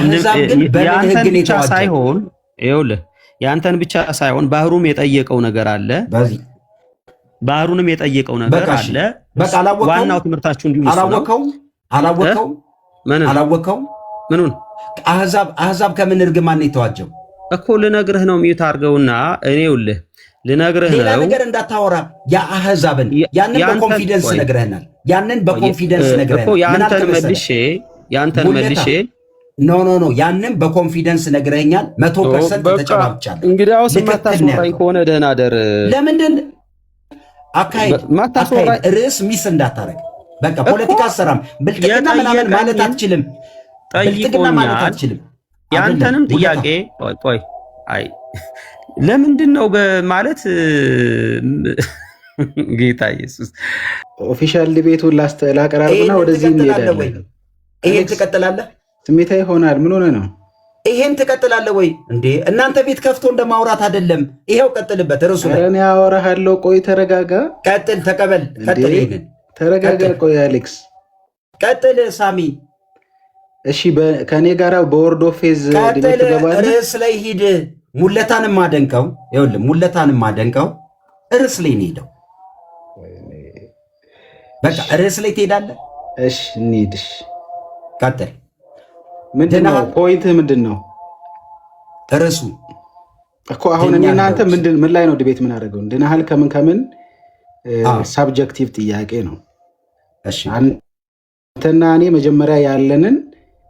አህዛብ ግን በምን ህግ ነው የተዋጀው? ሳይሆን ይኸውልህ ያንተን ብቻ ሳይሆን ባህሩም የጠየቀው ነገር አለ። ባህሩንም የጠየቀው ነገር አለ። በቃ አላወቀው። ዋናው ትምህርታችሁ እንዲሁ ነው። አላወቀው ምኑን? አህዛብ ከምን እርግማን ነው የተዋጀው እኮ ልነግርህ ነው። ሚዩት አድርገውና እኔውልህ ልነግርህ ነው። ሌላ ነገር እንዳታወራ። የአህዛብን ያንን በኮንፊደንስ ነግረህናል። ያንን በኮንፊደንስ ነግረህናል እኮ ያንተን መልሼ ኖ ያንን በኮንፊደንስ ነግረኛል። 100% ተጨባብቻለሁ። እንግዲያውስ ማታስወራኝ ከሆነ ደህና ደር። ለምንድን አካሄድ ርዕስ ሚስ እንዳታረግ። በቃ ፖለቲካ አሰራም ብልጥግና ምናምን ማለት አትችልም። ብልጥግና ማለት አትችልም። ያንተንም ጥያቄ ቆይ አይ ለምንድን ነው ማለት ጌታ ኢየሱስ ኦፊሻል ዲቤቱን ላቀራርብና ወደዚህ እንሄዳለን። ይሄን ትቀጥላለህ? ስሜታዊ ይሆናል። ምን ሆነ ነው? ይሄን ትቀጥላለህ ወይ እንዴ? እናንተ ቤት ከፍቶ እንደማውራት አይደለም። ይሄው ቀጥልበት። ርዕሱ ላይ እኔ አወራሃለሁ። ቆይ ተረጋጋ። ቀጥል፣ ተቀበል፣ ቀጥል። ይሄን ተረጋጋ። ቆይ አሌክስ ቀጥል። ሳሚ እሺ፣ ከኔ ጋራ በወርድ ኦፍ ፌዝ ዲቤት ገባለ። ርዕስ ላይ ሂድ። ሙለታን ማደንቀው ይኸውልህ፣ ሙለታን ማደንቀው ርዕስ ላይ ነው ሄደው። በቃ ርዕስ ላይ ትሄዳለህ። እሺ እንሂድሽ። ቀጥል። ምንድነው ፖይንት? ምንድነው ርዕሱ እኮ አሁን እኔ እናንተ ምን ላይ ነው ዲቤት ምን አደረገው? እንድናህል ከምን ሳብጀክቲቭ ጥያቄ ነው። እሺ አንተና እኔ መጀመሪያ ያለንን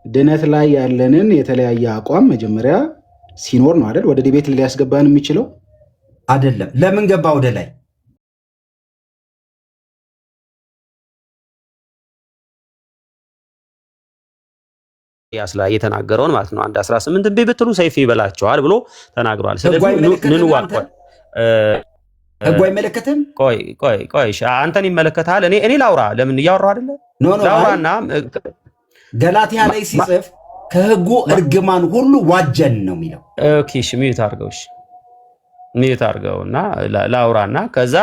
ድነት ላይ ያለንን የተለያየ አቋም መጀመሪያ ሲኖር ነው አይደል ወደ ዲቤት ሊያስገባን የሚችለው አይደለም። ለምን ገባ ወደ ላይ? ያስላ የተናገረውን ማለት ነው። 1:18 እንዴ ብትሉ ሰይፍ ይበላቸዋል ብሎ ተናግሯል። ስለዚህ ንንዋቋል ህጉ አይመለከትም። ቆይ አንተን ይመለከታል። እኔ ላውራ። ለምን እያወራሁ አይደለ? ላውራና ገላትያ ላይ ሲጽፍ ከህጉ እርግማን ሁሉ ዋጀን ነው የሚለው። ኦኬ እሺ፣ ሚዩት አድርገውና ላውራና ከዛ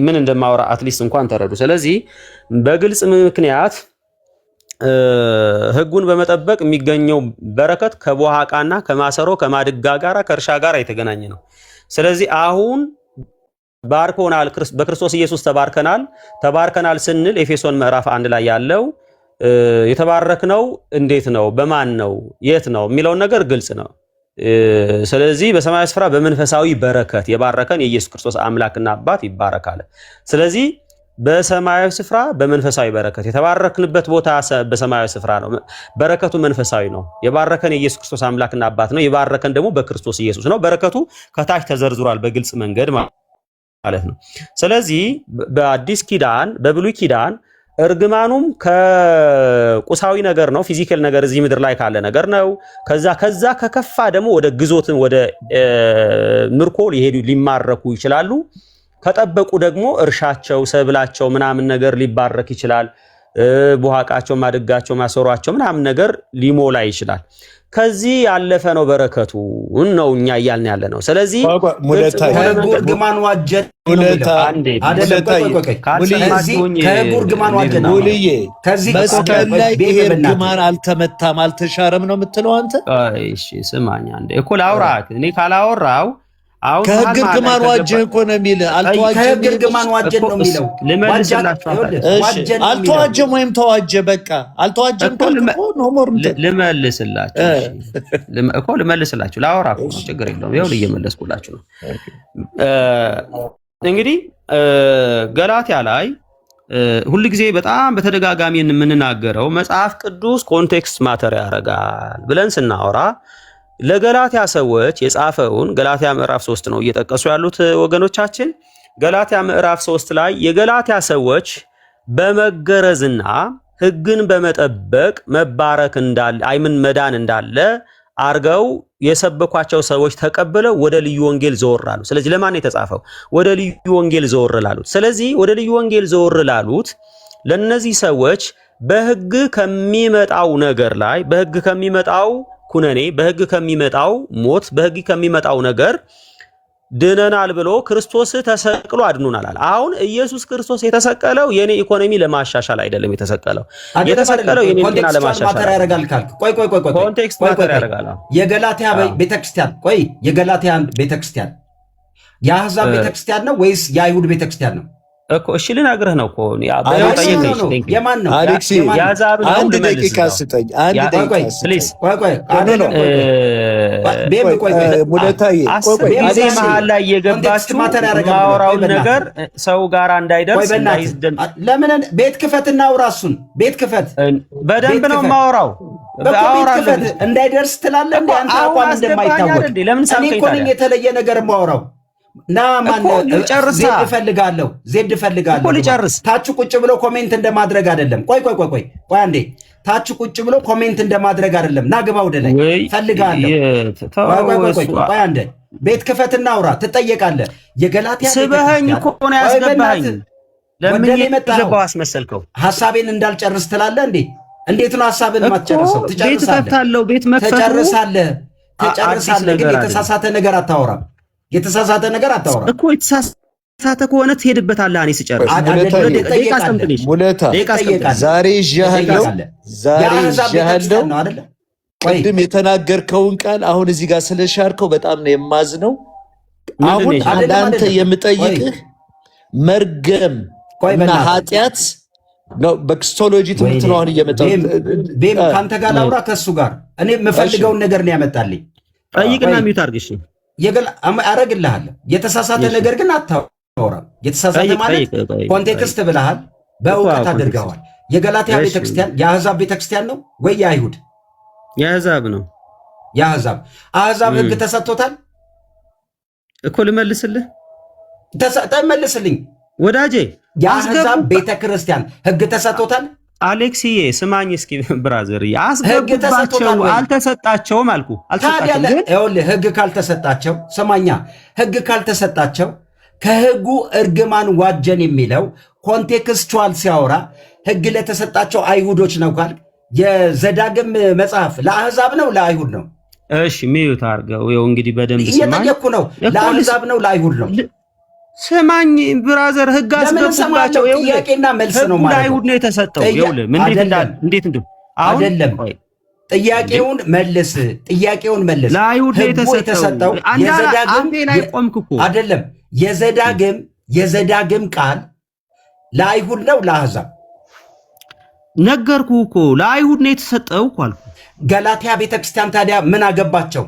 ምን እንደማወራ አትሊስት እንኳን ተረዱ። ስለዚህ በግልጽ ምክንያት ህጉን በመጠበቅ የሚገኘው በረከት ከቦሃቃና ከማሰሮ ከማድጋ ጋራ ከእርሻ ጋር የተገናኘ ነው። ስለዚህ አሁን ባርኮናል፣ በክርስቶስ ኢየሱስ ተባርከናል ስንል ኤፌሶን ምዕራፍ 1 ላይ ያለው የተባረክነው እንዴት ነው፣ በማን ነው፣ የት ነው የሚለውን ነገር ግልጽ ነው። ስለዚህ በሰማያዊ ስፍራ በመንፈሳዊ በረከት የባረከን የኢየሱስ ክርስቶስ አምላክና አባት ይባረካል። ስለዚህ በሰማያዊ ስፍራ በመንፈሳዊ በረከት የተባረክንበት ቦታ በሰማያዊ ስፍራ ነው። በረከቱ መንፈሳዊ ነው። የባረከን የኢየሱስ ክርስቶስ አምላክና አባት ነው። የባረከን ደግሞ በክርስቶስ ኢየሱስ ነው። በረከቱ ከታች ተዘርዝሯል በግልጽ መንገድ ማለት ነው። ስለዚህ በአዲስ ኪዳን በብሉይ ኪዳን እርግማኑም ከቁሳዊ ነገር ነው፣ ፊዚካል ነገር እዚህ ምድር ላይ ካለ ነገር ነው። ከዛ ከከፋ ደግሞ ወደ ግዞትን ወደ ምርኮ ሊማረኩ ይችላሉ። ከጠበቁ ደግሞ እርሻቸው ሰብላቸው ምናምን ነገር ሊባረክ ይችላል። ቡሃቃቸው ማድጋቸው ማሰሯቸው ምናምን ነገር ሊሞላ ይችላል። ከዚህ ያለፈ ነው በረከቱ ነው እኛ እያልን ያለ ነው። ስለዚህ እርግማን ዋጀን መስቀል ላይ ይሄ እርግማን አልተመታም አልተሻረም ነው የምትለው አንተ? እሺ ስማኝ አንዴ እኮ ላውራ። እኔ ካላወራው ከህግ እርግማን ዋጀህ እኮ ነው የሚል። አልተዋጀም ወይም ተዋጀ። በቃ አልተዋጀም ልመልስላችሁ ላወራ እኮ ነው። ችግር የለውም። ይኸውልህ እየመለስኩላችሁ ነው። እንግዲህ ገላትያ ላይ ሁልጊዜ በጣም በተደጋጋሚ የምንናገረው መጽሐፍ ቅዱስ ኮንቴክስት ማተር ያደርጋል ብለን ስናወራ ለገላትያ ሰዎች የጻፈውን ገላትያ ምዕራፍ 3 ነው እየጠቀሱ ያሉት ወገኖቻችን። ገላትያ ምዕራፍ 3 ላይ የገላትያ ሰዎች በመገረዝና ህግን በመጠበቅ መባረክ እንዳለ መዳን እንዳለ አርገው የሰበኳቸው ሰዎች ተቀበለው ወደ ልዩ ወንጌል ዘወር አሉ። ስለዚህ ለማን ነው የተጻፈው? ወደ ልዩ ወንጌል ዘወር ላሉት። ስለዚህ ወደ ልዩ ወንጌል ዘወር ላሉት ለነዚህ ሰዎች በህግ ከሚመጣው ነገር ላይ በህግ ከሚመጣው ኩነኔ፣ በህግ ከሚመጣው ሞት፣ በህግ ከሚመጣው ነገር ድነናል ብሎ ክርስቶስ ተሰቅሎ አድኖናል አለ። አሁን ኢየሱስ ክርስቶስ የተሰቀለው የኔ ኢኮኖሚ ለማሻሻል አይደለም የተሰቀለው የኔ ጤና ለማሻሻል ያደርጋል ካልክ ቆይ ኮንቴክስት ማተር ያደርጋል። የገላትያ ቤተክርስቲያን የገላትያ ቤተክርስቲያን የአሕዛብ ቤተክርስቲያን ነው ወይስ የአይሁድ ቤተክርስቲያን ነው እኮ? እሺ ልነግርህ ነው እኮ የማን ነው? አሌክስ አንድ ደቂቃ ስጠኝ። ሙለታዬ መሀል ላይ የገባችሁ ማወራውን ነገር ሰው ጋር እንዳይደርስ ለምን ቤት ክፈት እናውራ። እሱን ቤት ክፈት በደንብ ነው ማወራው። ቤት ክፈት እንዳይደርስ ትላለህ እንደ አንተ አቋም እንደማይታወቅ እኔ እኮ ነኝ የተለየ ነገር ማወራው። ና ማን ዜድ እፈልጋለሁ ታች ቁጭ ብሎ ኮሜንት እንደማድረግ አይደለም። ቆይ አንዴ ታች ቁጭ ብሎ ኮሜንት እንደማድረግ አይደለም። ና ግባ ወደ ላይ ፈልጋለሁ። ቆይ አንዴ ቤት ክፈትና አውራ ትጠየቃለህ። የገላትያ ስበኸኝ እኮ ነው ያስገባኸኝ። ለምን የገባው አስመሰልከው? ሐሳቤን እንዳልጨርስ ትላለህ እንዴ? እንዴት ነው ሐሳብን ማትጨርሰው? ቤት ከፍታለሁ። ቤት መክፈቱ ትጨርሳለህ። ግን የተሳሳተ ነገር አታወራም። የተሳሳተ ነገር አታወራ እኮ። የተሳሳተ ከሆነ ትሄድበታለህ። እኔ ስጨርስ ዛሬ ይዣለሁ ቅድም የተናገርከውን ቃል አሁን እዚህ ጋር ስለሻርከው በጣም ነው የማዝነው። አሁን አንተ የምጠይቅህ መርገም እና ኃጢአት ነው። በክርስቶሎጂ ትምህርት ነው አሁን እየመጣሁ ከአንተ ጋር ላውራ ከእሱ ጋር እኔ የምፈልገውን ነገር ነው ያመጣልኝ። ጠይቅና ሚዩት አድርግሽ አረግልሃለሁ። የተሳሳተ ነገር ግን አታወራም። የተሳሳተ ማለት ኮንቴክስት ብለሃል፣ በእውቀት አድርገዋል። የገላትያ ቤተክርስቲያን የአሕዛብ ቤተክርስቲያን ነው ወይ የአይሁድ? የአሕዛብ ነው። አሕዛብ ህግ ተሰጥቶታል እኮ። ልመልስልህ መልስልኝ ወዳጄ። የአሕዛብ ቤተክርስቲያን ህግ ተሰጥቶታል? አሌክስዬ ስማኝ እስኪ ብራዘር፣ አስገቡባቸው። አልተሰጣቸውም አልኩ። ህግ ካልተሰጣቸው ሰማኛ፣ ህግ ካልተሰጣቸው ከህጉ እርግማን ዋጀን የሚለው ኮንቴክስቹዋል ሲያወራ ህግ ለተሰጣቸው አይሁዶች ነው ካል የዘዳግም መጽሐፍ ለአሕዛብ ነው ለአይሁድ ነው? እሺ ሚዩት አድርገው። ይኸው እንግዲህ በደንብ ስማኝ። እየጠየቅኩ ነው። ለአሕዛብ ነው ለአይሁድ ነው? ስማኝ ብራዘር፣ ህግ አስገቡባቸው። ጥያቄና መልስ ነው ማለት ነው። ለአይሁድ ነው የተሰጠው። ይኸውልህ እንዴት አይደለም። ጥያቄውን መልስ። ለአይሁድ ነው የተሰጠው። አንዴ ላይ ቆምክ እኮ አይደለም። የዘዳግም ቃል ለአይሁድ ነው ለአሕዛብ? ነገርኩህ እኮ ለአይሁድ ነው የተሰጠው እኮ አልኩ። ገላትያ ቤተክርስቲያን ታዲያ ምን አገባቸው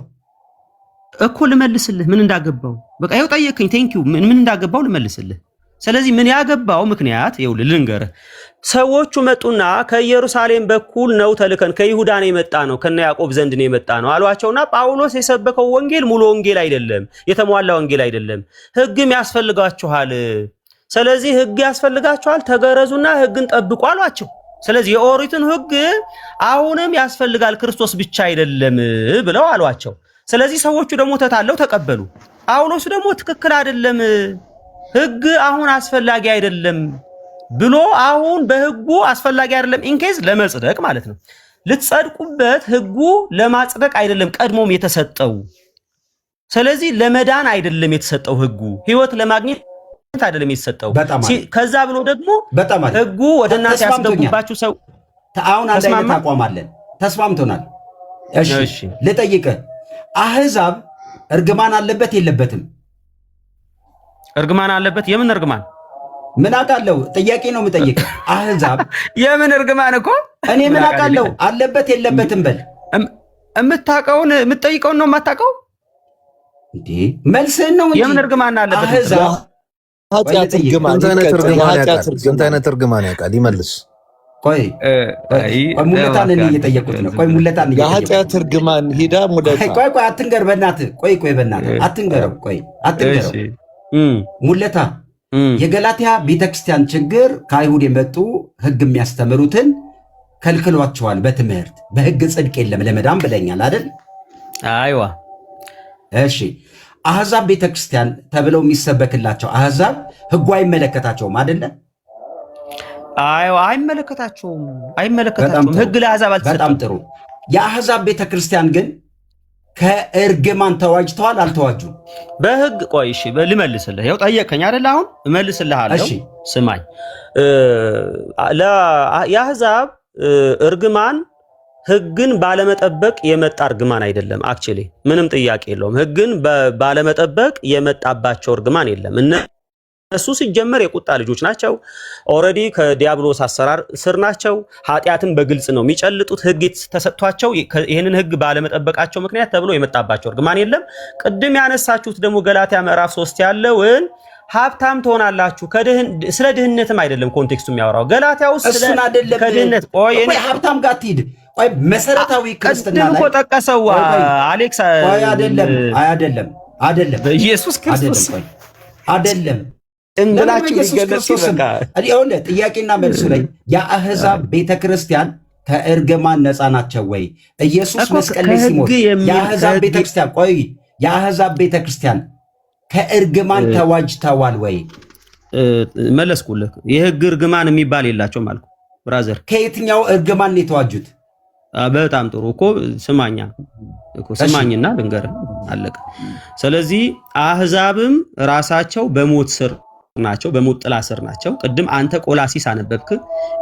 እኮ? ልመልስልህ ምን እንዳገባው። በቃ ይኸው ጠየቀኝ። ቴንኪው ምን እንዳገባው ልመልስልህ። ስለዚህ ምን ያገባው ምክንያት ይኸውልህ ልንገርህ። ሰዎቹ መጡና ከኢየሩሳሌም በኩል ነው ተልከን ከይሁዳ ነው የመጣ ነው ከነ ያዕቆብ ዘንድ ነው የመጣ ነው አሏቸውና ጳውሎስ የሰበከው ወንጌል ሙሉ ወንጌል አይደለም፣ የተሟላ ወንጌል አይደለም። ህግም ያስፈልጋችኋል። ስለዚህ ህግ ያስፈልጋችኋል፣ ተገረዙና ህግን ጠብቁ አሏቸው። ስለዚህ የኦሪትን ህግ አሁንም ያስፈልጋል፣ ክርስቶስ ብቻ አይደለም ብለው አሏቸው። ስለዚህ ሰዎቹ ደግሞ ተታለው ተቀበሉ። ጳውሎስ ደግሞ ትክክል አይደለም፣ ህግ አሁን አስፈላጊ አይደለም ብሎ አሁን በህጉ አስፈላጊ አይደለም ኢንኬዝ ለመጽደቅ ማለት ነው። ልትጸድቁበት ህጉ ለማጽደቅ አይደለም ቀድሞም የተሰጠው። ስለዚህ ለመዳን አይደለም የተሰጠው ህጉ፣ ህይወት ለማግኘት አይደለም የተሰጠው። ከዛ ብሎ ደግሞ ህጉ ወደ እናንተ ያስገቡባችሁ ሰው አሁን አንድ አይነት አቋም አለን። ተስማምቶናል። እሺ ልጠይቅህ፣ አሕዛብ እርግማን አለበት የለበትም? እርግማን አለበት። የምን እርግማን? ምን አውቃለሁ? ጥያቄ ነው የምጠይቅህ። አሕዛብ የምን እርግማን እኮ እኔ ምን አውቃለሁ? አለበት የለበትም በል። የምታውቀውን የምትጠይቀውን ነው የማታውቀው እንዴ? መልስህን ነው እንጂ የምን እርግማን አለበት? አሕዛብ ስንት አይነት እርግማን ያውቃል? ይመልስ። ቆይ ሙለታን እየጠየቁት ነው። ቆይ ሙለታን የኃጢአት እርግማን ሂዳ ሙለታ ቆይ አትንገር፣ በእናትህ ቆይ በእናትህ አትንገረው። ቆይ አትንገረው ሙለታ። የገላትያ ቤተክርስቲያን ችግር ከአይሁድ የመጡ ህግ የሚያስተምሩትን ከልክሏቸዋል። በትምህርት በህግ ጽድቅ የለም ለመዳን ብለኛል አይደል? አይዋ እሺ። አሕዛብ ቤተክርስቲያን ተብለው የሚሰበክላቸው አሕዛብ ህጉ አይመለከታቸውም አይደለ? አይመለከታቸውም። ህግ ለአሕዛብ አልተሰጠም። በጣም ጥሩ። የአሕዛብ ቤተክርስቲያን ግን ከእርግማን ተዋጅተዋል አልተዋጁም? በህግ ቆይ እሺ ልመልስልህ። ያው ጠየቀኝ አይደል? አሁን እመልስልሃለሁ። ስማኝ፣ የአሕዛብ እርግማን ህግን ባለመጠበቅ የመጣ እርግማን አይደለም። አክቹሊ ምንም ጥያቄ የለውም። ህግን ባለመጠበቅ የመጣባቸው እርግማን የለም። እነሱ ሲጀመር የቁጣ ልጆች ናቸው። ኦልሬዲ ከዲያብሎስ አሰራር ስር ናቸው። ኃጢአትን በግልጽ ነው የሚጨልጡት። ህግ ተሰጥቷቸው ይህንን ህግ ባለመጠበቃቸው ምክንያት ተብሎ የመጣባቸው እርግማን የለም። ቅድም ያነሳችሁት ደግሞ ገላትያ ምዕራፍ 3 ያለውን ሀብታም ትሆናላችሁ ስለ ድህነትም አይደለም ኮንቴክስቱ የሚያወራው ገላትያ ውስጥ ከድህነት ሀብታም ጋር ትሂድ። መሰረታዊ ክርስትና ላይ እኮ ጠቀሰው አሌክስ። አይደለም ኢየሱስ ክርስቶስ አይደለም እንግላችሁ ይገለጽ ይበቃ። ጥያቄና መልሱ ላይ የአሕዛብ ቤተክርስቲያን ከእርግማን ነፃ ናቸው ወይ? ኢየሱስ መስቀል ላይ ሲሞት የአሕዛብ ቤተክርስቲያን ከእርግማን ተዋጅተዋል ወይ? መለስኩልህ። የህግ እርግማን የሚባል የላቸውም አልኩ ብራዘር። ከየትኛው እርግማን ነው የተዋጁት? በጣም ጥሩ እኮ ስማኝና ልንገርህ፣ አለቀ። ስለዚህ አሕዛብም ራሳቸው በሞት ስር ናቸው፣ በሞት ጥላ ስር ናቸው። ቅድም አንተ ቆላሲስ አነበብክ።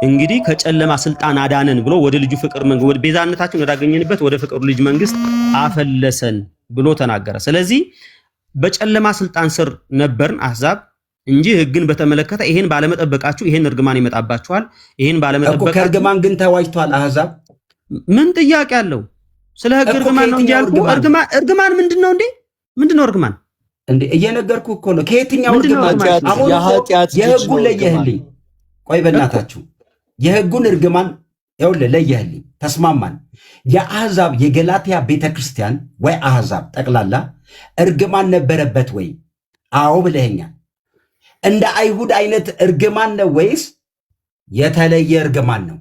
እንግዲህ ከጨለማ ስልጣን አዳነን ብሎ ወደ ልጁ ፍቅር መንግስት፣ ወደ ቤዛነታችን ወዳገኘንበት ወደ ፍቅሩ ልጅ መንግስት አፈለሰን ብሎ ተናገረ። ስለዚህ በጨለማ ስልጣን ስር ነበርን አሕዛብ እንጂ ህግን በተመለከተ ይሄን ባለመጠበቃችሁ ይሄን እርግማን ይመጣባችኋል። ይሄን ባለመጠበቃችሁ ከእርግማን ግን ተዋጅቷል አሕዛብ። ምን ጥያቄ አለው? ስለ ህግ እርግማን ነው እንጂ ያልኩህ። እርግማን ምንድነው እንዴ? ምንድነው እርግማን እንዴ? እየነገርኩ እኮ ነው። ከየትኛው እርግማን? የህጉን ለየህልኝ። ቆይ በእናታችሁ የህጉን እርግማን ይኸውልህ ለየህልኝ። ተስማማን። የአሕዛብ የገላትያ ቤተክርስቲያን ወይ አሕዛብ ጠቅላላ እርግማን ነበረበት ወይ? አዎ ብለኸኛል። እንደ አይሁድ አይነት እርግማን ነው ወይስ የተለየ እርግማን ነው?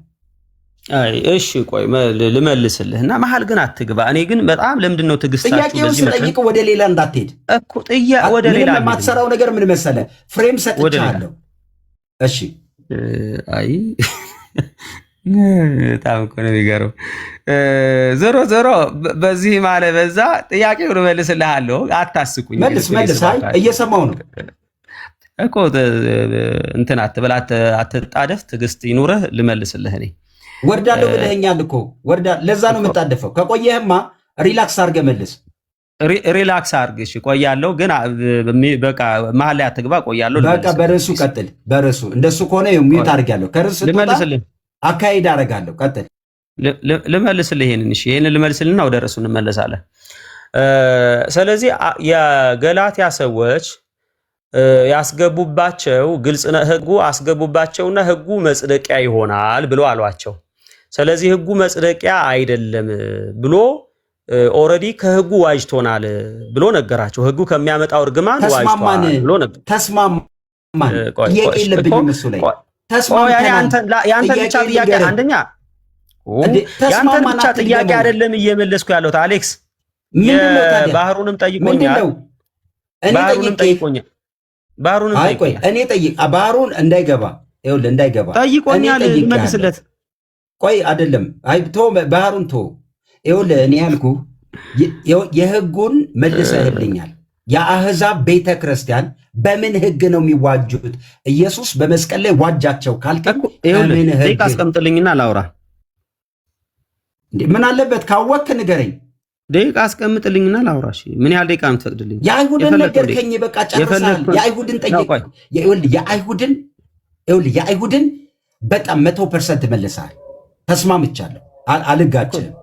እሺ ቆይ ልመልስልህና መሀል ግን አትግባ። እኔ ግን በጣም ለምንድነው ትዕግስታችሁ ጥያቄውን ስጠይቅ ወደ ሌላ እንዳትሄድ እኮ ወደ ሌላ የማትሰራው ነገር ምን መሰለህ? ፍሬም ሰጥቻለሁ። እሺ አይ በጣም እኮ ነው የሚገርም። ዞሮ በዚህ ማለ በዛ ጥያቄውን እመልስልሃለሁ። አታስቁኝ። መልስ። አይ እየሰማሁ ነው እኮ እንትን አትበል፣ አትጣደፍ። ትዕግስት ይኑረህ። ልመልስልህ። እኔ ወርዳለሁ ብለኸኛል እኮ ለዛ ነው የምታደፈው። ከቆየህማ ሪላክስ አድርገህ መልስ። ሪላክስ አድርግ። እሺ ቆያለሁ፣ ግን በቃ መሀል ላይ አትግባ። ቆያለሁ። በቃ በርዕሱ ቀጥል። በርዕሱ እንደሱ ከሆነ ሚውት አድርጋለሁ። ከርዕሱ ልመልስልህ፣ አካሄድ አደርጋለሁ። ቀጥል። ልመልስልህ። ይሄንን ልመልስልና ወደ ርዕሱ እንመለሳለን። ስለዚህ የገላትያ ሰዎች ያስገቡባቸው ግልጽ ህጉ አስገቡባቸውና ህጉ መጽደቂያ ይሆናል ብሎ አሏቸው። ስለዚህ ህጉ መጽደቂያ አይደለም ብሎ ኦልሬዲ ከህጉ ዋጅቶናል ብሎ ነገራቸው። ህጉ ከሚያመጣው እርግማን ዋጅቶናል ብሎ ነገር ተስማማን። የለብኝም እሱ ላይ ያንተ ብቻ ጥያቄ አንደኛ ያንተ ብቻ ጥያቄ አይደለም እየመለስኩ ያለሁት አሌክስ። ባህሩንም ጠይቆኛል። እኔ ጠይቅ ባህሩን እንዳይገባ ጠይቆኛል። መልስለት። ቆይ አይደለም ባህሩን ቶ ይኸውልህ እኔ ያልኩህ የህጉን መልሰህልኛል። የአሕዛብ ቤተ ክርስቲያን በምን ህግ ነው የሚዋጁት? ኢየሱስ በመስቀል ላይ ዋጃቸው ካልከኝ በምን ህግ? አስቀምጥልኝና ላውራ። ምን አለበት ካወክ ንገረኝ። ደቂቃ አስቀምጥልኝና ላውራ። እሺ ምን ያህል ደቂቃ የምትፈቅድልኝ? የአይሁድን ነገርከኝ። በቃ ጨርሰሃል። የአይሁድን ጠይቅ። የአይሁድን በጣም 100% መልሰሃል። ተስማምቻለሁ። አልጋጭልም።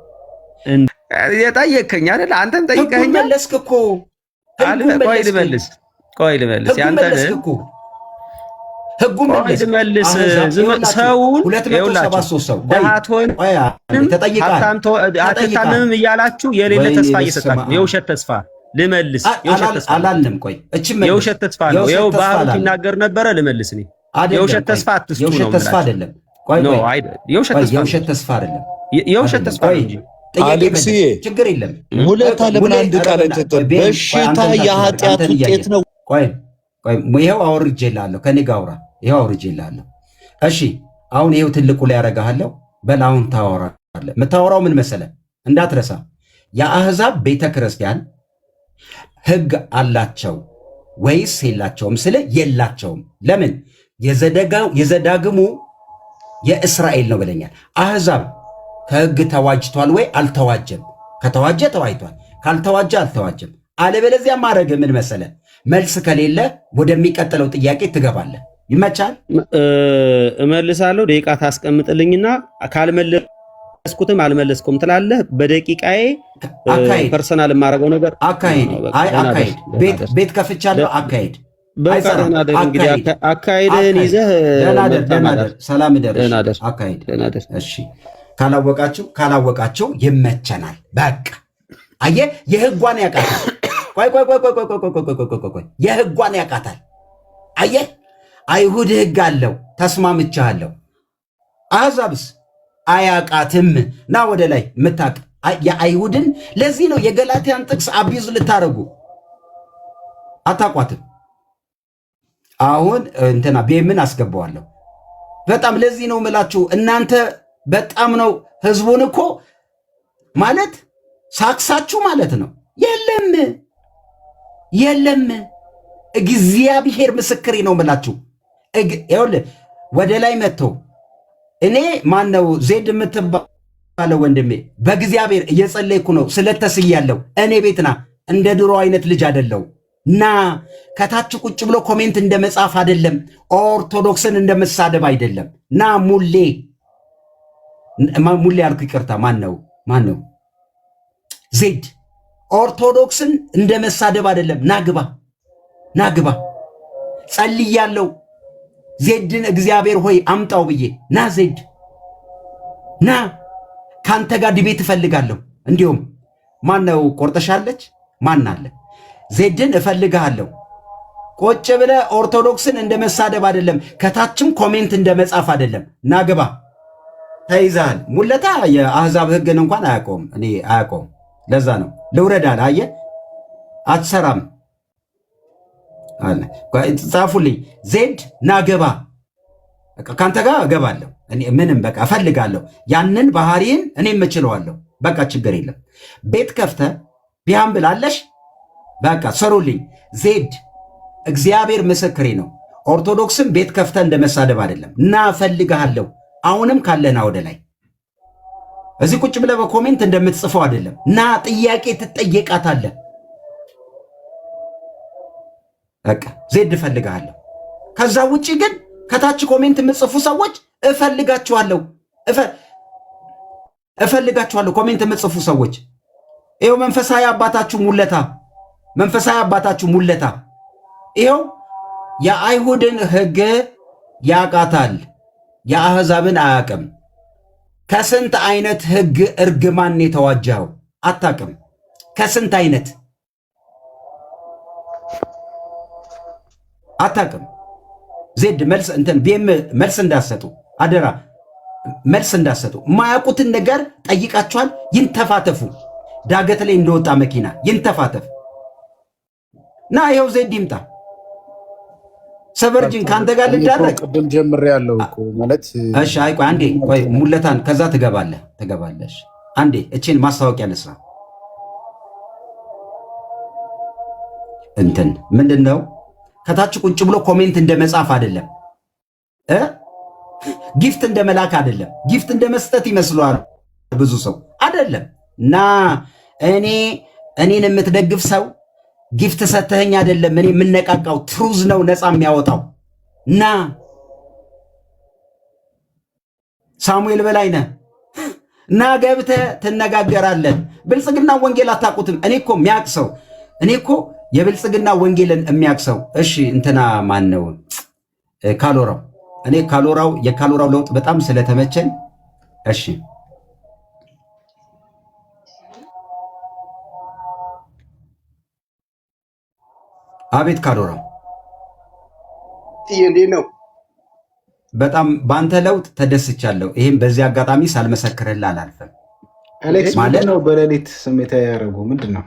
የጠየከኝ አይደል? አንተም ጠይቀኸኛል። መለስክ እኮ። ቆይ ልመልስ። ያንተን ህጉ መልስ። ሰውን 273 ሰው አትታመምም እያላችሁ የሌለ ተስፋ እየሰጣችሁ የውሸት ተስፋ ልመልስ። አላልንም። ቆይ የውሸት ተስፋ ነው። ይኸው ባህሩ ሲናገር ነበረ። ልመልስ። እኔ የውሸት ተስፋ አትስጡ ነው። የውሸት ተስፋ አይደለም። የውሸት ተስፋ አይደለም። የውሸት ተስፋ እንጂ አሌክስዬ ችግር የለም። ሙለት አለምን አንድ ቃል በሽታ የኃጢአት ውጤት ነው። ቆይ ይኸው አውርጄልሃለሁ። ከኔ ጋር አውራ። ይኸው አውርጄልሃለሁ። እሺ አሁን ይኸው ትልቁ ላይ ያደርግሃለሁ። በል አሁን ታወራለህ። የምታወራው ምን መሰለህ? እንዳትረሳ የአሕዛብ ቤተ ክርስቲያን ሕግ አላቸው ወይስ የላቸውም? ስለ የላቸውም። ለምን? የዘዳግሙ የእስራኤል ነው ብለኛል። አሕዛብ ከሕግ ተዋጅቷል ወይ? አልተዋጀም። ከተዋጀ ተዋጅቷል፣ ካልተዋጀ አልተዋጀም። አለበለዚያ ማድረግ ምን መሰለ፣ መልስ ከሌለ ወደሚቀጥለው ጥያቄ ትገባለህ። ይመቻል? እመልሳለሁ። ደቂቃ ታስቀምጥልኝና ካልመለስኩትም አልመለስኩም ትላለህ። በደቂቃዬ ፐርሰናል የማደርገው ነገር አካሄድ ቤት ከፍቻለሁ። አካሄድ አካሄድህን ይዘህ ሰላም ደር አካሄድ። እሺ ካላወቃችሁ ይመቸናል። በቃ አየህ፣ የህጓን ያቃታል። ቆይ የህጓን ያቃታል። አየህ፣ አይሁድ ህግ አለው፣ ተስማምቻለሁ። አሕዛብስ አያቃትም። ና ወደ ላይ ምታቅ የአይሁድን። ለዚህ ነው የገላትያን ጥቅስ አቢዙ ልታረጉ አታቋትም። አሁን እንትና ቤምን አስገባዋለሁ። በጣም ለዚህ ነው ምላችሁ እናንተ በጣም ነው ህዝቡን እኮ ማለት ሳክሳችሁ ማለት ነው። የለም እግዚአብሔር ምስክሬ ነው ምላችሁ። ይኸውልህ ወደ ላይ መጥቶ እኔ ማነው ዜድ የምትባለው ወንድሜ በእግዚአብሔር እየጸለይኩ ነው ስለተስያለሁ። እኔ ቤትና እንደ ድሮ አይነት ልጅ አይደለው። ና ከታች ቁጭ ብሎ ኮሜንት እንደ መጻፍ አይደለም። ኦርቶዶክስን እንደ መሳደብ አይደለም። ና ሙሌ አልኩ፣ ይቅርታ። ማን ነው ዜድ? ኦርቶዶክስን እንደ መሳደብ አይደለም። ናግባ ጸልያለሁ። ዜድን እግዚአብሔር ሆይ አምጣው ብዬ ና ዜድ ና፣ ካንተ ጋር ዲቤት እፈልጋለሁ። እንዲሁም ማነው ቆርጠሻለች? ማን አለ? ዜድን እፈልግሃለሁ። ቁጭ ብለ ኦርቶዶክስን እንደ መሳደብ አይደለም፣ ከታችም ኮሜንት እንደ መጻፍ አይደለም። ናግባ ተይዛል። ሙለታ የአሕዛብ ሕግን እንኳን አያውቀውም። እኔ አያውቀውም። ለዛ ነው ልውረዳል። አየ አትሰራም አለ። ጻፉልኝ። ዜድ ናገባ፣ ካንተ ጋር እገባለሁ። ምንም በቃ እፈልጋለሁ። ያንን ባህሪን እኔም እችለዋለሁ። በቃ ችግር የለም። ቤት ከፍተ ቢያም ብላለሽ። በቃ ሰሩልኝ። ዜድ እግዚአብሔር ምስክሬ ነው። ኦርቶዶክስን ቤት ከፍተ እንደ መሳደብ አይደለም። ና እፈልግሃለሁ። አሁንም ካለና ወደ ላይ እዚህ ቁጭ ብለህ በኮሜንት እንደምትጽፈው አይደለም። ና ጥያቄ ትጠየቃታለህ። በቃ ዜድ እፈልግሃለሁ። ከዛ ውጪ ግን ከታች ኮሜንት የምትጽፉ ሰዎች እፈልጋችኋለሁ። ኮሜንት የምትጽፉ ሰዎች ይኸው መንፈሳዊ አባታችሁ ሙለታ ይኸው የአይሁድን ሕግ ያቃታል፣ የአሕዛብን አያቅም። ከስንት አይነት ሕግ እርግማን የተዋጀው አታቅም? ከስንት አይነት አታቅም? ዜድ መልስ መልስ እንዳሰጡ አደራ፣ መልስ እንዳሰጡ። የማያውቁትን ነገር ጠይቃችኋል። ይንተፋተፉ። ዳገት ላይ እንደወጣ መኪና ይንተፋተፍ። ና ይኸው ዜድ ይምጣ። ሰበርጅን ከአንተ ጋር ልዳረግ ቅድም ጀምሬያለሁ እኮ ማለት። እሺ አይ ቆይ አንዴ፣ ቆይ ሙለታን ከዛ ትገባለሽ። አንዴ እቺን ማስታወቂያ ልስራ። እንትን ምንድነው? ከታች ቁጭ ብሎ ኮሜንት እንደ መጻፍ አይደለም፣ ጊፍት እንደ መላክ አይደለም። ጊፍት እንደ መስጠት ይመስለዋል ብዙ ሰው አይደለም። እና እኔን የምትደግፍ ሰው ጊፍት ሰተኸኝ አይደለም እኔ የምነቃቃው። ትሩዝ ነው ነፃ የሚያወጣው። እና ሳሙኤል በላይነህ እና ገብተህ ትነጋገራለን። ብልጽግና ወንጌል አታውቁትም። እኔ እኮ የብልጽግና ወንጌልን የሚያቅሰው። እሺ እንትና ማን ነው? ካሎራው። እኔ የካሎራው ለውጥ በጣም ስለተመቸኝ እሺ አቤት ካሎራው፣ እንዴት ነው? በጣም በአንተ ለውጥ ተደስቻለሁ። ይህም በዚህ አጋጣሚ ሳልመሰክርልህ አላልፍም። አሌክስ ማለት ነው። በሌሊት ስሜታ ያደረጉ ምንድን ነው?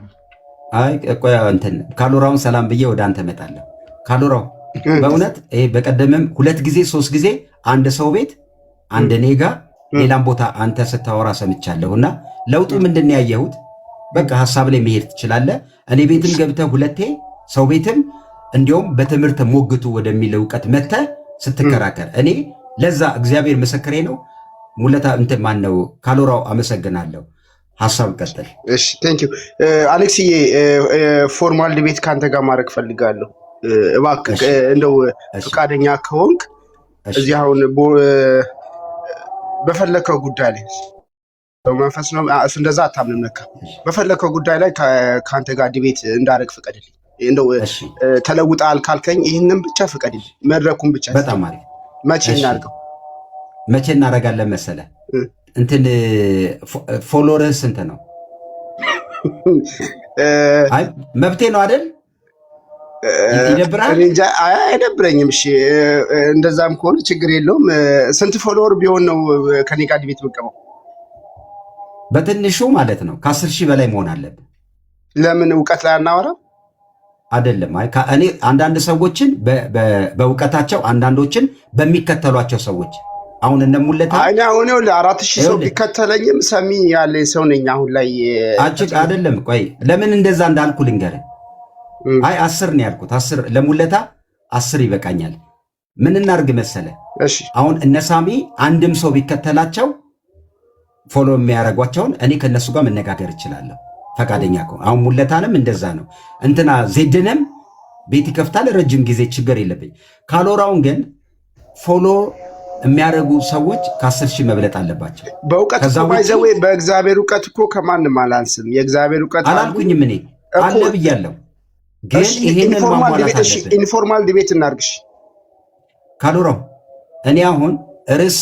አይ ቆይ እንትን ካሎራውን ሰላም ብዬ ወደ አንተ እመጣለሁ። ካሎራው በእውነት ይሄ በቀደምም 2 ጊዜ 3 ጊዜ አንድ ሰው ቤት አንድ እኔ ጋ ሌላም ቦታ አንተ ስታወራ ሰምቻለሁ። እና ለውጡ ምንድን ነው ያየሁት? በቃ ሐሳብ ላይ መሄድ ትችላለህ። እኔ ቤትም ገብተህ ሁለቴ ሰው ቤትም እንዲያውም በትምህርት ሞግቱ ወደሚል እውቀት መጥተህ ስትከራከር እኔ ለዛ እግዚአብሔር ምስክሬ ነው። ሙለታ እንትን ማን ነው ካሎራው አመሰግናለሁ። ሐሳብ ቀጥል። እሺ ቴንክ ዩ አሌክስዬ፣ ፎርማል ዲቤት ካንተ ጋር ማድረግ ፈልጋለሁ። እባክህ እንደው ፈቃደኛ ከሆንክ እዚህ አሁን በፈለከው ጉዳይ ላይ መንፈስ ነው እንደዛ አታምንም ነካ። በፈለከው ጉዳይ ላይ ካንተ ጋር ዲቤት እንዳደረግ ፍቀድልኝ። እንደው ተለውጣል ካልከኝ ይህንን ብቻ ፍቀድልኝ፣ መድረኩን ብቻ። በጣም አሪፍ። መቼ እናድርገው? መቼ እናደርጋለን መሰለህ? እንትን ፎሎወርህ ስንት ነው? አይ መብቴ ነው አይደል? ይደብራል? አይደብረኝም። እሺ እንደዛም ከሆነ ችግር የለውም። ስንት ፎሎወር ቢሆን ነው ከኔ ጋር ዲቤት የምትገባው? በትንሹ ማለት ነው ከ10,000 በላይ መሆን አለብን። ለምን እውቀት ላይ አናወራም? አይደለም። እኔ አንዳንድ ሰዎችን በእውቀታቸው አንዳንዶችን በሚከተሏቸው ሰዎች አሁን እነሙለታ አሁን 4,000 ሰው ቢከተለኝም ሰሚ ያለ ሰው ነኝ አሁን ላይ። አይደለም ቆይ ለምን እንደዛ እንዳልኩ ልንገርህ። አይ 10 ነው ያልኩት። 10 ለሙለታ 10 ይበቃኛል። ምን እናርግ መሰለ? አሁን እነሳሚ አንድም ሰው ቢከተላቸው ፎሎ የሚያደርጓቸውን እኔ ከነሱ ጋር መነጋገር እችላለሁ ፈቃደኛ ከሆነ። አሁን ሙለታንም እንደዛ ነው። እንትና ዜድንም ቤት ይከፍታል ረጅም ጊዜ ችግር የለብኝ። ካሎራውን ግን ፎሎ የሚያደርጉ ሰዎች ከ10,000 መብለጥ አለባቸው። በእውቀት ባይዘዌ በእግዚአብሔር እውቀት እኮ ከማንም አላንስም። የእግዚአብሔር እውቀት አላልኩኝም እኔ አለ ብያለሁ። ግን ይሄንን ማሟላት አለብን። ኢንፎርማል ዲቤት እናርግሽ ካሎራው። እኔ አሁን ርዕስ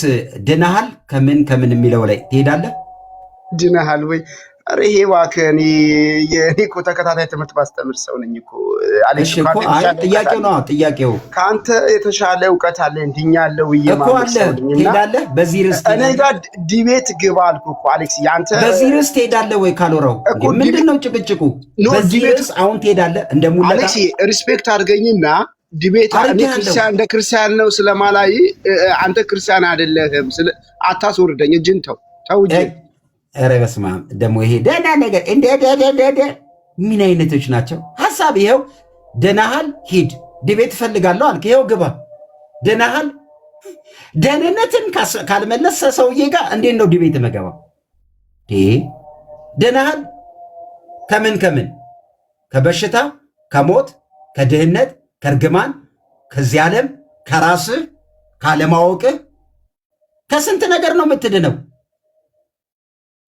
ድነሃል ከምን ከምን የሚለው ላይ ትሄዳለህ። ድነሃል ወይ? ኧረ ይሄ እባክህ እኔ እኮ ተከታታይ ትምህርት ባስተምር ሰው ነኝ እኮ አለሽ። ጥያቄው ነው ጥያቄው። ከአንተ የተሻለ እውቀት አለ እንድኛለው እኮ አለ። ትሄዳለህ በዚህ ርዕስ? እኔ ጋር ዲቤት ግባ አልኩህ እኮ አሌክስ። ያንተ በዚህ ርዕስ ትሄዳለህ ወይ ካሎራው? ምንድን ነው ጭቅጭቁ? በዚህ ርዕስ አሁን ትሄዳለህ? እንደሙላ አሌክስ ሪስፔክት አድርገኝና ዲቤት እንደ ክርስቲያን ነው ስለማላይ አንተ ክርስቲያን አይደለህም። አታስወርደኝ። እጅን ተው እጅ። ኧረ በስመ አብ ደግሞ ይሄ ደህና ነገር እንደ ምን አይነቶች ናቸው? ሐሳብ ይኸው ደህናሃል፣ ሂድ ዲቤት እፈልጋለሁ አልክ። ይኸው ግባ። ደህናሃል። ደህንነትን ካልመለሰ ሰውዬ ጋር እንዴት ነው ዲቤት መገባው? ደህናሃል ከምን ከበሽታ ከሞት ከድህነት ከእርግማን ከዚህ ዓለም ከራስህ ካለማወቅህ ከስንት ነገር ነው የምትድነው።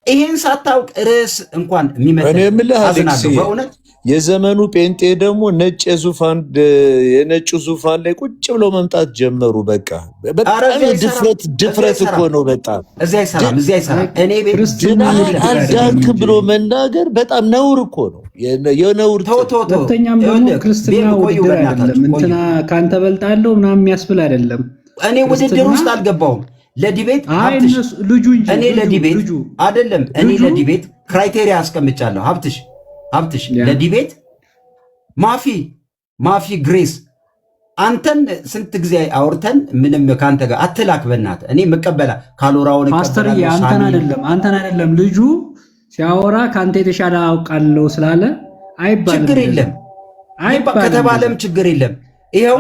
ይሄን ሳታውቅ ርዕስ እንኳን የሚመጣው በእውነት የዘመኑ ጴንጤ ደግሞ የነጩ ዙፋን ላይ ቁጭ ብለው መምጣት ጀመሩ። በጣም ድፍረት እኮ ነው። በጣም እዚህ አይሰራም። እኔ አልዳንክ ብሎ መናገር በጣም ነውር እኮ ነው። የነውር ሁለተኛም ደግሞ ክርስትና ውድድር አይደለም። እንትና ከአንተ በልጣለሁ ምናምን የሚያስብል አይደለም። እኔ ውድድር ውስጥ አልገባውም። ለዲቤት እኔ ለዲቤት አይደለም። እኔ ለዲቤት ክራይቴሪያ አስቀምጫለሁ። ሀብትሽ ለዲቤት ማፊ ግሬስ አንተን ስንት ጊዜ አውርተን ምንም ከአንተ ጋር አትላክ በእናትህ። እኔ መቀበላ ካሎራውን ፓስተር አንተን አይደለም ልጁ ሲያወራ ከአንተ የተሻለ አውቃለሁ ስላለ አይባልም። ችግር የለም ከተባለም ችግር የለም። ይኸው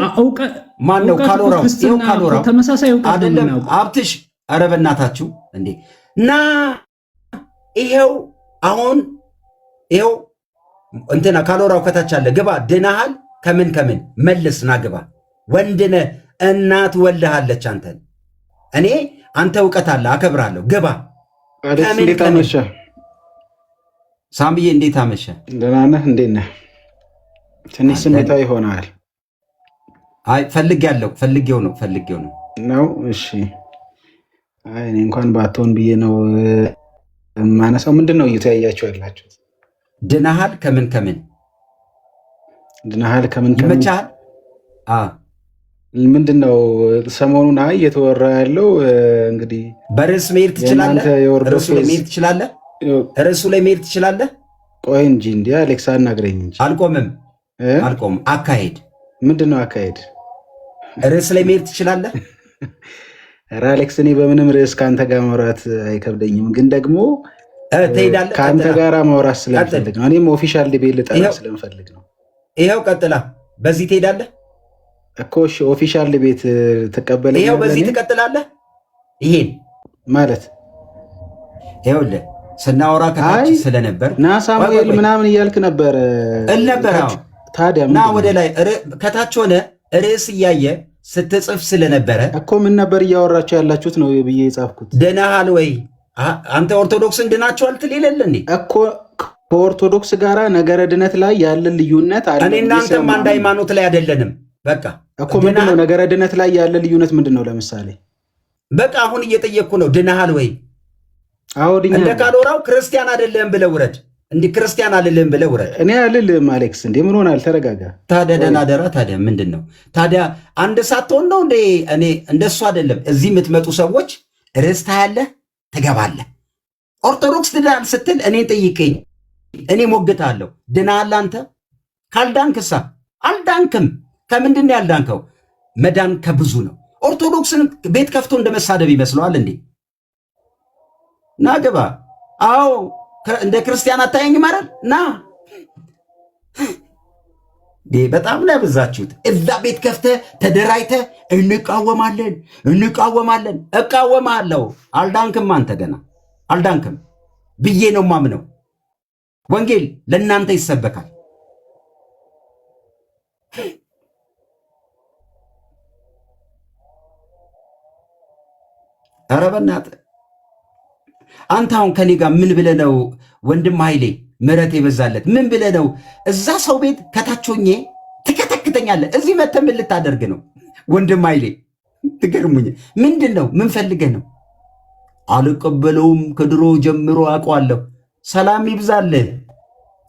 ማነው ካሎራው? ይኸው ካሎራው ተመሳሳይ እውቀት አይደለም። ሀብትሽ ኧረ በእናታችሁ እንዴ! እና ይኸው አሁን ይኸው እንትና ካሎራው ከታች አለ። ግባ። ድነሃል ከምን መልስ ና ግባ። ወንድነ እናት ወልደሃለች አንተን። እኔ አንተ እውቀት አለ አከብራለሁ። ግባ። እንዴት አመሸ ሳምዬ? እንዴት አመሸ? ደህና ነህ? እንዴት ነህ? ትንሽ ስሜታዊ ሆነሃል። አይ ፈልጌው ነው ነው። እሺ አይ እኔ እንኳን ባትሆን ብዬ ነው ማነሳው። ምንድን ነው እየተያያችሁ ያላችሁት? ድነሃል ከምን ድነሃል ከምን ይመቻል። ምንድን ነው ሰሞኑን እየተወራ ያለው? እንግዲህ በርዕስ መሄድ ትችላለህ። ርዕሱ ላይ መሄድ ትችላለህ። ቆይ እንጂ እንዲህ አሌክስ አናግረኝ እንጂ። አልቆምም። አካሄድ ምንድን ነው አካሄድ? ርዕስ ላይ መሄድ ትችላለህ። ኧረ አሌክስ እኔ በምንም ርዕስ ከአንተ ጋር ማውራት አይከብደኝም፣ ግን ደግሞ ትሄዳለህ። ከአንተ ጋራ ማውራት ስለምፈልግ ነው። እኔም ኦፊሻል ዲቤት ልጠራ ስለምፈልግ ነው። ይኸው ቀጥላ። በዚህ ትሄዳለህ እኮ። እሺ ኦፊሻል ዲቤት ትቀበለኛለህ? ይኸው በዚህ ትቀጥላለህ። ይሄን ማለት ይኸውልህ ስናወራ ከታች ስለነበር ና ሳሙኤል ምናምን እያልክ ነበር ነበር። ታዲያ ና ወደ ላይ ከታች ሆነ ርዕስ እያየ ስትጽፍ ስለነበረ እኮ ምን ነበር እያወራችሁ ያላችሁት ነው ብዬ የጻፍኩት። ድነሃል ወይ አንተ ኦርቶዶክስን ድናችኋል ትል የለ እንዴ እኮ። ከኦርቶዶክስ ጋራ ነገረ ድነት ላይ ያለን ልዩነት አለ። እኔ እናንተም አንድ ሃይማኖት ላይ አይደለንም። በቃ እኮ ምንድነው ነገረ ድነት ላይ ያለ ልዩነት ምንድነው? ለምሳሌ በቃ አሁን እየጠየቅኩ ነው። ድነሃል ወይ? አውድኛ እንደ ካልወራው ክርስቲያን አይደለም ብለህ ውረድ። እንዲህ ክርስቲያን አይደለም ብለህ ውረድ። እኔ አልልም አሌክስ። እንዴ ምን ሆናል? ተረጋጋ። ታዲያ ደናደራ ታዲያ ምንድን ነው ታዲያ? አንድ ሳትሆን ነው እንዴ? እኔ እንደሱ አይደለም። እዚህ የምትመጡ ሰዎች ርዕስ ታያለህ፣ ትገባለህ። ኦርቶዶክስ ድናል ስትል እኔን ጠይቀኝ፣ እኔ ሞግታለሁ። ድናሃል አንተ? ካልዳንክሳ አልዳንክም። ከምንድን ነው ያልዳንከው? መዳን ከብዙ ነው። ኦርቶዶክስን ቤት ከፍቶ እንደመሳደብ ይመስለዋል እንዴ? ና ግባ። አዎ እንደ ክርስቲያን አታየኝም አይደል? ና በጣም ነው ያበዛችሁት። እዛ ቤት ከፍተህ ተደራጅተህ እንቃወማለን እንቃወማለን። እቃወማለሁ። አልዳንክም። አንተ ገና አልዳንክም ብዬ ነው ማምነው። ወንጌል ለእናንተ ይሰበካል። ኧረ በእናትህ አንተ አሁን ከኔ ጋር ምን ብለህ ነው ወንድም ኃይሌ ምሕረት የበዛለት ምን ብለህ ነው እዛ ሰው ቤት ከታቾኜ ትከተክተኛለህ? እዚህ መተህ ምን ልታደርግ ነው ወንድም ኃይሌ? ትገርሙኝ። ምንድን ነው ምን ፈልገህ ነው? አልቀበለውም። ከድሮ ጀምሮ አውቀዋለሁ። ሰላም ይብዛልህ።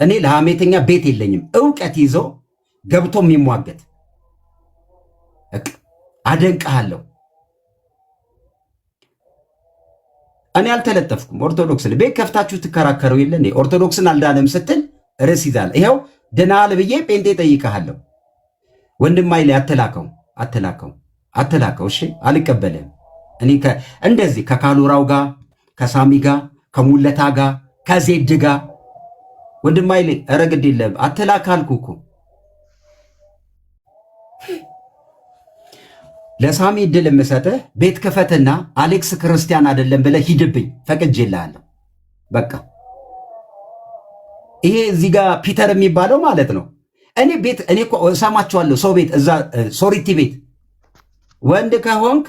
እኔ ለሐሜተኛ ቤት የለኝም። እውቀት ይዞ ገብቶ የሚሟገት አደንቅሃለሁ። እኔ አልተለጠፍኩም። ኦርቶዶክስ ቤት ከፍታችሁ ትከራከረው የለ እንዴ? ኦርቶዶክስን አልዳንም ስትል ርዕስ ይዛል። ይኸው ድናል ብዬ ጴንጤ ጠይቀሃለሁ። ወንድም አይለ አትላከው። እሺ አልቀበልም። እኔ እንደዚህ ከካሉራው ጋር ከሳሚ ጋር ከሙለታ ጋር ከዜድ ጋር ወንድም አይለ ረግድ የለም አትላካልኩ እኮ ለሳሚ እድል የምሰጥህ ቤት ክፈትና አሌክስ ክርስቲያን አይደለም ብለህ ሂድብኝ፣ ፈቅጄልሃለሁ። በቃ ይሄ እዚህ ጋር ፒተር የሚባለው ማለት ነው። እኔ እኮ እሰማችኋለሁ። ሰው ቤት እዛ ሶሪቲ ቤት ወንድ ከሆንክ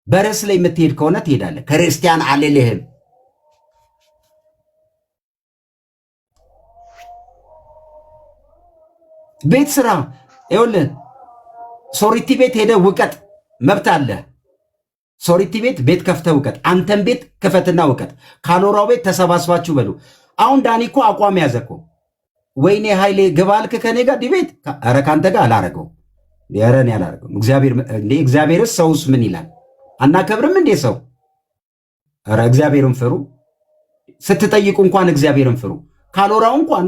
በርዕስ ላይ የምትሄድ ከሆነ ትሄዳለህ። ክርስቲያን አልልህም። ቤት ስራ ይኸውልህ ሶሪቲ ቤት ሄደ ውቀጥ፣ መብት አለ። ሶሪቲ ቤት ከፍተህ ውቀጥ። አንተን ቤት ክፈትና ውቀጥ። ካሎራው ቤት ተሰባስባችሁ በሉ። አሁን ዳኒ እኮ አቋም ያዘ እኮ። ወይኔ ኃይሌ ግባልክ ከኔ ጋር ዲቤት። ኧረ ከአንተ ጋር አላረገውም። ኧረ እኔ አላረገውም። እግዚአብሔርስ ሰውስ ምን ይላል? አናከብርም እንዴ ሰው? ኧረ እግዚአብሔርን ፍሩ። ስትጠይቁ እንኳን እግዚአብሔርን ፍሩ። ካሎራው እንኳን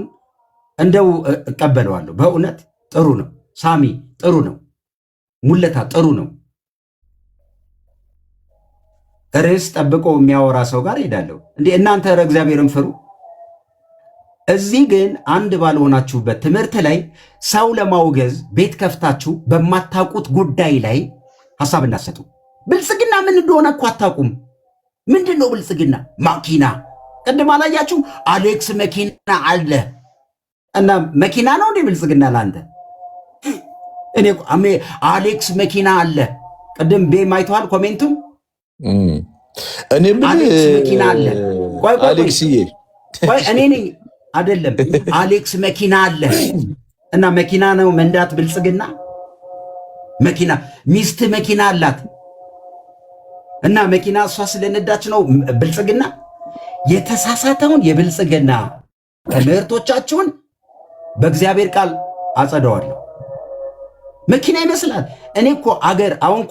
እንደው እቀበለዋለሁ። በእውነት ጥሩ ነው። ሳሚ ጥሩ ነው። ሙለታ ጥሩ ነው። ርዕስ ጠብቆ የሚያወራ ሰው ጋር ሄዳለሁ እንዴ? እናንተ ኧረ እግዚአብሔርን ፍሩ። እዚህ ግን አንድ ባልሆናችሁበት ትምህርት ላይ ሰው ለማውገዝ ቤት ከፍታችሁ በማታውቁት ጉዳይ ላይ ሐሳብ እንዳሰጡ። ብልጽግና ምን እንደሆነ እኮ አታውቁም። ምንድን ነው ብልጽግና? ማኪና ቅድም አላያችሁ? አሌክስ መኪና አለ እና መኪና ነው እንዴ ብልጽግና ለአንተ? እኔ አሌክስ መኪና አለ። ቅድም ቤም አይተዋል ኮሜንቱም። እኔ አሌክስ መኪና አለ። አሌክስዬ እኔ ነኝ አይደለም። አሌክስ መኪና አለ እና መኪና ነው መንዳት ብልጽግና? መኪና ሚስት መኪና አላት እና መኪና እሷ ስለነዳች ነው ብልጽግና? የተሳሳተውን የብልጽግና ትምህርቶቻችሁን በእግዚአብሔር ቃል አጸደዋለሁ። መኪና ይመስላል። እኔ እኮ አገር አሁን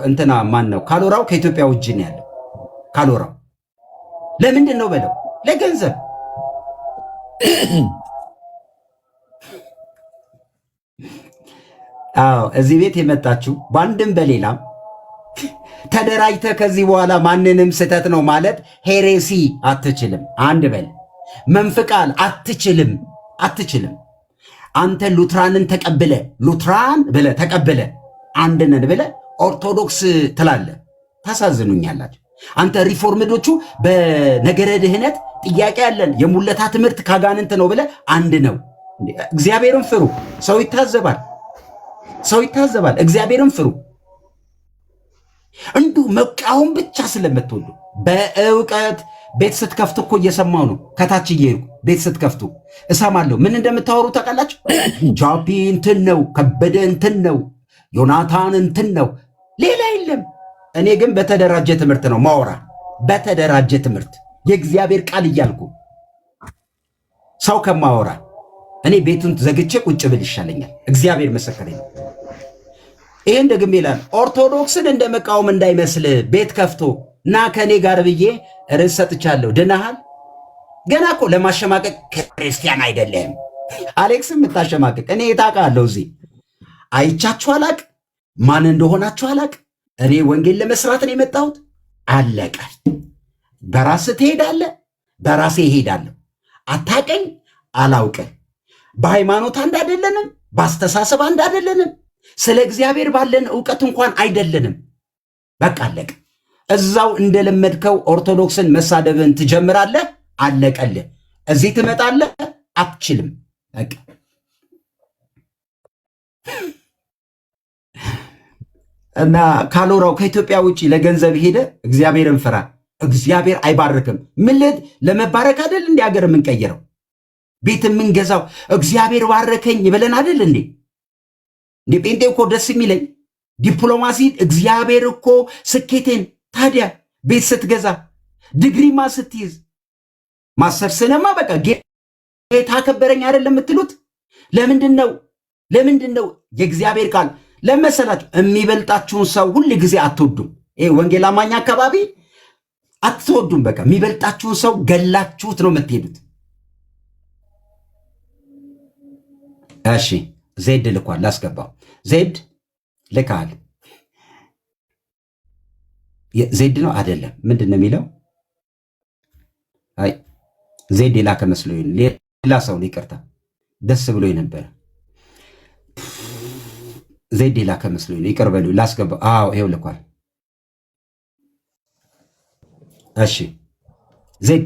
እንትና ማን ነው ካሎራው ከኢትዮጵያ ውጭ ነው ያለው። ካሎራው ለምንድን ነው በለው? ለገንዘብ። አዎ እዚህ ቤት የመጣችሁ በአንድም በሌላም ተደራጅተህ ከዚህ በኋላ ማንንም ስህተት ነው ማለት ሄሬሲ አትችልም። አንድ በል መንፍቃል አትችልም። አንተ ሉትራንን ተቀብለ ሉትራን ብለ ተቀብለ አንድነን ብለ ኦርቶዶክስ ትላለ። ታሳዝኑኛላችሁ። አንተ ሪፎርምዶቹ በነገረ ድህነት ጥያቄ ያለን የሙለታ ትምህርት ካጋንንት ነው ብለ አንድ ነው። እግዚአብሔርን ፍሩ። ሰው ይታዘባል። እግዚአብሔርን ፍሩ። እንዱ መቃወም ብቻ ስለምትወዱ በእውቀት ቤት ስትከፍቱ እኮ እየሰማው ነው። ከታች እየሄድኩ ቤት ስትከፍቱ እሰማለሁ። ምን እንደምታወሩ ታውቃላችሁ? ጃፒ እንትን ነው፣ ከበደ እንትን ነው፣ ዮናታን እንትን ነው፣ ሌላ የለም። እኔ ግን በተደራጀ ትምህርት ነው ማወራ። በተደራጀ ትምህርት የእግዚአብሔር ቃል እያልኩ ሰው ከማወራ እኔ ቤቱን ዘግቼ ቁጭ ብል ይሻለኛል። እግዚአብሔር ምስክሬ ነው። ይሄን ደግሜ ይላል። ኦርቶዶክስን እንደ መቃወም እንዳይመስል ቤት ከፍቶ ና ከኔ ጋር ብዬ ርዕስ ሰጥቻለሁ። ድናሃል? ገና እኮ ለማሸማቀቅ ክርስቲያን አይደለም አሌክስም የምታሸማቀቅ እኔ የታውቃለሁ። እዚህ አይቻችሁ አላቅ፣ ማን እንደሆናችሁ አላቅ። እኔ ወንጌል ለመስራት ነው የመጣሁት። አለቀ። በራስህ ትሄዳለህ፣ በራሴ እሄዳለሁ። አታቀኝ፣ አላውቅህ። በሃይማኖት አንድ አይደለንም፣ በአስተሳሰብ አንድ አይደለንም፣ ስለ እግዚአብሔር ባለን እውቀት እንኳን አይደለንም። በቃ አለቀ። እዛው እንደለመድከው ኦርቶዶክስን መሳደብን ትጀምራለህ። አለቀልህ። እዚህ ትመጣለህ፣ አትችልም። በቃ እና ካሎራው ከኢትዮጵያ ውጭ ለገንዘብ ሄደ። እግዚአብሔርን ፍራ። እግዚአብሔር አይባርክም። ምልት ለመባረክ አይደል እንዲ ሀገር የምንቀይረው ቤት የምንገዛው እግዚአብሔር ባረከኝ ብለን አይደል እንዴ? እንደ ጴንጤ እኮ ደስ የሚለኝ ዲፕሎማሲ እግዚአብሔር እኮ ስኬቴን። ታዲያ ቤት ስትገዛ ዲግሪማ ስትይዝ ማስተርስንማ በቃ ጌታ ከበረኝ አይደል የምትሉት? ለምንድን ነው የእግዚአብሔር ቃል ለመሰላችሁ? የሚበልጣችሁን ሰው ሁል ጊዜ አትወዱም። ይሄ ወንጌል አማኝ አካባቢ አትወዱም። በቃ የሚበልጣችሁን ሰው ገላችሁት ነው የምትሄዱት። እሺ ዜድ ልኳል፣ ላስገባው። ዜድ ልካል። ዜድ ነው አይደለም? ምንድን ነው የሚለው? አይ ዜድ የላከ መስሎኝ ሌላ ሰው ነው። ይቅርታ፣ ደስ ብሎኝ ነበረ። ዜድ የላከ መስሎኝ ነው። ይቅር በሉ፣ ላስገባው። አዎ ይሄው ልኳል። እሺ ዜድ።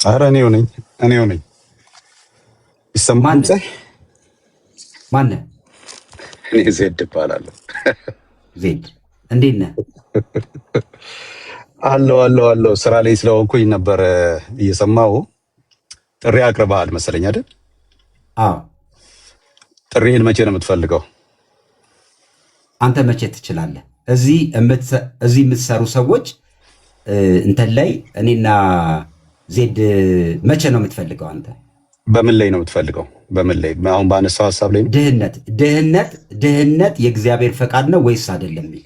ኧረ እኔው ነኝ። ይሰማል? ማነህ? እኔ ዜድ እባላለሁ። ዜድ እንዴት ነህ? አለው ስራ ላይ ስለሆንኩኝ ነበር እየሰማሁ። ጥሪ አቅርበሃል መሰለኝ አይደል? አዎ። ጥሪህን መቼ ነው የምትፈልገው? አንተ መቼ ትችላለህ? እዚህ የምትሰሩ ሰዎች እንትን ላይ እኔና ዜድ መቼ ነው የምትፈልገው አንተ? በምን ላይ ነው የምትፈልገው? በምን ላይ? አሁን ባነሳው ሀሳብ ላይ ነው። ድህነት የእግዚአብሔር ፈቃድ ነው ወይስ አይደለም የሚል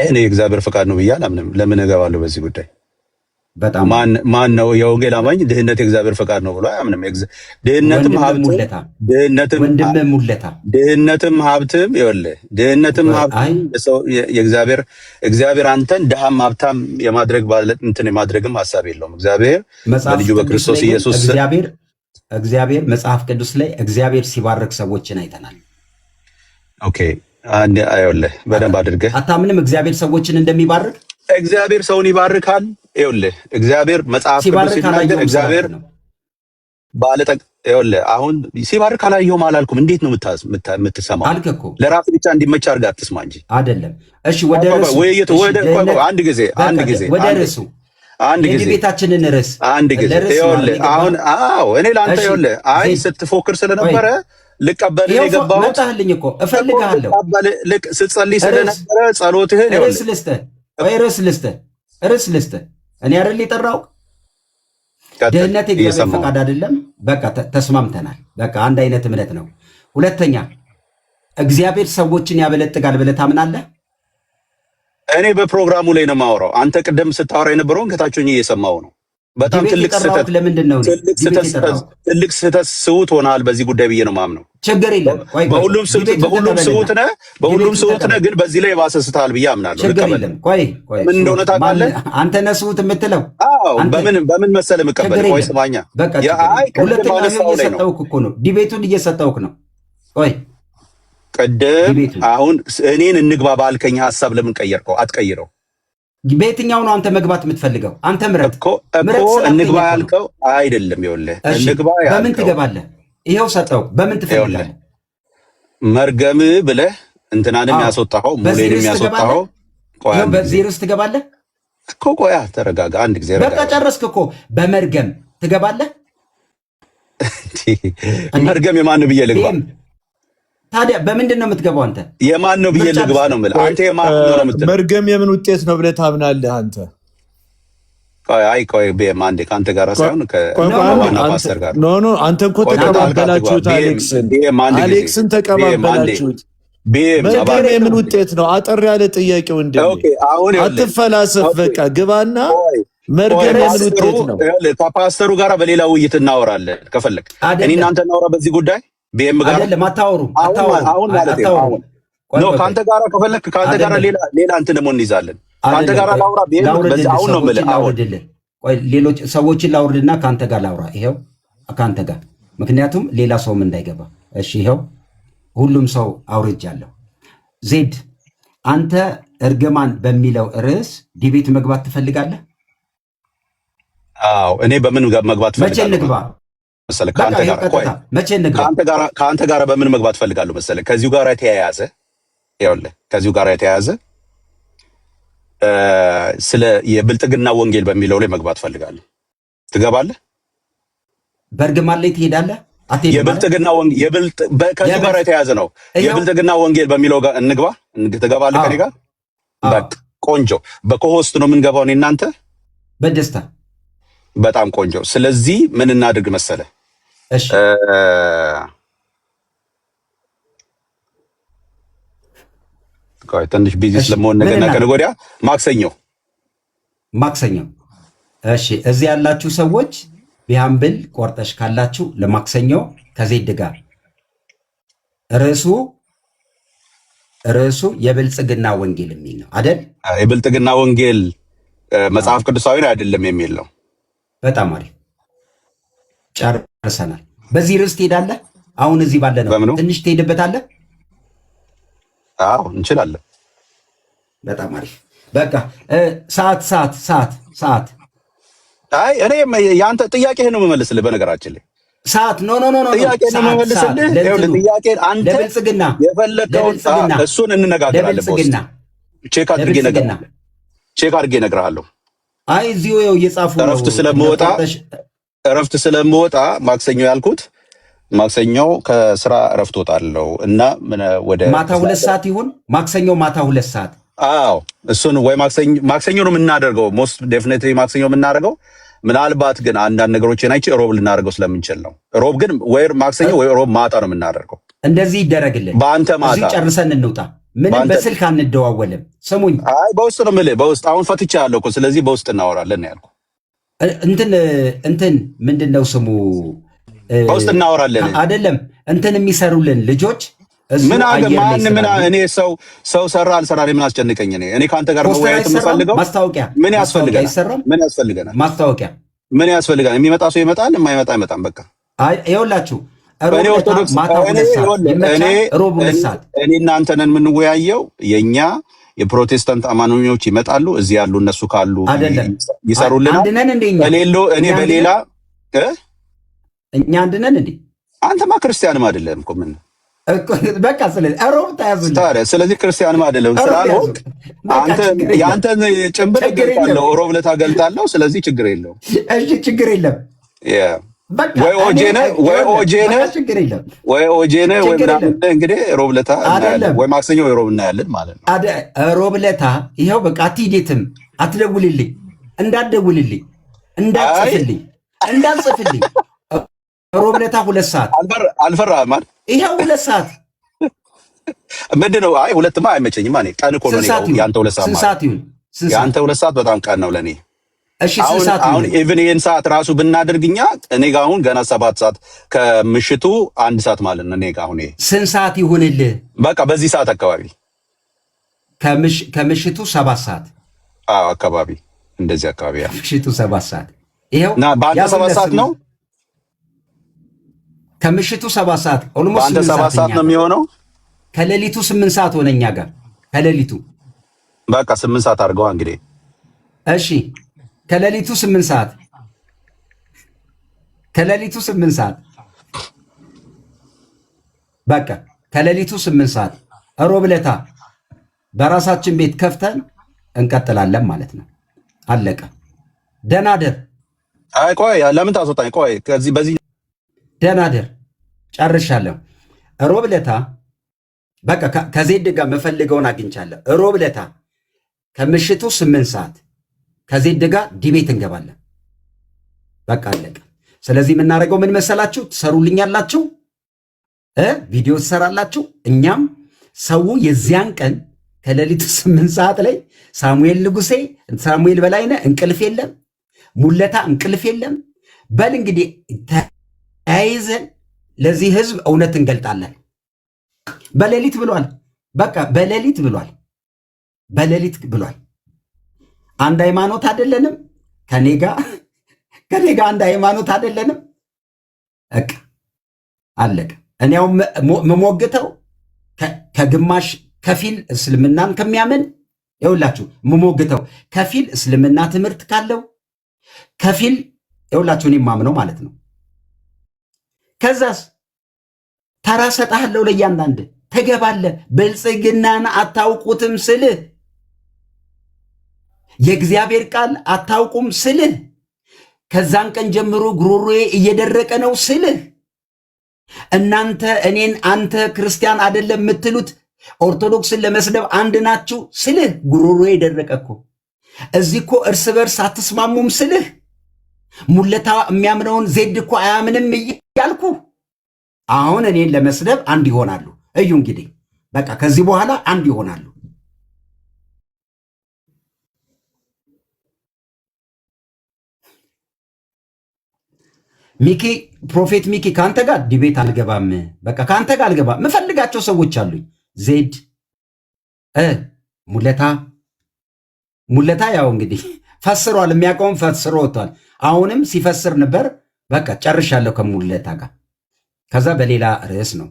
እኔ የእግዚአብሔር ፈቃድ ነው ብዬ አላምንም። ለምን እገባለሁ በዚህ ጉዳይ? በጣም ማን ነው የወንጌል አማኝ ድህነት የእግዚአብሔር ፈቃድ ነው ብሎ አያምንም? ድህነትም ሀብትም ይኸውልህ፣ ድህነትም ሀብትም እግዚአብሔር አንተን ድሃም ሀብታም የማድረግ እንትን የማድረግም ሀሳብ የለውም። እግዚአብሔር በልጁ በክርስቶስ ኢየሱስ እግዚአብሔር መጽሐፍ ቅዱስ ላይ እግዚአብሔር ሲባርክ ሰዎችን አይተናል። ኦኬ አንዴ አይወልህ በደንብ አድርገህ አታምንም? እግዚአብሔር ሰዎችን እንደሚባርክ እግዚአብሔር ሰውን ይባርካል። ይኸውልህ እግዚአብሔር መጽሐፍ ቅዱስ ሲናገር እግዚአብሔር ባለጠግ ይኸውልህ አሁን ሲባርክ አላየሁም አላልኩም። እንዴት ነው የምትሰማው? አልክ እኮ ለራስህ ብቻ እንዲመች አድርገህ አትስማ እንጂ አይደለም። እሺ ወደ ርዕሱ አንድ ጊዜ ወደ ርዕሱ አንድ ጊዜ ቤታችንን ርዕስ አንድ ጊዜ ይኸውልህ አሁን እኔ ለአንተ ይኸውልህ አይ ስትፎክር ስለነበረ ልቀበል የገባሁት መጣህልኝ እኮ እፈልግሃለሁ። ስትጸልይ ስለነበረ ጸሎትህን ርዕስ ልስጥህ እኔ አይደል የጠራው? ድህነት የእግዚአብሔር ፈቃድ አይደለም። በቃ ተስማምተናል። በቃ አንድ አይነት እምነት ነው። ሁለተኛ እግዚአብሔር ሰዎችን ያበለጥጋል ብለህ ታምናለህ? እኔ በፕሮግራሙ ላይ ነው የማወራው። አንተ ቅድም ስታወራ የነበረውን ከታችኝ እየሰማው ነው። በጣም ትልቅ ስህተት ትልቅ ስህተት ስውት ሆናል በዚህ ጉዳይ ብዬ ነው ማምነው። ችግር የለም በሁሉም ስውት ነህ፣ ግን በዚህ ላይ የባሰ ስተሃል ብዬ አምናለሁ። ችግር የለም። ቆይ ምን እንደሆነ ታውቃለህ? አንተ ነህ ስውት የምትለው። አዎ በምን መሰለህ የምቀበለው? ቆይ ስማኛ፣ ሁለተኛ እየሰጠውክ እኮ ነው፣ ዲቤቱን እየሰጠውክ ነው። ቆይ ቅድም አሁን እኔን እንግባ ባልከኝ ሀሳብ ለምን ቀየርከው? አትቀይረው። በየትኛው ነው አንተ መግባት የምትፈልገው? አንተ ምረጥ እኮ እንግባ ያልከው አይደለም። ይኸውልህ እንግባ ያልከው በምን ትገባለህ? ይኸው ሰጠው። በምን ትፈልጋለህ? መርገም ብለህ እንትናንም ያስወጣኸው ሙሌንም ያስወጣኸው። ቆይ በዚህ ርዕስ ትገባለህ እኮ። ቆይ ተረጋጋ፣ አንድ ጊዜ በቃ ጨረስክ እኮ። በመርገም ትገባለህ። መርገም የማን ብዬ ልግባ? ታዲያ በምንድን ነው የምትገባው አንተ? የማን ነው ብዬ ልግባ ነው የምልህ። አንተ የማን ነው የምትለው? መርገም የምን ውጤት ነው ብለህ ታምናለህ አንተ? ቆይ አንዴ ከአንተ ጋር ሳይሆን ከዋና ፓስተር ጋር ኖ አንተ እኮ ተቀባበላችሁት። አሌክስን ተቀባበላችሁት። መርገም የምን ውጤት ነው? አጠር ያለ ጥያቄው አትፈላሰፍ። በቃ ግባና መርገም የምን ውጤት ነው? ከፓስተሩ ጋር በሌላ ውይይት እናወራለን ከፈለግ። እኔ እናንተ እናወራ በዚህ ጉዳይ ቢኤም ጋር አይደለም። አታወሩም። አሁን ማለት ነው ከአንተ ጋር ከፈለክ ከአንተ ጋር ሌላ እንትን ደግሞ እንይዛለን። ከአንተ ጋር ላውራ ቢኤም በዚህ አሁን ነው የምልህ። አውርድልህ። ቆይ ሌሎች ሰዎችን ላውርድና ከአንተ ጋር ላውራ። ይሄው ከአንተ ጋር ምክንያቱም ሌላ ሰውም እንዳይገባ። እሺ ይሄው ሁሉም ሰው አውርጃለሁ። ዜድ አንተ እርግማን በሚለው ርዕስ ዲቤት መግባት ትፈልጋለህ? አዎ እኔ በምን መግባት መቼ እንግባ መሰለህ? ከአንተ ጋር በምን መግባት ፈልጋለሁ መሰለህ? ከዚሁ ጋር የተያያዘ ይኸውልህ፣ ከዚሁ ጋር የተያያዘ ስለ የብልጥግና ወንጌል በሚለው ላይ መግባት ፈልጋለሁ። ትገባለህ? በእርግማን ላይ ትሄዳለህ? የብልጥግና ወንጌል ከዚሁ ጋር የተያያዘ ነው። የብልጥግና ወንጌል በሚለው ጋር እንግባ። ትገባለህ ከኔ ጋር? በቃ ቆንጆ። በኮሆስት ነው የምንገባው እኔ እናንተ በደስታ። በጣም ቆንጆ። ስለዚህ ምን እናድርግ መሰለህ? እሺ ትንሽ ቢዚ ስለመሆን ነገና ከነገ ወዲያ ማክሰኞ። እሺ እዚህ ያላችሁ ሰዎች ቢያምብል ቆርጠሽ ካላችሁ ለማክሰኞ ከዜድ ጋር ርዕሱ የብልጽግና ወንጌል የሚል ነው አይደል? የብልጽግና ወንጌል መጽሐፍ ቅዱሳዊ አይደለም የሚል ነው። በጣም አሪፍ ጨርሰናል። በዚህ ርዕስ ትሄዳለህ? አሁን እዚህ ባለ ነው ትንሽ ትሄድበታለህ? አዎ እንችላለን። በጣም አሪፍ። በቃ ሰዓት። አይ እኔ ያንተ ጥያቄህን ነው የምመልስልህ። በነገራችን ላይ ሰዓት ኖ ጥያቄን ነው የምመልስልህ። ይኸውልህ ጥያቄን አንተ ለብልጽግና የፈለከውን እሱን እንነጋገራለን። ቼክ አድርጌ እነግርሃለሁ። አይ እዚሁ እየጻፉ ነው። እረፍት ስለምወጣ ማክሰኞ ያልኩት ማክሰኞ ከስራ እረፍት ወጣለሁ እና ወደ ማታ 2 ሰዓት ይሁን ማክሰኞ ማታ 2 ሰዓት። አዎ እሱን ወይ ማክሰኞ ነው የምናደርገው። ሞስት ዴፊኒትሊ ማክሰኞ የምናደርገው። ምናልባት ግን አንዳንድ ነገሮችን አይቼ ሮብ ልናደርገው ስለምንችል ነው። ሮብ ግን ወይ ማክሰኞ ወይ ሮብ ማታ ነው የምናደርገው። እንደዚህ ይደረግልን። በአንተ ማታ እዚህ ጨርሰን እንውጣ። ምንም በስልክ አንደዋወልም። ስሙኝ፣ አይ በውስጥ ነው የምልህ። በውስጥ አሁን ፈትቻለሁ እኮ። ስለዚህ በውስጥ እናወራለን ነው ያልኩህ። እንትን ምንድነው ስሙ? በውስጥ እናወራለን አይደለም? እንትን የሚሰሩልን ልጆች እኔ ሰው ሰራ አልሰራ ምን አስጨንቀኝ? እኔ ከአንተ ጋር መወያየት የምፈልገው ማስታወቂያ ምን ያስፈልገናል? ማስታወቂያ ምን ያስፈልገናል? የሚመጣ ሰው ይመጣል፣ የማይመጣ አይመጣም። በቃ ይኸውላችሁ እኔ እናንተ ነን የምንወያየው። የኛ የፕሮቴስታንት አማኞች ይመጣሉ፣ እዚህ ያሉ እነሱ ካሉ ይሰሩልናል። እኔ በሌላ እኛ አንድ ነን እንዴ? አንተማ ክርስቲያንም አይደለም እኮ ምን በቃ ስለዚህ ክርስቲያንም አይደለም ስላልሆንክ አንተ የአንተን ጭንብል እገልጣለሁ፣ ሮብ ዕለት እገልጣለሁ። ስለዚህ ችግር የለውም። እሺ ችግር የለም። ወይ ኦጄነ ወይ ምናምን እንግዲህ ሮብ ዕለት ወይ ማክሰኞ ወይ ሮብ እናያለን ማለት ነው። ሮብ ዕለት ይኸው በቃ አትሂድትም፣ አትደውልልኝ፣ እንዳትደውልልኝ፣ እንዳትጽፍልኝ ሮብ ዕለት 2 ሰዓት አልፈራህም አይደል? ይሄው 2 ሰዓት ምንድን ነው? አይ ሁለትማ አይመቸኝም። እኔ ቀን እኮ ነው ያንተ 2 ሰዓት ማለት ያንተ 2 ሰዓት በጣም ቀን ነው ለኔ። እሺ ስንት ሰዓት አሁን ኢቭን ይሄን ሰዓት ራሱ ብናደርግኛ እኔ ጋር አሁን ገና 7 ሰዓት ከምሽቱ 1 ሰዓት ማለት ነው። እኔ ጋር አሁን ይሄ ስንት ሰዓት ይሁንልህ? በቃ በዚህ ሰዓት አካባቢ ከምሽቱ 7 ሰዓት አካባቢ እንደዚህ አካባቢ ከምሽቱ 7 ሰዓት ይሄው በአንተ 7 ሰዓት ነው። ከምሽቱ 7 ሰዓት ኦልሞስት በአንተ 7 ሰዓት ነው የሚሆነው። ከሌሊቱ 8 ሰዓት ሆነኛ ጋር ከሌሊቱ በቃ 8 ሰዓት አድርገዋ እንግዲህ። እሺ ከሌሊቱ 8 ሰዓት ከሌሊቱ 8 ሰዓት በቃ ከሌሊቱ 8 ሰዓት ሮብ ዕለት በራሳችን ቤት ከፍተን እንቀጥላለን ማለት ነው። አለቀ። ደህና ደር። አይ ቆይ ለምን ታስወጣኝ? ቆይ ከዚህ በዚህ ደህና ደር። ጨርሻለሁ። ሮብ ዕለት በቃ ከዜድ ጋር መፈልገውን አግኝቻለሁ። ሮብ ዕለት ከምሽቱ 8 ሰዓት ከዜድ ጋር ዲቤት እንገባለን። በቃ አለቀ። ስለዚህ የምናደርገው ምን መሰላችሁ? ትሰሩልኛላችሁ፣ ቪዲዮ ትሰራላችሁ። እኛም ሰው የዚያን ቀን ከሌሊቱ 8 ሰዓት ላይ ሳሙኤል ንጉሴ፣ ሳሙኤል በላይነህ እንቅልፍ የለም፣ ሙለታ እንቅልፍ የለም። በል እንግዲህ ተያይዘን ለዚህ ህዝብ እውነት እንገልጣለን። በሌሊት ብሏል። በቃ በሌሊት ብሏል። በሌሊት ብሏል። አንድ ሃይማኖት አይደለንም። ከኔ ጋር አንድ ሃይማኖት አይደለንም። በቃ አለቀ። እኔ ያው መሞግተው ከግማሽ ከፊል እስልምናን ከሚያምን ይኸውላችሁ፣ መሞግተው ከፊል እስልምና ትምህርት ካለው ከፊል ይኸውላችሁ እኔ የማምነው ማለት ነው። ከዛስ ተራ ሰጣለሁ ለእያንዳንድ ትገባለህ። ብልጽግናን አታውቁትም ስልህ፣ የእግዚአብሔር ቃል አታውቁም ስልህ፣ ከዛን ቀን ጀምሮ ጉሮሮዬ እየደረቀ ነው ስልህ፣ እናንተ እኔን አንተ ክርስቲያን አይደለም የምትሉት ኦርቶዶክስን ለመስደብ አንድ ናችሁ ስልህ ጉሮሮዬ ደረቀ እኮ። እዚህ እኮ እርስ በርስ አትስማሙም ስልህ፣ ሙለታ የሚያምነውን ዜድ እኮ አያምንም እያልኩ አሁን እኔን ለመስደብ አንድ ይሆናሉ። እዩ እንግዲህ በቃ ከዚህ በኋላ አንድ ይሆናሉ። ሚኪ ፕሮፌት ሚኪ ከአንተ ጋር ዲቤት አልገባም። በቃ ከአንተ ጋር አልገባም። የምፈልጋቸው ሰዎች አሉኝ። ዜድ ሙለታ ያው እንግዲህ ፈስሯል። የሚያውቀውም ፈስሮ ወጥቷል። አሁንም ሲፈስር ነበር። በቃ ጨርሻለሁ ከሙለታ ጋር። ከዛ በሌላ ርዕስ ነው።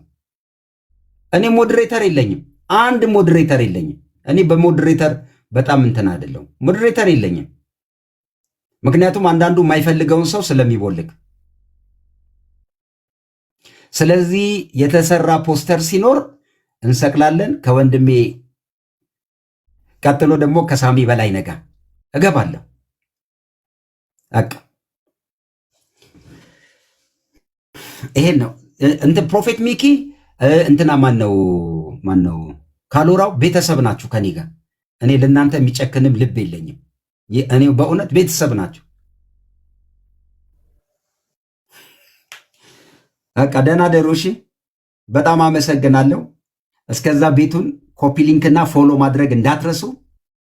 እኔ ሞዴሬተር የለኝም። አንድ ሞዴሬተር የለኝም። እኔ በሞዴሬተር በጣም እንትን አይደለሁም። ሞዴሬተር የለኝም። ምክንያቱም አንዳንዱ የማይፈልገውን ሰው ስለሚቦልግ። ስለዚህ የተሰራ ፖስተር ሲኖር እንሰቅላለን። ከወንድሜ ቀጥሎ ደግሞ ከሳሚ በላይ ነጋ እገባለሁ። በቃ ይሄን ነው እንትን ፕሮፌት ሚኪ እንትና ማነው ካሎራው ቤተሰብ ናችሁ ከኔ ጋር። እኔ ለእናንተ የሚጨክንም ልብ የለኝም። እኔ በእውነት ቤተሰብ ናችሁ። በቃ ደህና ደሩ። እሺ፣ በጣም አመሰግናለሁ። እስከዛ ቤቱን ኮፒ ሊንክና ፎሎ ማድረግ እንዳትረሱ።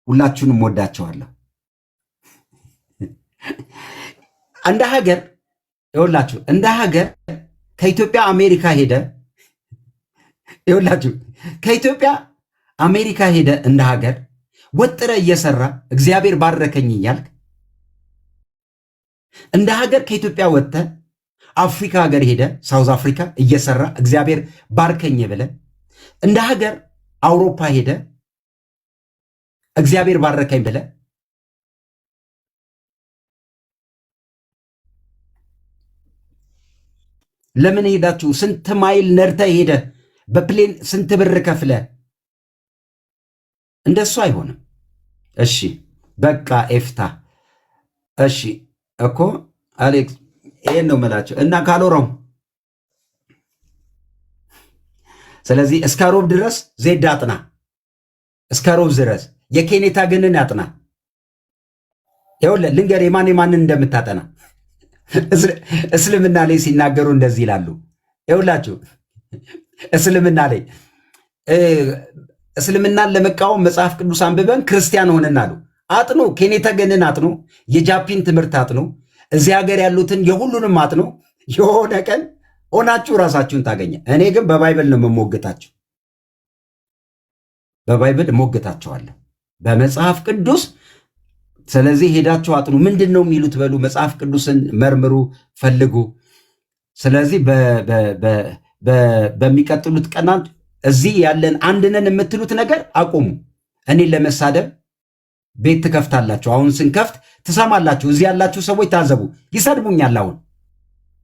ሁላችሁንም ወዳቸዋለሁ። እንደ ሀገር ይኸውላችሁ፣ እንደ ሀገር ከኢትዮጵያ አሜሪካ ሄደ ይኸውላችሁ፣ ከኢትዮጵያ አሜሪካ ሄደ እንደ ሀገር ወጥረ እየሰራ እግዚአብሔር ባረከኝ እያልክ እንደ ሀገር ከኢትዮጵያ ወጥተ አፍሪካ ሀገር ሄደ ሳውዝ አፍሪካ እየሰራ እግዚአብሔር ባርከኝ ብለ እንደ ሀገር አውሮፓ ሄደ እግዚአብሔር ባረከኝ ብለ ለምን ሄዳችሁ? ስንት ማይል ነርተ ሄደ በፕሌን ስንት ብር ከፍለ? እንደሱ አይሆንም። እሺ በቃ ኤፍታ እሺ እኮ አሌክስ ይሄን ነው የምላቸው እና ካሎራው። ስለዚህ እስከ ሮብ ድረስ ዜድ አጥና፣ እስከ ሮብ ድረስ የኬኔታ ግንን አጥና። ይኸውልህ ልንገር የማንን እንደምታጠና። እስልምና ላይ ሲናገሩ እንደዚህ ይላሉ። ይኸውላችሁ እስልምና ላይ እስልምናን ለመቃወም መጽሐፍ ቅዱስ አንብበን ክርስቲያን ሆነን አሉ። አጥኑ፣ ኬኔተገንን አጥኑ፣ የጃፒን ትምህርት አጥኑ፣ እዚህ ሀገር ያሉትን የሁሉንም አጥኑ። የሆነ ቀን ሆናችሁ ራሳችሁን ታገኘ። እኔ ግን በባይብል ነው የምሞግታችሁ፣ በባይብል እሞግታቸዋለሁ፣ በመጽሐፍ ቅዱስ። ስለዚህ ሄዳችሁ አጥኑ። ምንድን ነው የሚሉት በሉ፣ መጽሐፍ ቅዱስን መርምሩ፣ ፈልጉ። ስለዚህ በሚቀጥሉት ቀናት እዚህ ያለን አንድነን የምትሉት ነገር አቁሙ። እኔን ለመሳደብ ቤት ትከፍታላችሁ። አሁን ስንከፍት ትሰማላችሁ። እዚህ ያላችሁ ሰዎች ታዘቡ። ይሰድቡኛል፣ አሁን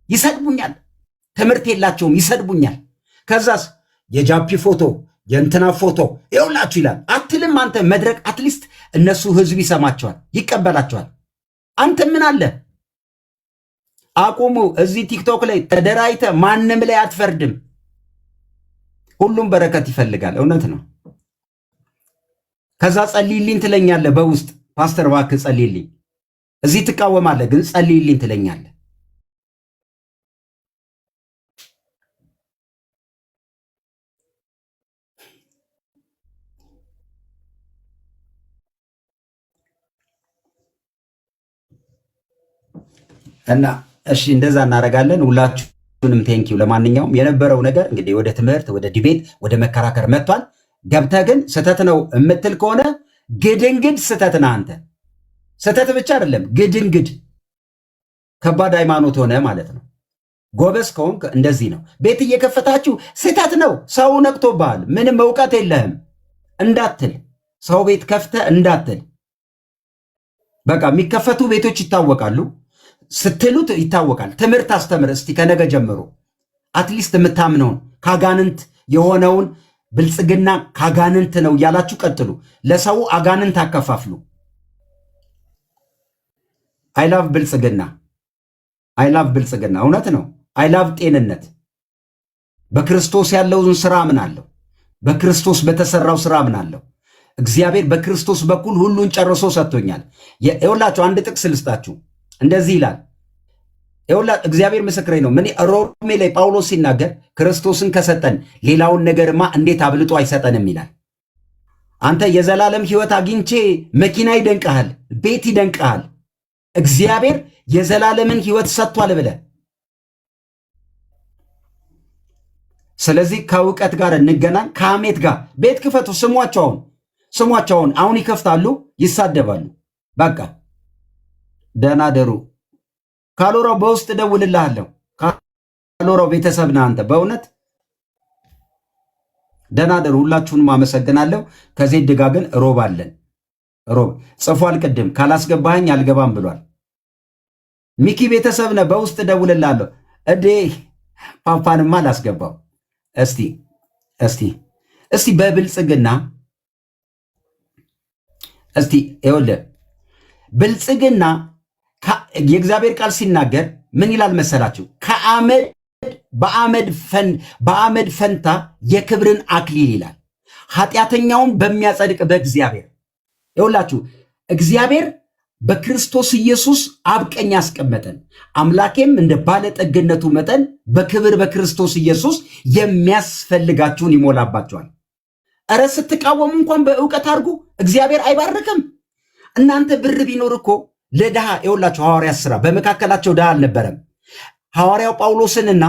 ይሰድቡኛል። ትምህርት የላቸውም፣ ይሰድቡኛል። ከዛስ የጃፒ ፎቶ የእንትና ፎቶ ይውላችሁ ይላል። አትልም አንተ መድረክ አትሊስት እነሱ ህዝብ ይሰማቸዋል፣ ይቀበላቸዋል። አንተ ምን አለ? አቁሙ። እዚህ ቲክቶክ ላይ ተደራይተ ማንም ላይ አትፈርድም። ሁሉም በረከት ይፈልጋል። እውነት ነው። ከዛ ጸልይልኝ ትለኛለህ በውስጥ ፓስተር እባክህ ጸልይልኝ። እዚህ ትቃወማለህ፣ ግን ጸልይልኝ ትለኛለህ። እና እሺ እንደዛ እናደርጋለን። ሁላችሁንም ቴንኪው። ለማንኛውም የነበረው ነገር እንግዲህ ወደ ትምህርት፣ ወደ ዲቤት፣ ወደ መከራከር መጥቷል። ገብተህ ግን ስህተት ነው የምትል ከሆነ ግድንግድ ስህተት ነህ አንተ። ስህተት ብቻ አይደለም ግድንግድ፣ ከባድ ሃይማኖት ሆነ ማለት ነው። ጎበዝ ከሆንክ እንደዚህ ነው። ቤት እየከፈታችሁ ስህተት ነው ሰው ነቅቶብሃል፣ ምንም እውቀት የለህም እንዳትል፣ ሰው ቤት ከፍተህ እንዳትል። በቃ የሚከፈቱ ቤቶች ይታወቃሉ ስትሉት ይታወቃል። ትምህርት አስተምር እስቲ ከነገ ጀምሮ አትሊስት የምታምነውን ካጋንንት የሆነውን ብልጽግና ካጋንንት ነው እያላችሁ ቀጥሉ። ለሰው አጋንንት አከፋፍሉ። አይላቭ ብልጽግና፣ አይላቭ ብልጽግና። እውነት ነው። አይላቭ ጤንነት። በክርስቶስ ያለውን ስራ አምናለሁ። በክርስቶስ በተሰራው ስራ አምናለሁ። እግዚአብሔር በክርስቶስ በኩል ሁሉን ጨርሶ ሰጥቶኛል። ይኸውላችሁ አንድ ጥቅስ ልስጣችሁ። እንደዚህ ይላል። እግዚአብሔር ምስክሬ ነው። ምን ሮሜ ላይ ጳውሎስ ሲናገር ክርስቶስን ከሰጠን ሌላውን ነገርማ እንዴት አብልጦ አይሰጠንም ይላል። አንተ የዘላለም ሕይወት አግኝቼ መኪና ይደንቀሃል፣ ቤት ይደንቀሃል፣ እግዚአብሔር የዘላለምን ሕይወት ሰጥቷል ብለህ። ስለዚህ ከእውቀት ጋር እንገናኝ፣ ከሐሜት ጋር ቤት ክፈቱ። ስሟቸውን አሁን ይከፍታሉ፣ ይሳደባሉ። በቃ ደህና ደሩ። ካሎራው በውስጥ እደውልልሃለሁ። ካሎራው ቤተሰብ ነህ አንተ። በእውነት ደህና ደሩ። ሁላችሁንም አመሰግናለሁ። ከዜድ ጋር ግን ሮብ አለን። ሮብ ጽፏል። ቅድም ካላስገባኸኝ አልገባም ብሏል። ሚኪ ቤተሰብ ነህ። በውስጥ እደውልልሃለሁ። እዴ ፓፓንማ አላስገባው። እስቲ በብልጽግና እስቲ ይኸውልህ ብልጽግና የእግዚአብሔር ቃል ሲናገር ምን ይላል መሰላችሁ? በአመድ ፈንታ የክብርን አክሊል ይላል፣ ኃጢአተኛውን በሚያጸድቅ በእግዚአብሔር። ይኸውላችሁ እግዚአብሔር በክርስቶስ ኢየሱስ አብ ቀኝ ያስቀመጠን፣ አምላኬም እንደ ባለጠግነቱ መጠን በክብር በክርስቶስ ኢየሱስ የሚያስፈልጋችሁን ይሞላባችኋል። እረ ስትቃወሙ እንኳን በእውቀት አድርጉ፣ እግዚአብሔር አይባርክም። እናንተ ብር ቢኖር እኮ ለድሃ ይኸውላችሁ ሐዋርያ ሥራ በመካከላቸው ድሃ አልነበረም። ሐዋርያው ጳውሎስንና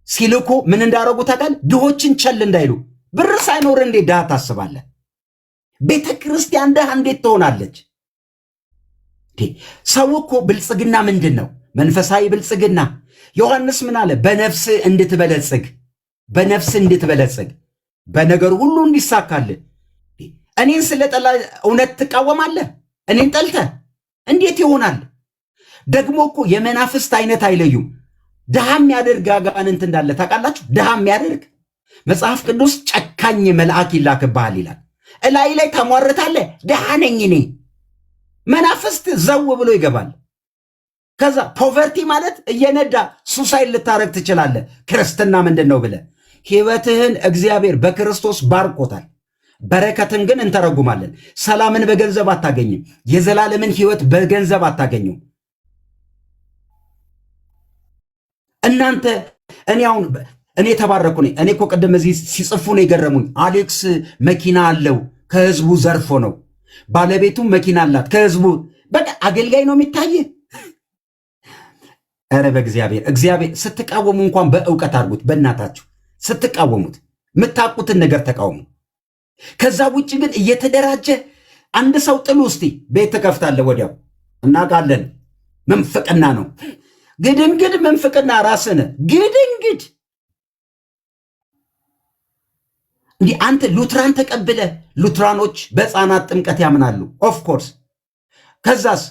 ሲልኩ ምን እንዳደረጉ ታውቃል? ድሆችን ቸል እንዳይሉ። ብር ሳይኖር እንዴት ድሃ ታስባለህ? ቤተ ክርስቲያን ድሃ እንዴት ትሆናለች? ሰው እኮ ብልጽግና ምንድን ነው? መንፈሳዊ ብልጽግና ዮሐንስ ምን አለ? በነፍስ እንድትበለጽግ በነገር ሁሉ እንዲሳካልህ። እኔን ስለጠላ እውነት ትቃወማለህ? እኔን ጠልተ እንዴት ይሆናል? ደግሞ እኮ የመናፍስት አይነት አይለዩም። ድሃ የሚያደርግ አጋንንት እንዳለ ታውቃላችሁ? ድሃ የሚያደርግ መጽሐፍ ቅዱስ ጨካኝ መልአክ ይላክብሃል ይላል። እላይ ላይ ተሟርታለህ፣ ድሃ ነኝ እኔ። መናፍስት ዘው ብሎ ይገባል። ከዛ ፖቨርቲ ማለት እየነዳ ሱሳይድ ልታረግ ትችላለህ። ክርስትና ምንድን ነው ብለህ ሕይወትህን እግዚአብሔር በክርስቶስ ባርኮታል። በረከትን ግን እንተረጉማለን። ሰላምን በገንዘብ አታገኝም። የዘላለምን ሕይወት በገንዘብ አታገኙም። እናንተ እኔ ተባረኩ ነኝ። እኔ እኮ ቅድም እዚህ ሲጽፉ ነው የገረሙኝ። አሌክስ መኪና አለው ከህዝቡ ዘርፎ ነው። ባለቤቱ መኪና አላት። ከህዝቡ በቃ አገልጋይ ነው የሚታይ። ኧረ እግዚአብሔር ስትቃወሙ እንኳን በእውቀት አድርጉት። በእናታችሁ ስትቃወሙት የምታውቁትን ነገር ተቃውሙ። ከዛ ውጭ ግን እየተደራጀ አንድ ሰው ጥሉ እስቲ ቤት ትከፍታለህ፣ ወዲያው እናውቃለን። መንፍቅና ነው። ግድንግድ መንፍቅና ራስን ግድንግድ እንዲህ አንተ ሉትራን ተቀብለ ሉትራኖች በሕፃናት ጥምቀት ያምናሉ። ኦፍኮርስ ከዛስ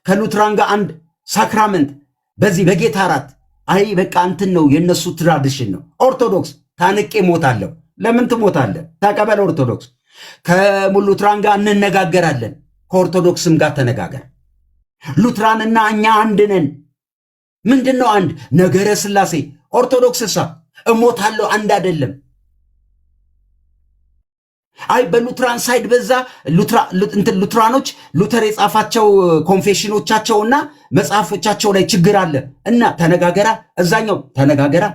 ከሉትራን ጋር አንድ ሳክራመንት በዚህ በጌታ እራት አይ በቃ እንትን ነው የነሱ ትራዲሽን ነው። ኦርቶዶክስ ታንቄ ሞታለሁ። ለምን ትሞታለህ? ተቀበል። ኦርቶዶክስ ከሉትራን ጋር እንነጋገራለን። ከኦርቶዶክስም ጋር ተነጋገር። ሉትራንና እኛ አንድ ነን። ምንድን ነው አንድ? ነገረ ሥላሴ። ኦርቶዶክስሳ እሞታለሁ አንድ አይደለም። አይ በሉትራን ሳይድ በዛ ሉትራኖች ሉተር የጻፋቸው ኮንፌሽኖቻቸውና መጽሐፎቻቸው ላይ ችግር አለ እና ተነጋገራ፣ እዛኛው ተነጋገራ።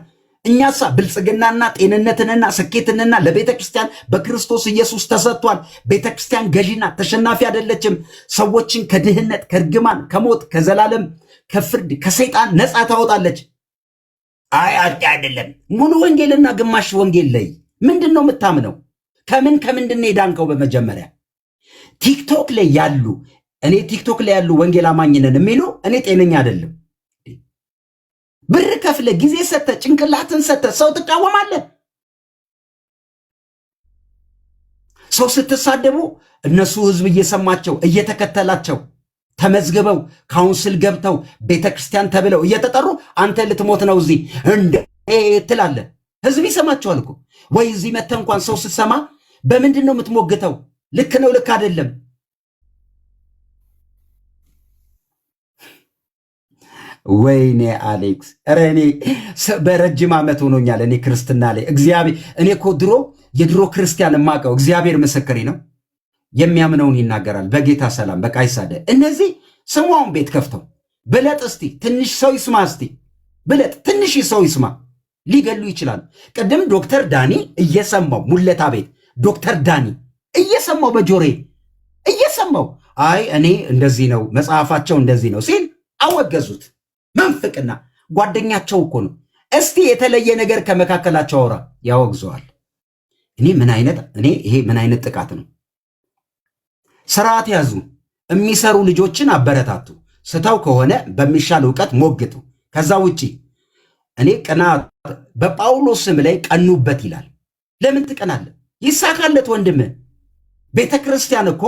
እኛሳ ብልጽግናና ጤንነትንና ስኬትንና ለቤተ ክርስቲያን በክርስቶስ ኢየሱስ ተሰጥቷል። ቤተ ክርስቲያን ገዢና ተሸናፊ አይደለችም። ሰዎችን ከድህነት፣ ከርግማን፣ ከሞት፣ ከዘላለም ከፍርድ፣ ከሰይጣን ነፃ ታወጣለች። አይ አይደለም። ሙሉ ወንጌልና ግማሽ ወንጌል ላይ ምንድን ነው የምታምነው? ከምንድን ነው የዳንከው? በመጀመሪያ ቲክቶክ ላይ ያሉ ቲክቶክ ላይ ያሉ ወንጌል አማኝነን የሚሉ እኔ ጤነኛ አይደለም። ብር ከፍለ ጊዜ ሰተ ጭንቅላትን ሰተ ሰው ትቃወማለህ። ሰው ስትሳደቡ እነሱ ህዝብ እየሰማቸው እየተከተላቸው ተመዝግበው ካውንስል ገብተው ቤተክርስቲያን ተብለው እየተጠሩ አንተ ልትሞት ነው እዚህ እንደ ትላለህ። ህዝብ ይሰማቸዋል እኮ። ወይ እዚህ መተ እንኳን ሰው ስትሰማ በምንድን ነው የምትሞግተው? ልክ ነው ልክ አይደለም? ወይኔ አሌክስ፣ ኧረ እኔ በረጅም ዓመት ሆኖኛል እኔ ክርስትና ላይ እግዚአብሔር። እኔ እኮ የድሮ ክርስቲያን የማውቀው እግዚአብሔር ምስክሬ ነው። የሚያምነውን ይናገራል። በጌታ ሰላም በቃ ይሳደ። እነዚህ ስሟውን ቤት ከፍተው ብለጥ እስቲ ትንሽ ሰው ይስማ፣ እስቲ ብለጥ ትንሽ ሰው ይስማ። ሊገሉ ይችላሉ። ቅድም ዶክተር ዳኒ እየሰማው ሙለታ ቤት ዶክተር ዳኒ እየሰማው በጆሬ እየሰማው አይ እኔ እንደዚህ ነው መጽሐፋቸው እንደዚህ ነው ሲል አወገዙት። መንፍቅና ጓደኛቸው እኮ ነው። እስቲ የተለየ ነገር ከመካከላቸው አውራ፣ ያወግዘዋል። ይሄ ምን አይነት ጥቃት ነው? ስርዓት ያዙ። የሚሰሩ ልጆችን አበረታቱ። ስተው ከሆነ በሚሻል እውቀት ሞግቱ። ከዛ ውጪ እኔ ቅናት በጳውሎስ ስም ላይ ቀኑበት ይላል። ለምን ትቀናለህ? ይሳካለት ወንድም። ቤተ ክርስቲያን እኮ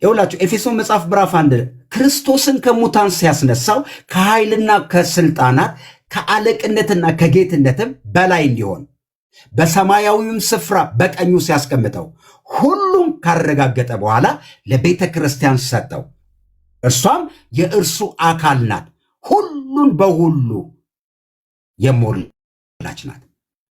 ይኸውላችሁ ኤፌሶን መጽሐፍ ምዕራፍ 1 ክርስቶስን ከሙታን ሲያስነሳው ከኃይልና ከስልጣናት ከአለቅነትና ከጌትነትም በላይ እንዲሆን በሰማያዊም ስፍራ በቀኙ ሲያስቀምጠው ሁሉም ካረጋገጠ በኋላ ለቤተ ክርስቲያን ሰጠው። እርሷም የእርሱ አካል ናት፣ ሁሉን በሁሉ የሞላች ናት።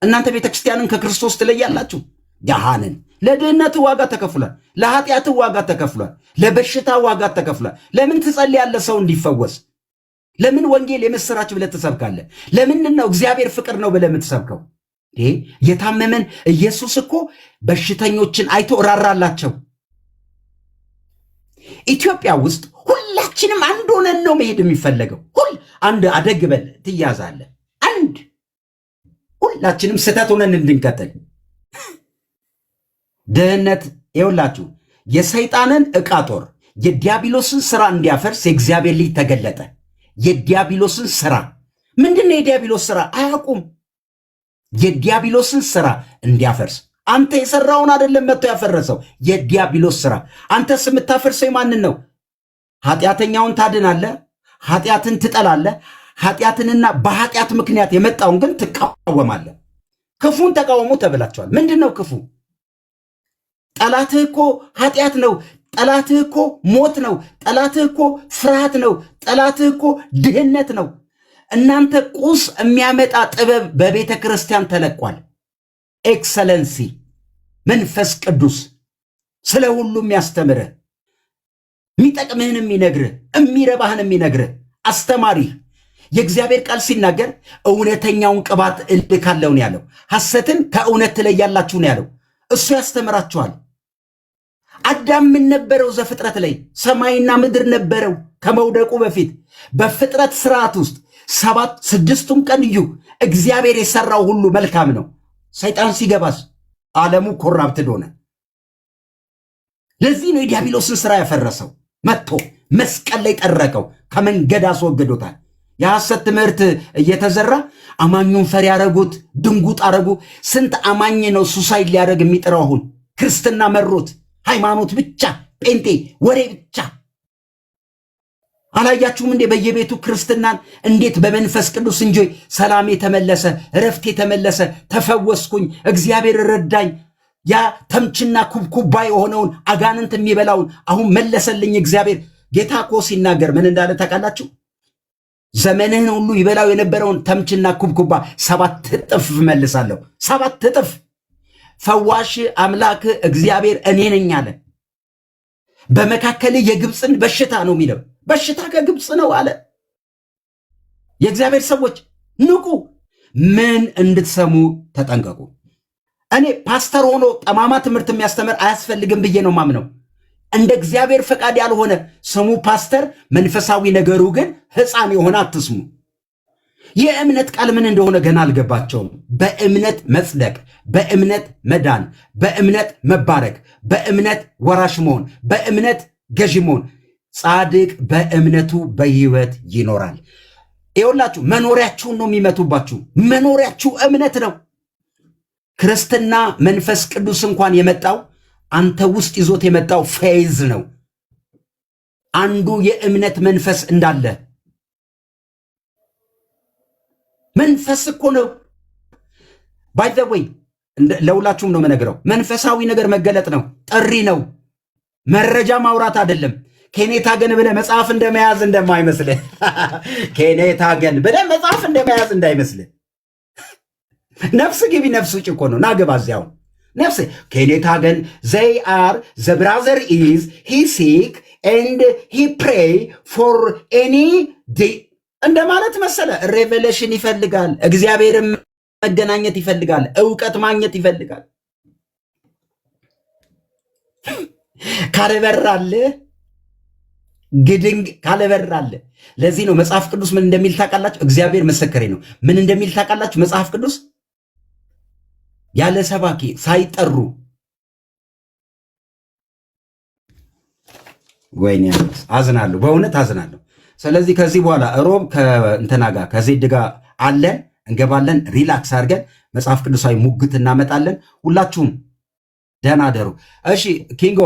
እናንተ ቤተ ክርስቲያንን ከክርስቶስ ትለያላችሁ። ያሃንን ለድህነት ዋጋ ተከፍሏል፣ ለኃጢአት ዋጋ ተከፍሏል፣ ለበሽታ ዋጋ ተከፍሏል። ለምን ትጸልያለህ ሰው እንዲፈወስ? ለምን ወንጌል የምስራች ብለህ ትሰብካለህ? ለምንድን ነው እግዚአብሔር ፍቅር ነው ብለህ የምትሰብከው? የታመመን ኢየሱስ እኮ በሽተኞችን አይቶ ራራላቸው። ኢትዮጵያ ውስጥ ሁላችንም አንድ ሆነን ነው መሄድ የሚፈለገው። አንድ አደግ በል ትያዛለህ። አንድ ሁላችንም ስህተት ሆነን እንድንቀጥል ድህነት ይኸውላችሁ የሰይጣንን ዕቃ ጦር የዲያብሎስን ስራ እንዲያፈርስ የእግዚአብሔር ልጅ ተገለጠ። የዲያብሎስን ስራ ምንድነው? የዲያብሎስ ስራ አያውቁም። የዲያብሎስን ስራ እንዲያፈርስ አንተ የሰራውን አይደለም መጥቶ ያፈረሰው የዲያብሎስ ስራ። አንተስ የምታፈርሰው የማንን ነው? ኃጢአተኛውን ታድናለህ፣ ኃጢአትን ትጠላለህ። ኃጢአትንና በኃጢአት ምክንያት የመጣውን ግን ትቃወማለህ። ክፉን ተቃወሙ ተብላችኋል። ምንድነው ክፉ? ጠላትህ እኮ ኃጢአት ነው። ጠላትህ እኮ ሞት ነው። ጠላትህ እኮ ፍርሃት ነው። ጠላትህ እኮ ድህነት ነው። እናንተ ቁስ የሚያመጣ ጥበብ በቤተ ክርስቲያን ተለቋል። ኤክሰለንሲ መንፈስ ቅዱስ ስለ ሁሉም የሚያስተምርህ የሚጠቅምህን የሚነግርህ የሚረባህን የሚነግርህ አስተማሪህ የእግዚአብሔር ቃል ሲናገር እውነተኛውን ቅባት እልካለሁ ነው ያለው። ሐሰትን ከእውነት ትለያላችሁ ነው ያለው። እሱ ያስተምራችኋል። አዳም ምን ነበረው? ዘፍጥረት ላይ ሰማይና ምድር ነበረው ከመውደቁ በፊት። በፍጥረት ስርዓት ውስጥ ስድስቱን ቀን እዩ። እግዚአብሔር የሰራው ሁሉ መልካም ነው። ሰይጣን ሲገባስ ዓለሙ ኮራፕትድ ሆነ። ለዚህ ነው የዲያብሎስን ስራ ያፈረሰው። መጥቶ መስቀል ላይ ጠረቀው፣ ከመንገድ አስወግዶታል። የሐሰት ትምህርት እየተዘራ አማኙን ፈሪ ያረጉት፣ ድንጉጥ አረጉ። ስንት አማኝ ነው ሱሳይድ ሊያደርግ የሚጥረው? አሁን ክርስትና መሮት ሃይማኖት ብቻ ጴንጤ ወሬ ብቻ። አላያችሁም እንዴ በየቤቱ ክርስትናን እንዴት በመንፈስ ቅዱስ እንጂ ሰላም የተመለሰ እረፍት የተመለሰ ተፈወስኩኝ፣ እግዚአብሔር ረዳኝ፣ ያ ተምችና ኩብኩባ የሆነውን አጋንንት የሚበላውን አሁን መለሰልኝ እግዚአብሔር። ጌታ እኮ ሲናገር ምን እንዳለ ታውቃላችሁ? ዘመንህን ሁሉ ይበላው የነበረውን ተምችና ኩብኩባ 7 እጥፍ መልሳለሁ። 7 እጥፍ። ፈዋሽ አምላክ እግዚአብሔር እኔ ነኝ አለ። በመካከል የግብፅን በሽታ ነው የሚለው። በሽታ ከግብፅ ነው አለ። የእግዚአብሔር ሰዎች ንቁ፣ ምን እንድትሰሙ ተጠንቀቁ። እኔ ፓስተር ሆኖ ጠማማ ትምህርት የሚያስተምር አያስፈልግም ብዬ ነው ማምነው። እንደ እግዚአብሔር ፈቃድ ያልሆነ ስሙ ፓስተር፣ መንፈሳዊ ነገሩ ግን ሕፃን የሆነ አትስሙ። የእምነት ቃል ምን እንደሆነ ገና አልገባቸውም። በእምነት መጽደቅ፣ በእምነት መዳን፣ በእምነት መባረክ፣ በእምነት ወራሽ መሆን፣ በእምነት ገዢ መሆን። ጻድቅ በእምነቱ በሕይወት ይኖራል። ይኸውላችሁ መኖሪያችሁን ነው የሚመቱባችሁ። መኖሪያችሁ እምነት ነው። ክርስትና መንፈስ ቅዱስ እንኳን የመጣው አንተ ውስጥ ይዞት የመጣው ፌዝ ነው። አንዱ የእምነት መንፈስ እንዳለ መንፈስ እኮ ነው። ባይ ዘ ወይ ለሁላችሁም ነው የምነግረው። መንፈሳዊ ነገር መገለጥ ነው፣ ጥሪ ነው፣ መረጃ ማውራት አይደለም። ኬኔታገን ብለህ መጽሐፍ እንደመያዝ እንደማይመስልህ ኬኔታገን ብለህ መጽሐፍ እንደመያዝ እንዳይመስልህ። ነፍስ ግቢ ነፍስ ውጭ እኮ ነው። ናገባ እዚያው ነፍስ ኬኔታገን ዘይ አር ዘ ብራዘር ኢዝ ሂ ሲክ ኤንድ ሂ ፕሬይ ፎር ኤኒ እንደማለት መሰለ። ሬቨሌሽን ይፈልጋል። እግዚአብሔርን መገናኘት ይፈልጋል። እውቀት ማግኘት ይፈልጋል። ካለበራለ ግድንግ ካለበራለ። ለዚህ ነው መጽሐፍ ቅዱስ ምን እንደሚል ታውቃላችሁ? እግዚአብሔር ምስክሬ ነው። ምን እንደሚል ታውቃላችሁ? መጽሐፍ ቅዱስ ያለ ሰባኪ ሳይጠሩ ወይኔ አዝናለሁ፣ በእውነት አዝናለሁ። ስለዚህ ከዚህ በኋላ ሮብ ከእንትና ጋር ከዜድ ጋር አለን እንገባለን። ሪላክስ አድርገን መጽሐፍ ቅዱሳዊ ሙግት እናመጣለን። ሁላችሁም ደህና አደሩ። እሺ ኪንጎ፣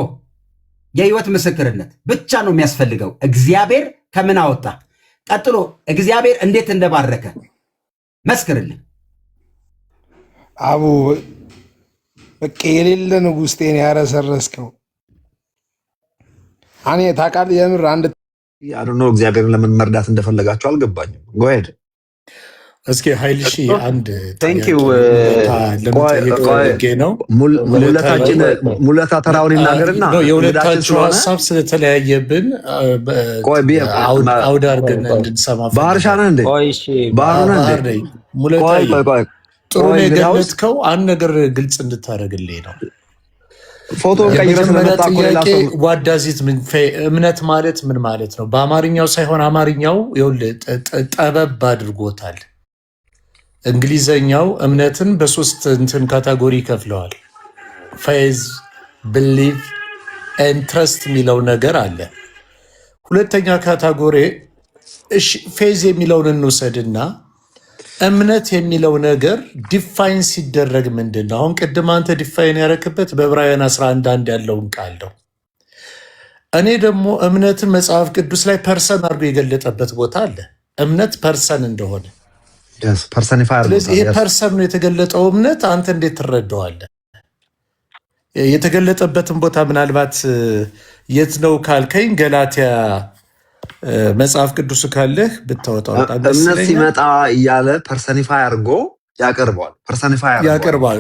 የህይወት ምስክርነት ብቻ ነው የሚያስፈልገው። እግዚአብሔር ከምን አወጣ፣ ቀጥሎ እግዚአብሔር እንዴት እንደባረከ መስክርልን። አቡ በቃ የሌለ ንጉስቴን ያረሰረስከው እኔ ታውቃለህ። የምር አንድ ያድኖ እግዚአብሔርን ለምን መርዳት እንደፈለጋቸው አልገባኝም። ጎሄድ እስኪ ኃይልሺ አንድ ነው ሙለታ ተራውን ይናገርና የሁለታችሁ ሀሳብ ስለተለያየብን አውድ አድርገን እንድንሰማ ባህርሻ ነህ እንዴ? ባህር ነህ እንዴ? ጥሩ ነው የገለጽከው። አንድ ነገር ግልጽ እንድታደርግልኝ ነው። ፎቶ ጥያቄ ዋዳዚት እምነት ማለት ምን ማለት ነው? በአማርኛው ሳይሆን አማርኛው ጠበብ አድርጎታል። እንግሊዘኛው እምነትን በሶስት እንትን ካታጎሪ ይከፍለዋል። ፌዝ፣ ብሊቭ ኤንድ ትረስት የሚለው ነገር አለ። ሁለተኛ ካታጎሪ ፌዝ የሚለውን እንውሰድና እምነት የሚለው ነገር ዲፋይን ሲደረግ ምንድን ነው? አሁን ቅድም አንተ ዲፋይን ያረክበት በዕብራውያን 11:1 ያለውን ቃል ነው። እኔ ደግሞ እምነትን መጽሐፍ ቅዱስ ላይ ፐርሰን አድርጎ የገለጠበት ቦታ አለ። እምነት ፐርሰን እንደሆነ ስለዚህ ይሄ ፐርሰን ነው የተገለጠው እምነት። አንተ እንዴት ትረዳዋለህ? የተገለጠበትን ቦታ ምናልባት የት ነው ካልከኝ ገላትያ መጽሐፍ ቅዱስ ካለህ ብታወጣው እምነት ሲመጣ እያለ ፐርሰኒፋይ አድርጎ ያቀርባል።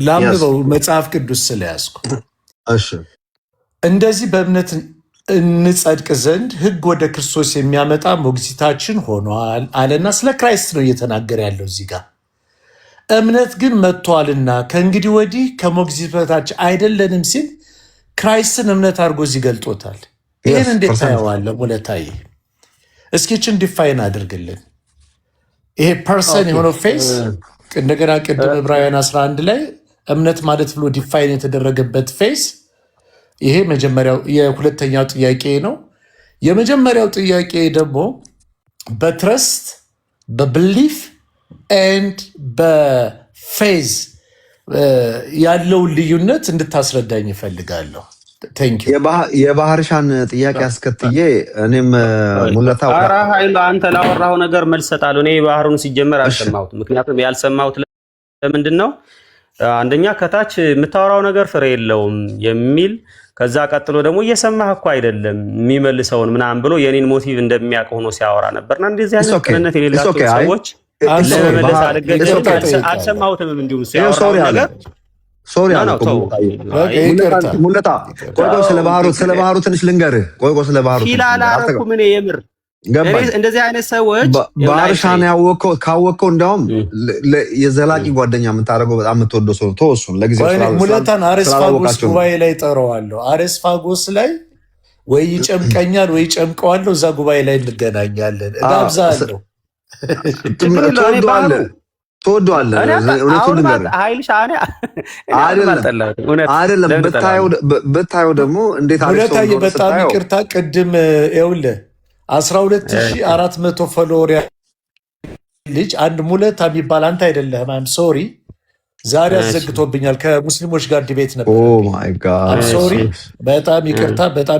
ላምበው መጽሐፍ ቅዱስ ስለያዝኩ እንደዚህ በእምነት እንጸድቅ ዘንድ ሕግ ወደ ክርስቶስ የሚያመጣ ሞግዚታችን ሆኗል አለና ስለ ክራይስት ነው እየተናገረ ያለው እዚህ ጋር። እምነት ግን መጥቷልና ከእንግዲህ ወዲህ ከሞግዚት በታች አይደለንም ሲል ክራይስትን እምነት አድርጎ እዚህ ገልጦታል። ይህን እንዴት ታየዋለህ ሙለታዬ? እስኪችን ዲፋይን አድርግልን። ይሄ ፐርሰን የሆነው ፌስ እንደገና ቅድም ዕብራውያን 11 ላይ እምነት ማለት ብሎ ዲፋይን የተደረገበት ፌስ ይሄ መጀመሪያው የሁለተኛው ጥያቄ ነው። የመጀመሪያው ጥያቄ ደግሞ በትረስት በብሊፍ ኤንድ በፌዝ ያለውን ልዩነት እንድታስረዳኝ ይፈልጋለሁ። የባህርሻን ጥያቄ አስከትዬ እኔም ሙለታ ኃይሉ አንተ ላወራው ነገር መልስ እሰጣለሁ። እኔ ባህሩን ሲጀመር አልሰማሁትም። ምክንያቱም ያልሰማሁት ለምንድን ነው? አንደኛ ከታች የምታወራው ነገር ፍሬ የለውም የሚል ከዛ ቀጥሎ ደግሞ እየሰማህ እኮ አይደለም የሚመልሰውን ምናምን ብሎ የኔን ሞቲቭ እንደሚያውቅ ሆኖ ሲያወራ ነበርና እንደዚህ አይነት ቅንነት የሌላቸው ሰዎች ለመመለስ አልሰማሁትም። እንዲሁም ሲያወራው ነገር ሶሪ ሙለታ ቆይ ስለ ባህሩ ትንሽ ልንገርህ። ቆይ ስለ ባህሩ ፊላላረኩም እኔ የምር እንደዚህ አይነት ሰዎች ባህርሻን ካወቅከው እንዲያውም የዘላቂ ጓደኛ የምታደርገው በጣም የምትወደው ሰው ተወሱን ለጊዜው ሙለታን አሬስፋጎስ ጉባኤ ላይ ጠረዋለሁ። አሬስፋጎስ ላይ ወይ ይጨምቀኛል ወይ ጨምቀዋለሁ። እዛ ጉባኤ ላይ እንገናኛለን። እጋብዛለሁ። ትወደዋለህ። እውነቱን ልንገርህ አይደለም ብታየው ደግሞ እንዴት ሙለታዬ በጣም ይቅርታ ቅድም ይኸውልህ 12400 ፎሎወር ልጅ አንድ ሙለታ የሚባል አንተ አይደለህም። አም ሶሪ ዛሬ አዘግቶብኛል። ከሙስሊሞች ጋር ዲቤት ነበር። አም ሶሪ በጣም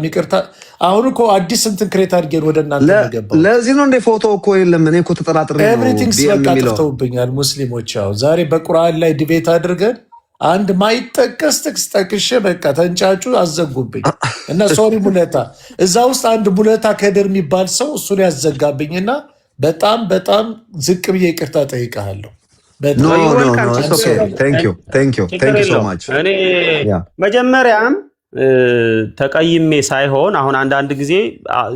ይቅርታ። አሁን እኮ አዲስ እንትን ክሬት አድርጌን ወደ እናንተ ገባው። ለዚህ ነው እንደ ፎቶ እኮ የለም። እኔ እኮ ተጠራጥሬ ነው። ኤቭሪቲንግስ በቃ ጠፍተውብኛል ሙስሊሞች። ያው ዛሬ በቁርአን ላይ ዲቤት አድርገን አንድ ማይጠቀስ ጥቅስ ጠቅሼ በቃ ተንጫጩ፣ አዘጉብኝ እና ሶሪ ሙለታ። እዛ ውስጥ አንድ ሙለታ ከድር የሚባል ሰው እሱን ያዘጋብኝና በጣም ዝቅ ብዬ ይቅርታ ጠይቀሃለሁ። እኔ መጀመሪያም ተቀይሜ ሳይሆን አሁን አንዳንድ ጊዜ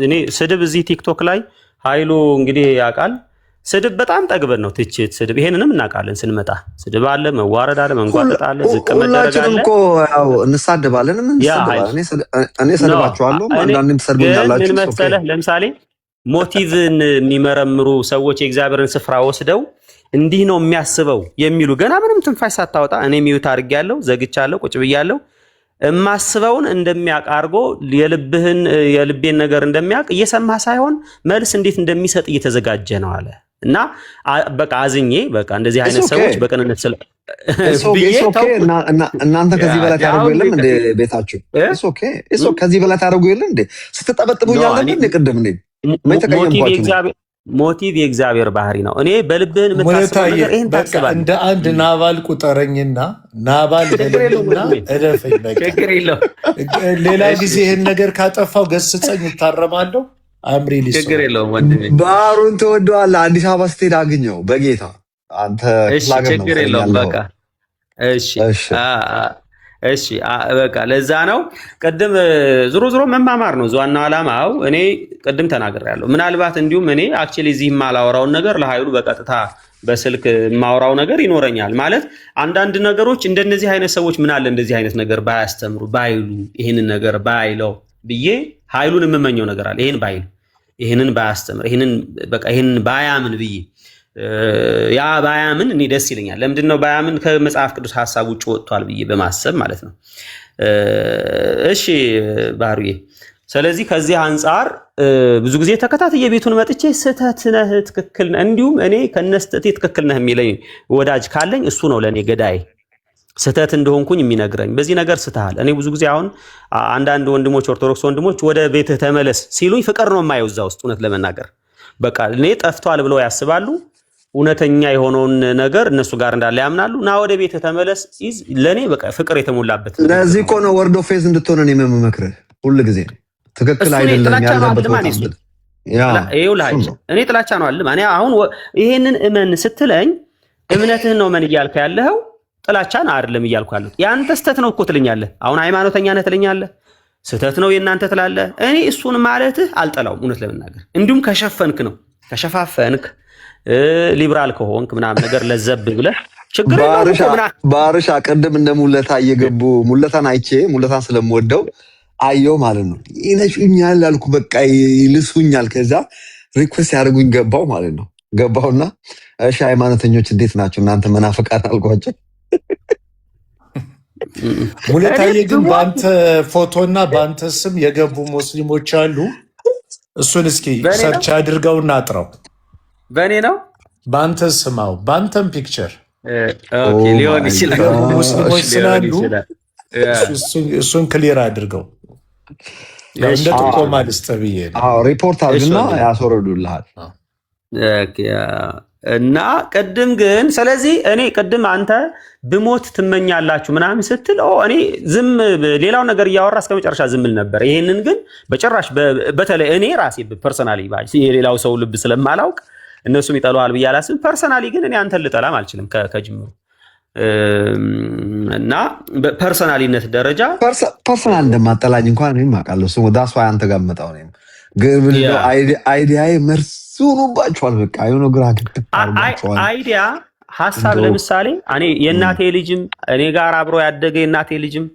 እኔ ስድብ እዚህ ቲክቶክ ላይ ኃይሉ እንግዲህ ያውቃል። ስድብ በጣም ጠግበን ነው። ትችት ስድብ ይሄንንም እናውቃለን። ስንመጣ ስድብ አለ፣ መዋረድ አለ፣ መንጓጠጥ አለ፣ ዝቅ መደረግ አለ። እኮ ያው እንሳደባለን። እኔ ሰድባችኋለሁ፣ አንዳንድም ሰድቡኛላችሁ። ምን መሰለህ፣ ለምሳሌ ሞቲቭን የሚመረምሩ ሰዎች የእግዚአብሔርን ስፍራ ወስደው እንዲህ ነው የሚያስበው የሚሉ ገና ምንም ትንፋሽ ሳታወጣ እኔ ሚዩት አድርጌያለሁ፣ ዘግቻለሁ፣ ቁጭ ብያለሁ። የማስበውን እንደሚያውቅ አድርጎ የልቤን ነገር እንደሚያውቅ እየሰማህ ሳይሆን መልስ እንዴት እንደሚሰጥ እየተዘጋጀ ነው አለ እና በቃ አዝኜ በቃ እንደዚህ አይነት ሰዎች በቅንነት ስለ እናንተ ከዚህ በላይ ታደርጉ የለም እንደ ቤታችሁ ከዚህ በላይ ታደርጉ የለም እንደ ስትጠበጥቡ ያለን እንደ ቅድም ሞቲቭ የእግዚአብሔር ባህሪ ነው። እኔ በልብህን የምታስበው ነገር ይሄን ታስባለህ። እንደ አንድ ናባል ቁጠረኝና ናባል በልብና እደፈኝ። በቃ ሌላ ጊዜ ይሄን ነገር ካጠፋው ገስጸኝ እታረማለሁ። አምሪ ሊሶ ችግር የለውም ወንድሜ። ባህሩን ትወደዋለህ። አዲስ አበባ ስትሄድ አግኘው በጌታ አንተ ችግር የለውም። በቃ እሺ በቃ ለዛ ነው ቅድም ዞሮ መማማር ነው ዋናው ዓላማው። እኔ ቅድም ተናግሬያለሁ። ምናልባት እንዲሁም እኔ አክቹሊ እዚህ የማላወራውን ነገር ለኃይሉ በቀጥታ በስልክ የማወራው ነገር ይኖረኛል። ማለት አንዳንድ ነገሮች እንደነዚህ አይነት ሰዎች ምን አለ እንደዚህ አይነት ነገር ባያስተምሩ ባይሉ ይህንን ነገር ባይለው ብዬ ኃይሉን የምመኘው ነገር አለ። ይህን ባይሉ ይህንን ባያስተምር ይህንን ባያምን ብዬ ያ ባያምን እኔ ደስ ይለኛል። ለምንድን ነው ባያምን? ከመጽሐፍ ቅዱስ ሐሳብ ውጭ ወጥቷል ብዬ በማሰብ ማለት ነው። እሺ ባህሩዬ፣ ስለዚህ ከዚህ አንጻር ብዙ ጊዜ ተከታትዬ ቤቱን መጥቼ ስህተት ነህ ትክክል ነህ፣ እንዲሁም እኔ ከነስተቴ ትክክል ነህ የሚለኝ ወዳጅ ካለኝ እሱ ነው ለእኔ ገዳይ። ስህተት እንደሆንኩኝ የሚነግረኝ በዚህ ነገር ስተሃል። እኔ ብዙ ጊዜ አሁን አንዳንድ ወንድሞች ኦርቶዶክስ ወንድሞች ወደ ቤትህ ተመለስ ሲሉኝ ፍቅር ነው የማየው እዛ ውስጥ እውነት ለመናገር በቃ እኔ ጠፍቷል ብለው ያስባሉ። እውነተኛ የሆነውን ነገር እነሱ ጋር እንዳለ ያምናሉ። ና ወደ ቤት ተመለስ ለኔ በቃ ፍቅር የተሞላበት። ለዚህ እኮ ነው ወርድ ኦፍ ፌዝ እንድትሆን እኔ የምመክርህ ሁሉ ጊዜ። ትክክል አይደለም ያለበት ቦታ እኔ ጥላቻ ነው አልልም። እኔ አሁን ይሄንን እመን ስትለኝ እምነትህን ነው መን እያልከ ያለኸው ጥላቻን አይደለም እያልኩ ያለሁት። ያንተ ስህተት ነው እኮ ትለኛለህ። አሁን ሃይማኖተኛ ነህ ትለኛለህ፣ ስህተት ነው የእናንተ ትላለህ። እኔ እሱን ማለትህ አልጠላውም እውነት ለመናገር። እንዲሁም ከሸፈንክ ነው ከሸፋፈንክ ሊብራል ከሆንክ ምናምን ነገር ለዘብ ብለህ ችግር ባርሻ ቅድም እንደ ሙለታ እየገቡ ሙለታን አይቼ ሙለታን ስለምወደው አየው ማለት ነው። ይነሹኛል አልኩ፣ በቃ ይልሱኛል። ከዛ ሪኩዌስት ያደርጉኝ ገባው ማለት ነው። ገባውና እሺ ሃይማኖተኞች እንዴት ናቸው እናንተ መናፍቃን አልኳቸው። ሙለታዬ ግን በአንተ ፎቶና በአንተ ስም የገቡ ሙስሊሞች አሉ። እሱን እስኪ ሰርች አድርገውና አጥረው። በእኔ ነው በአንተ ስማው፣ በአንተም ፒክቸር ሊሆን ይችላል። ሙስሊሞች ስላሉ እሱን ክሊር አድርገው እንደ ጥቆማ ልስጥህ ብዬ ነው። ሪፖርት አድርግና ያስወረዱልሃል። እና ቅድም ግን ስለዚህ እኔ ቅድም አንተ ብሞት ትመኛላችሁ ምናምን ስትል እኔ ዝም ሌላው ነገር እያወራ እስከ መጨረሻ ዝምል ነበር። ይሄንን ግን በጭራሽ በተለይ እኔ ራሴ ፐርሰናሊ የሌላው ሰው ልብ ስለማላውቅ እነሱም ይጠሉሃል ብዬ አላስብም። ፐርሰናሊ ግን እኔ አንተን ልጠላም አልችልም ከጅምሩ እና በፐርሰናሊነት ደረጃ ፐርሰናል እንደማጠላኝ እንኳን እኔም አውቃለሁ። ስሙ ዳስ ዋይ አንተ ጋር መጣው ነው ግን አይዲያዬ መርስ ሆኖባቸዋል። በቃ የሆነ ግራ አይዲያ ሀሳብ ለምሳሌ እኔ የእናቴ ልጅም እኔ ጋር አብሮ ያደገ የእናቴ ልጅም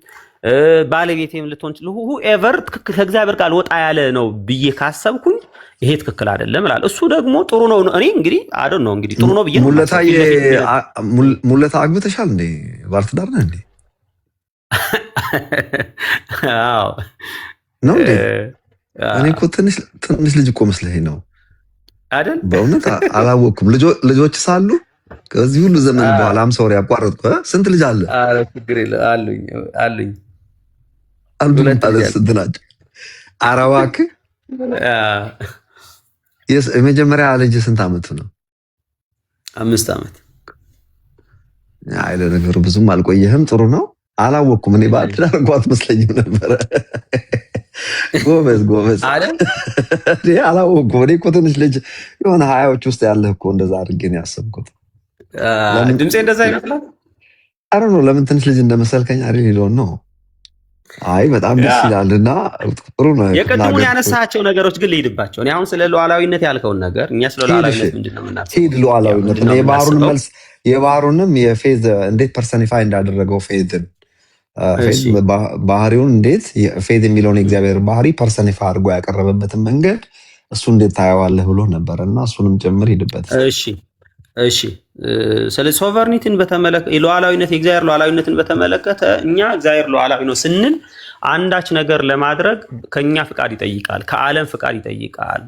ባለቤቴም ልትሆን ሁኤቨር ትክክል ከእግዚአብሔር ቃል ወጣ ያለ ነው ብዬ ካሰብኩኝ ይሄ ትክክል አይደለም እላለሁ። እሱ ደግሞ ጥሩ ነው። እኔ እንግዲህ አይደል ነው እንግዲህ ጥሩ ነው ብዬ ሙለታ አግብተሻል እንዴ? ባለትዳር ነህ እንዴ? አዎ ነው እንዴ? እኔ እኮ ትንሽ ልጅ እኮ መስለኝ ነው አይደል? በእውነት አላወቅኩም። ልጆች ሳሉ ከዚህ ሁሉ ዘመን በኋላ ሶሪ አቋረጥኩ። ስንት ልጅ አለ? ችግር የለም አሉኝ። ስንት ናቸው? ኧረ እባክህ የመጀመሪያ ልጅ ስንት ዓመቱ ነው? 5 ዓመት። አይ ለነገሩ ብዙም አልቆየህም። ጥሩ ነው። አላወቅኩም። እኔ ባለትዳር እንኳን አትመስለኝም ነበረ። ጎበዝ አላወቅኩም። እኔ እኮ ትንሽ ልጅ የሆነ 20ዎች ውስጥ ያለህ እኮ እንደዛ አድርጌ ነው ያሰብኩት። ድምፄ እንደዛ ይመስላል። አረ ነው ለምን ትንሽ ልጅ እንደመሰልከኝ አይደል ይለውን ነው። አይ በጣም ደስ ይላልና ጥሩ ነው። የቅድሙን ያነሳቸው ነገሮች ግን ልሂድባቸው። እኔ አሁን ስለ ሉዓላዊነት ያልከውን ነገር እኛ ስለ ሉዓላዊነት ምንድን ነው የምናስበው? ሂድ ሉዓላዊነት የባህሩንም የፌዝ እንዴት ፐርሰኒፋይ እንዳደረገው ፌዝን ባህሪውን እንዴት ፌዝ የሚለውን የእግዚአብሔር ባህሪ ፐርሰኒፋይ አድርጎ ያቀረበበትን መንገድ እሱ እንዴት ታየዋለህ ብሎ ነበር እና እሱንም ጭምር ሂድበት። እሺ ስለ ሶቨርኒቲን በተመለከተ ሉዓላዊነት የእግዚአብሔር ሉዓላዊነትን በተመለከተ እኛ እግዚአብሔር ሉዓላዊ ነው ስንል አንዳች ነገር ለማድረግ ከኛ ፍቃድ ይጠይቃል፣ ከዓለም ፍቃድ ይጠይቃል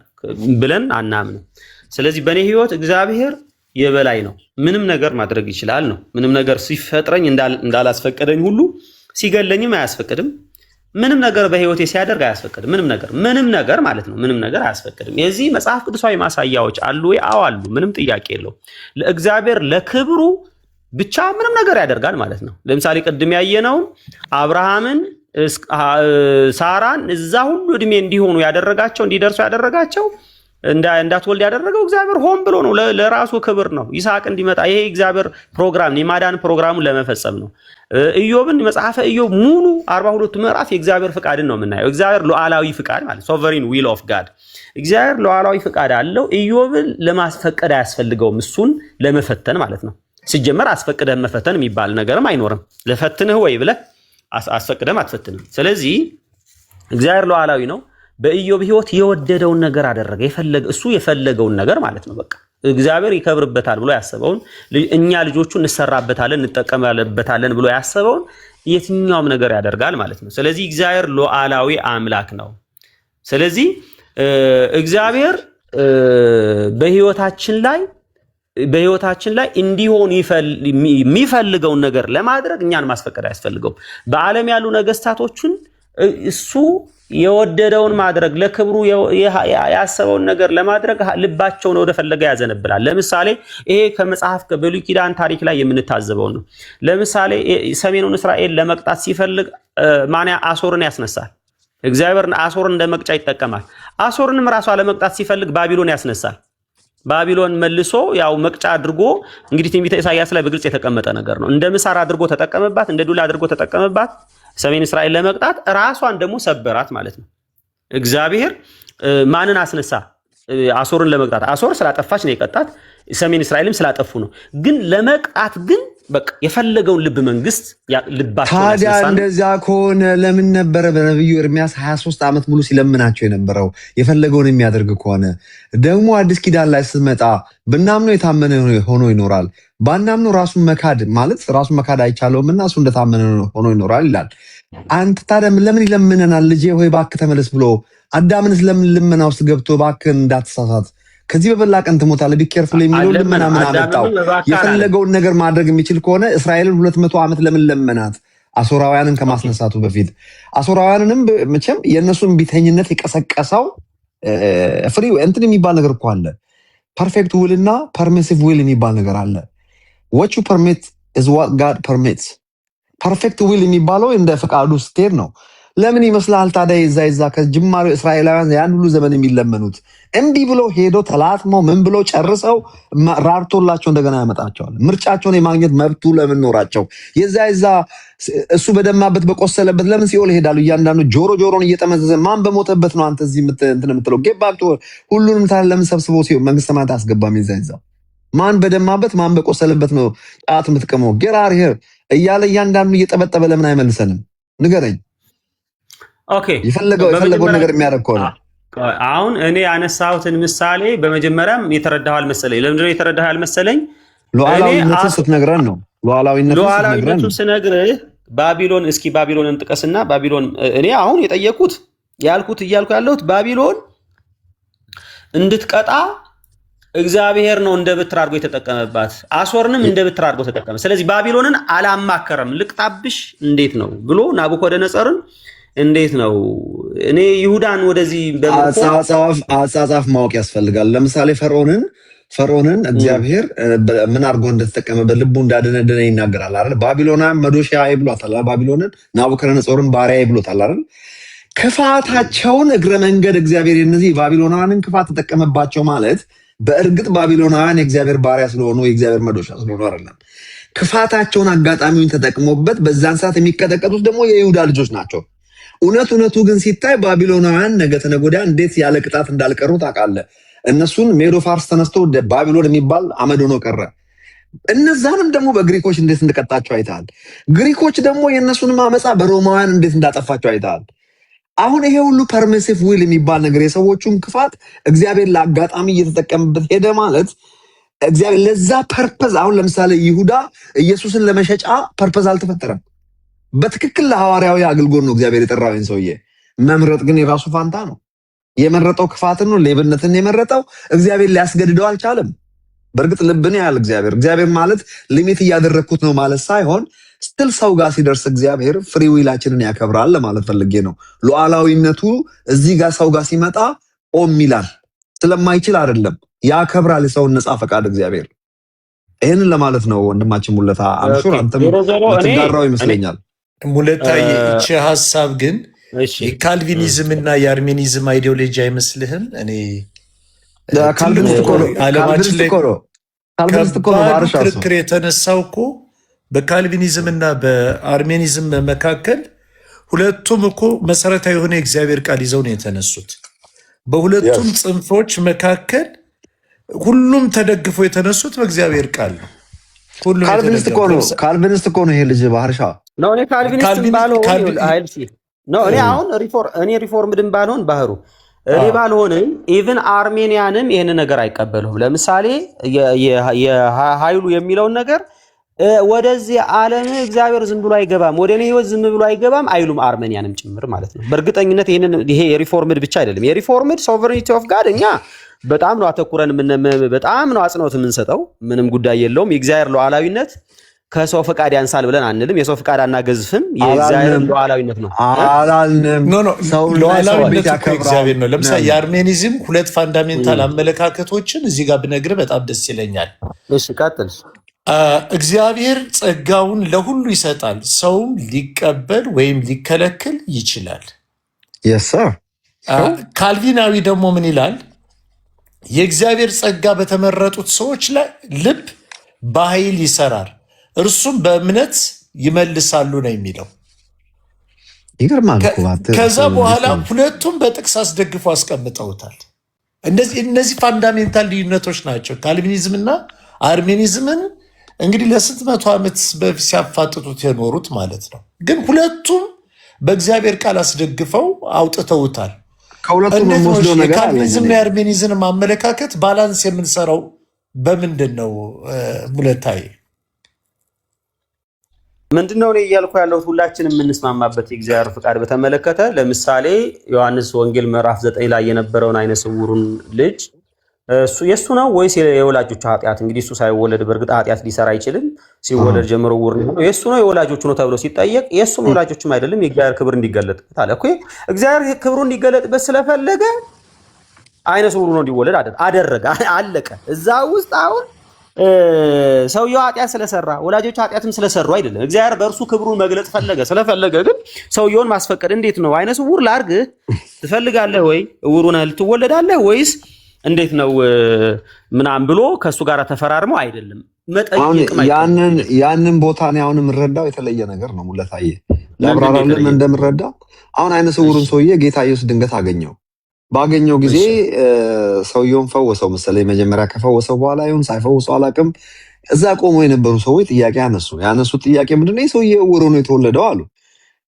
ብለን አናምንም። ስለዚህ በእኔ ህይወት እግዚአብሔር የበላይ ነው፣ ምንም ነገር ማድረግ ይችላል ነው። ምንም ነገር ሲፈጥረኝ እንዳላስፈቀደኝ ሁሉ ሲገለኝም አያስፈቅድም። ምንም ነገር በህይወቴ ሲያደርግ አያስፈቅድም። ምንም ነገር ማለት ነው። ምንም ነገር አያስፈቅድም። የዚህ መጽሐፍ ቅዱሳዊ ማሳያዎች አሉ ወይ? አዎ አሉ። ምንም ጥያቄ የለው። ለእግዚአብሔር ለክብሩ ብቻ ምንም ነገር ያደርጋል ማለት ነው። ለምሳሌ ቅድም ያየነውን አብርሃምን ሳራን እዛ ሁሉ እድሜ እንዲሆኑ ያደረጋቸው እንዲደርሱ ያደረጋቸው እንዳትወልድ ያደረገው እግዚአብሔር ሆን ብሎ ነው። ለራሱ ክብር ነው። ይስሐቅ እንዲመጣ ይሄ እግዚአብሔር ፕሮግራም የማዳን ፕሮግራሙን ለመፈጸም ነው። ኢዮብን መጽሐፈ ኢዮብ ሙሉ 42 ምዕራፍ የእግዚአብሔር ፍቃድን ነው የምናየው። እግዚአብሔር ሉዓላዊ ፍቃድ ማለት ሶቨሪን ዊል ኦፍ ጋድ። እግዚአብሔር ሉዓላዊ ፍቃድ አለው። ኢዮብን ለማስፈቀድ አያስፈልገውም፣ እሱን ለመፈተን ማለት ነው። ሲጀመር አስፈቅደህ መፈተን የሚባል ነገርም አይኖርም። ለፈትንህ ወይ ብለህ አስፈቅደህም አትፈትንም። ስለዚህ እግዚአብሔር ሉዓላዊ ነው። በኢዮብ ህይወት የወደደውን ነገር አደረገ። እሱ የፈለገውን ነገር ማለት ነው። በቃ እግዚአብሔር ይከብርበታል ብሎ ያሰበውን እኛ ልጆቹ እንሰራበታለን እንጠቀምበታለን ብሎ ያሰበውን የትኛውም ነገር ያደርጋል ማለት ነው። ስለዚህ እግዚአብሔር ሉዓላዊ አምላክ ነው። ስለዚህ እግዚአብሔር በህይወታችን ላይ እንዲሆን የሚፈልገውን ነገር ለማድረግ እኛን ማስፈቀድ አያስፈልገውም። በዓለም ያሉ ነገስታቶችን እሱ የወደደውን ማድረግ ለክብሩ ያሰበውን ነገር ለማድረግ ልባቸውን ወደ ፈለገ ያዘነብላል። ለምሳሌ ይሄ ከመጽሐፍ ከብሉይ ኪዳን ታሪክ ላይ የምንታዘበው ነው። ለምሳሌ ሰሜኑን እስራኤል ለመቅጣት ሲፈልግ ማንያ አሶርን ያስነሳል። እግዚአብሔር አሶርን እንደ መቅጫ ይጠቀማል። አሶርንም ራሷ ለመቅጣት ሲፈልግ ባቢሎን ያስነሳል። ባቢሎን መልሶ ያው መቅጫ አድርጎ እንግዲህ ትንቢተ ኢሳይያስ ላይ በግልጽ የተቀመጠ ነገር ነው። እንደ ምሳር አድርጎ ተጠቀመባት፣ እንደ ዱላ አድርጎ ተጠቀመባት ሰሜን እስራኤል ለመቅጣት፣ ራሷን ደግሞ ሰበራት ማለት ነው። እግዚአብሔር ማንን አስነሳ? አሶርን ለመቅጣት። አሶር ስላጠፋች ነው የቀጣት፣ ሰሜን እስራኤልም ስላጠፉ ነው። ግን ለመቅጣት ግን በቃ የፈለገውን ልብ መንግስት ልባቸው ታዲያ እንደዚያ ከሆነ ለምን ነበረ በነብዩ ኤርሚያስ 23 ዓመት ሙሉ ሲለምናቸው የነበረው? የፈለገውን የሚያደርግ ከሆነ ደግሞ አዲስ ኪዳን ላይ ስትመጣ ብናምነው የታመነ ሆኖ ይኖራል፣ ባናምነው ራሱን መካድ ማለት ራሱን መካድ አይቻለውም እና እሱ እንደታመነ ሆኖ ይኖራል ይላል። አንተ ታዲያ ለምን ይለምነናል? ልጄ ሆይ እባክህ ተመለስ ብሎ አዳምንስ ለምን ልመና ውስጥ ገብቶ እባክህ እንዳትሳሳት ከዚህ በበላ ቀን ትሞታለህ ቢኬርፉል የሚለው ልመና ምን አመጣው? የፈለገውን ነገር ማድረግ የሚችል ከሆነ እስራኤልን 200 ዓመት ለምን ለመናት? አሶራውያንን ከማስነሳቱ በፊት አሶራውያንንም መቼም የእነሱን ቢተኝነት የቀሰቀሰው ፍሪ እንትን የሚባል ነገር እኮ አለ። ፐርፌክት ዊል እና ፐርሚሲቭ ዊል የሚባል ነገር አለ። what you permit is what God permits። ፐርፌክት ዊል የሚባለው እንደ ፈቃዱ ስትሄድ ነው። ለምን ይመስላል ታዲያ ይዛ ከጅማሬው እስራኤላውያን ያን ሁሉ ዘመን የሚለመኑት እምቢ ብሎ ሄዶ ተላትመው ምን ብሎ ጨርሰው ራርቶላቸው እንደገና ያመጣቸዋል። ምርጫቸውን የማግኘት መብቱ ለምን ኖራቸው? የዛ እሱ በደማበት በቆሰለበት ለምን ሲኦል ይሄዳሉ? እያንዳንዱ ጆሮን እየጠመዘዘ ማን በሞተበት ነው አንተ እዚህ እንትን የምትለው? ጌባክቶ ሁሉንም ታዲያ ለምን ሰብስቦ መንግስተ ሰማያት አያስገባም? የዛ ማን በደማበት ማን በቆሰለበት ነው ጣት የምትቀመው? ጌራር ሄር እያለ እያንዳንዱ እየጠበጠበ ለምን አይመልሰንም? ንገረኝ። ኦኬ የፈለገውን ነገር የሚያደርግ ከሆነ አሁን እኔ ያነሳሁትን ምሳሌ በመጀመሪያም የተረዳኸው አልመሰለኝ። ለምንድነው የተረዳኸው ያልመሰለኝ? ሉዓላዊነቱን ስትነግረን ነው። ሉዓላዊነቱን ስነግርህ ባቢሎን፣ እስኪ ባቢሎንን ጥቀስና ባቢሎን እኔ አሁን የጠየኩት እያልኩ ያለሁት ባቢሎን እንድትቀጣ እግዚአብሔር ነው እንደ ብትር አድርጎ የተጠቀመባት። አሶርንም እንደ ብትር አድርጎ ተጠቀመ። ስለዚህ ባቢሎንን አላማከረም። ልቅጣብሽ እንዴት ነው ብሎ ናቡከደነፆርን እንዴት ነው እኔ ይሁዳን ወደዚህ አጻጻፍ ማወቅ ያስፈልጋል። ለምሳሌ ፈርዖንን እግዚአብሔር ምን አድርጎ እንደተጠቀመበት ልቡ እንዳደነደነ ይናገራል አይደል? ባቢሎናውያን መዶሻዬ ብሏታል። ባቢሎንን ናቡከደነፆርን ባሪያዬ ብሎታል አይደል? ክፋታቸውን እግረ መንገድ እግዚአብሔር የነዚህ ባቢሎናውያንን ክፋት ተጠቀመባቸው ማለት በእርግጥ ባቢሎናውያን የእግዚአብሔር ባሪያ ስለሆኑ የእግዚአብሔር መዶሻ ስለሆኑ አይደለም። ክፋታቸውን አጋጣሚውን ተጠቅሞበት በዛን ሰዓት የሚቀጠቀጡት ደግሞ የይሁዳ ልጆች ናቸው። እውነቱ ግን ሲታይ ባቢሎናውያን ነገ ተነገ ወዲያ እንዴት ያለ ቅጣት እንዳልቀሩ ታውቃለህ። እነሱን ሜዶ ፋርስ ተነስቶ ባቢሎን የሚባል አመድ ሆኖ ቀረ። እነዛንም ደግሞ በግሪኮች እንዴት እንደቀጣቸው አይተሃል። ግሪኮች ደግሞ የእነሱንም አመፃ በሮማውያን እንዴት እንዳጠፋቸው አይተሃል። አሁን ይሄ ሁሉ ፐርሚሲቭ ዊል የሚባል ነገር የሰዎቹን ክፋት እግዚአብሔር ለአጋጣሚ እየተጠቀምበት ሄደ ማለት እግዚአብሔር ለዛ ፐርፐዝ አሁን ለምሳሌ ይሁዳ ኢየሱስን ለመሸጫ ፐርፐዝ አልተፈጠረም። በትክክል ለሐዋርያዊ አገልግሎት ነው እግዚአብሔር የጠራው ሰውዬ። መምረጥ ግን የራሱ ፋንታ ነው። የመረጠው ክፋትን ነው፣ ሌብነትን የመረጠው እግዚአብሔር ሊያስገድደው አልቻለም። በእርግጥ ልብን ያህል እግዚአብሔር ማለት ሊሚት እያደረግኩት ነው ማለት ሳይሆን ስትል ሰው ጋር ሲደርስ እግዚአብሔር ፍሪ ዊላችንን ያከብራል ለማለት ፈልጌ ነው። ሉዓላዊነቱ እዚህ ጋር ሰው ጋር ሲመጣ ኦም ይላል ስለማይችል አይደለም፣ ያከብራል የሰውን ነፃ ፈቃድ እግዚአብሔር። ይህንን ለማለት ነው ወንድማችን ሙለታ። አምሹር አንተም ትጋራው ይመስለኛል። ሙለታ ይቺ ሀሳብ ግን የካልቪኒዝም እና የአርሜኒዝም አይዲዮሎጂ አይመስልህም? እኔ ካልቪኒስት እኮ ነው ክርክር የተነሳው እኮ በካልቪኒዝም እና በአርሜኒዝም መካከል ሁለቱም እኮ መሰረታዊ የሆነ የእግዚአብሔር ቃል ይዘው ነው የተነሱት። በሁለቱም ጽንፎች መካከል ሁሉም ተደግፎ የተነሱት በእግዚአብሔር ቃል ነው። ካልቪኒስት እኮ ነው ይሄ ልጅ ባህርሻ ነው። እኔ ካልቪኒስት ባልሆን አይልሲ ነው። እኔ አሁን ሪፎርምድን ባልሆን ባህሩ እኔ ባልሆንም ኢቭን አርሜኒያንም ይሄን ነገር አይቀበሉም። ለምሳሌ የኃይሉ የሚለውን ነገር ወደዚህ ዓለም እግዚአብሔር ዝም ብሎ አይገባም፣ ወደ እኔ ህይወት ዝም ብሎ አይገባም አይሉም፣ አርሜኒያንም ጭምር ማለት ነው። በእርግጠኝነት ይሄ የሪፎርምድ ብቻ አይደለም። የሪፎርምድ ሶቨሬኒቲ ኦፍ ጋድ እኛ በጣም ነው አተኩረን በጣም ነው አጽንኦት የምንሰጠው። ምንም ጉዳይ የለውም። የእግዚአብሔር ሉዓላዊነት ከሰው ፈቃድ ያንሳል ብለን አንልም። የሰው ፈቃድ አናገዝፍም። የእግዚአብሔር ሉዓላዊነት ነው አላልንም። ሉዓላዊነት እኮ እግዚአብሔር ነው። ለምሳሌ የአርሜኒዝም ሁለት ፋንዳሜንታል አመለካከቶችን እዚህ ጋር ብነግርህ በጣም ደስ ይለኛል። እሺ ቀጥል። እግዚአብሔር ጸጋውን ለሁሉ ይሰጣል፣ ሰውም ሊቀበል ወይም ሊከለክል ይችላል። ካልቪናዊ ደግሞ ምን ይላል? የእግዚአብሔር ጸጋ በተመረጡት ሰዎች ላይ ልብ በኃይል ይሰራል፣ እርሱም በእምነት ይመልሳሉ ነው የሚለው። ከዛ በኋላ ሁለቱም በጥቅስ አስደግፎ አስቀምጠውታል። እነዚህ ፋንዳሜንታል ልዩነቶች ናቸው ካልቪኒዝምና አርሜኒዝምን እንግዲህ ለስንት መቶ ዓመት በፊት ሲያፋጥጡት የኖሩት ማለት ነው። ግን ሁለቱም በእግዚአብሔር ቃል አስደግፈው አውጥተውታል። እንዴት ነው የካልቪኒዝም የአርሜኒዝም አመለካከት ባላንስ የምንሰራው በምንድን ነው? ሙለታይ ምንድነው እኔ እያልኩ ያለሁት ሁላችንም የምንስማማበት የእግዚአብሔር ፍቃድ በተመለከተ ለምሳሌ ዮሐንስ ወንጌል ምዕራፍ 9 ላይ የነበረውን አይነ ስውሩን ልጅ እሱ የሱ ነው ወይስ የወላጆቹ ኃጢአት? እንግዲህ እሱ ሳይወለድ በእርግጥ ኃጢአት ሊሰራ አይችልም። ሲወለድ ጀምሮ ዕውር ነው። የሱ ነው የወላጆቹ ነው ተብሎ ሲጠየቅ የሱም የወላጆቹም አይደለም፣ የእግዚአብሔር ክብር እንዲገለጥበት አለ እኮ። እግዚአብሔር ክብሩ እንዲገለጥበት ስለፈለገ አይነ ስውሩ ነው እንዲወለድ አደረገ። አለቀ። እዛ ውስጥ አሁን ሰውየው ኃጢአት ስለሰራ ወላጆቹ ኃጢአትም ስለሰሩ አይደለም። እግዚአብሔር በእርሱ ክብሩን መግለጽ ስለፈለገ ግን ሰውየውን ማስፈቀድ እንዴት ነው? አይነ ስውር ላርግህ ትፈልጋለህ ወይ? ዕውር ሆነህ ልትወለዳለህ ወይስ እንዴት ነው ምናምን ብሎ ከእሱ ጋር ተፈራርመው አይደለም። ያንን ቦታ ነው አሁን የምረዳው የተለየ ነገር ነው። ሙለታዬ ለአብራራልን እንደምረዳ አሁን አይነ ስውሩን ሰውዬ ጌታ ኢየሱስ ድንገት አገኘው። ባገኘው ጊዜ ሰውየውን ፈወሰው መሰለኝ። መጀመሪያ ከፈወሰው በኋላ ይሁን ሳይፈወሰው አላውቅም፣ እዛ ቆሞ የነበሩ ሰዎች ጥያቄ ያነሱት ጥያቄ ምንድነው? ይህ ሰውዬ ዕውር ሆኖ የተወለደው አሉ።